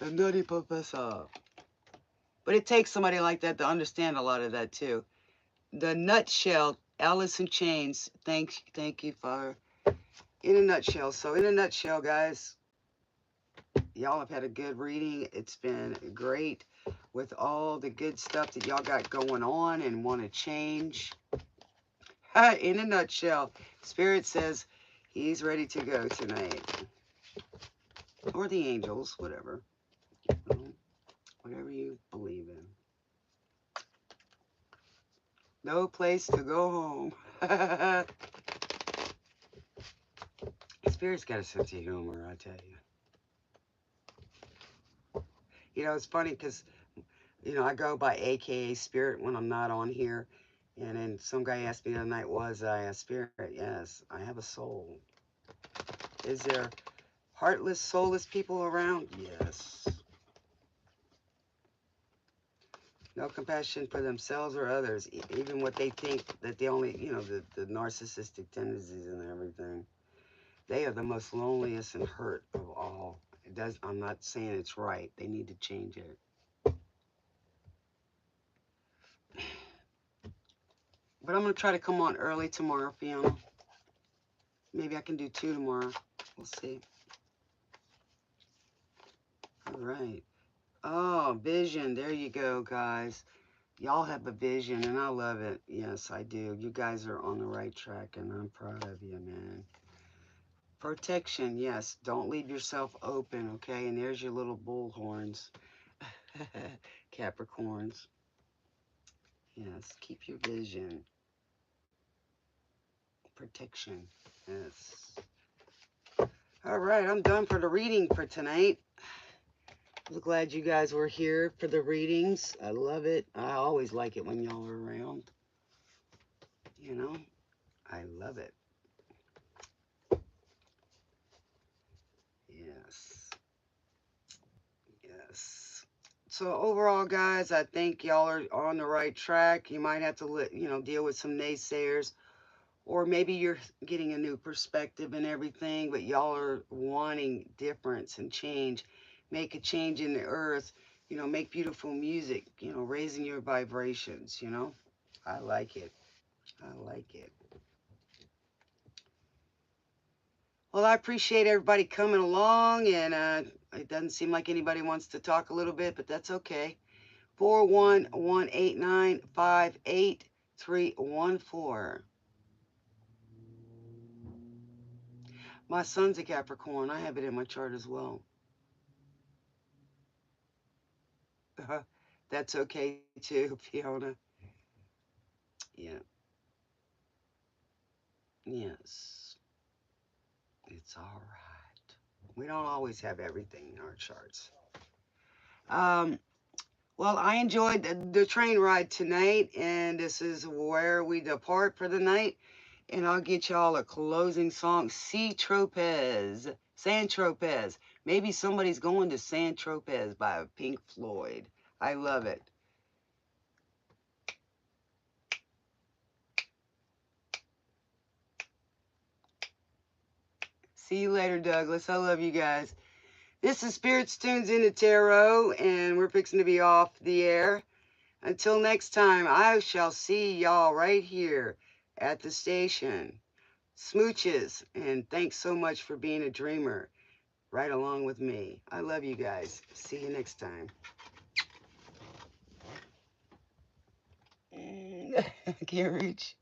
nutty professor. But it takes somebody like that to understand a lot of that, too. The nutshell, Alice in Chains. Thank you, Father. In a nutshell. So in a nutshell, guys, y'all have had a good reading. It's been great with all the good stuff that y'all got going on and want to change. In a nutshell, Spirit says he's ready to go tonight. Or the angels, whatever. Whatever you believe in. No place to go home. Spirit's got a sense of humor, I tell you. It's funny because, I go by AKA Spirit when I'm not on here. And then some guy asked me the other night, was I a spirit? Yes, I have a soul. Is there heartless, soulless people around? Yes. No compassion for themselves or others, even what they think that they only, the narcissistic tendencies and everything. They are the most loneliest and hurt of all. I'm not saying it's right. They need to change it. But I'm going to try to come on early tomorrow, Fiona. Maybe I can do 2 tomorrow. We'll see. All right. Oh, vision. There you go, guys. Y'all have a vision, and I love it. Yes, I do. You guys are on the right track, and I'm proud of you, man. Protection, yes. Don't leave yourself open, okay? And there's your little bull horns. Capricorns. Yes, keep your vision. Protection. Yes. All right, I'm done for the reading for tonight. I'm glad you guys were here for the readings. I love it. I always like it when y'all are around. You know, I love it. Yes. Yes. So overall, guys, I think y'all are on the right track. You might have to deal with some naysayers, or maybe you're getting a new perspective and everything, but y'all are wanting difference and change. Make a change in the earth, make beautiful music, raising your vibrations. I like it. I like it. Well, I appreciate everybody coming along, and it doesn't seem like anybody wants to talk a little bit, but that's okay. 4118958 My son's a Capricorn. I have it in my chart as well. That's okay too, Fiona. Yeah. Yes. It's all right. We don't always have everything in our charts. Um, well, I enjoyed the train ride tonight, and this is where we depart for the night. And I'll get y'all a closing song, San Tropez. Maybe somebody's going to San Tropez by Pink Floyd. I love it. See you later, Douglas. I love you guys. This is Spirits Tunes in the Tarot, and we're fixing to be off the air. Until next time, I shall see y'all right here at the station. Smooches, and thanks so much for being a dreamer right along with me. I love you guys. See you next time. I can't reach.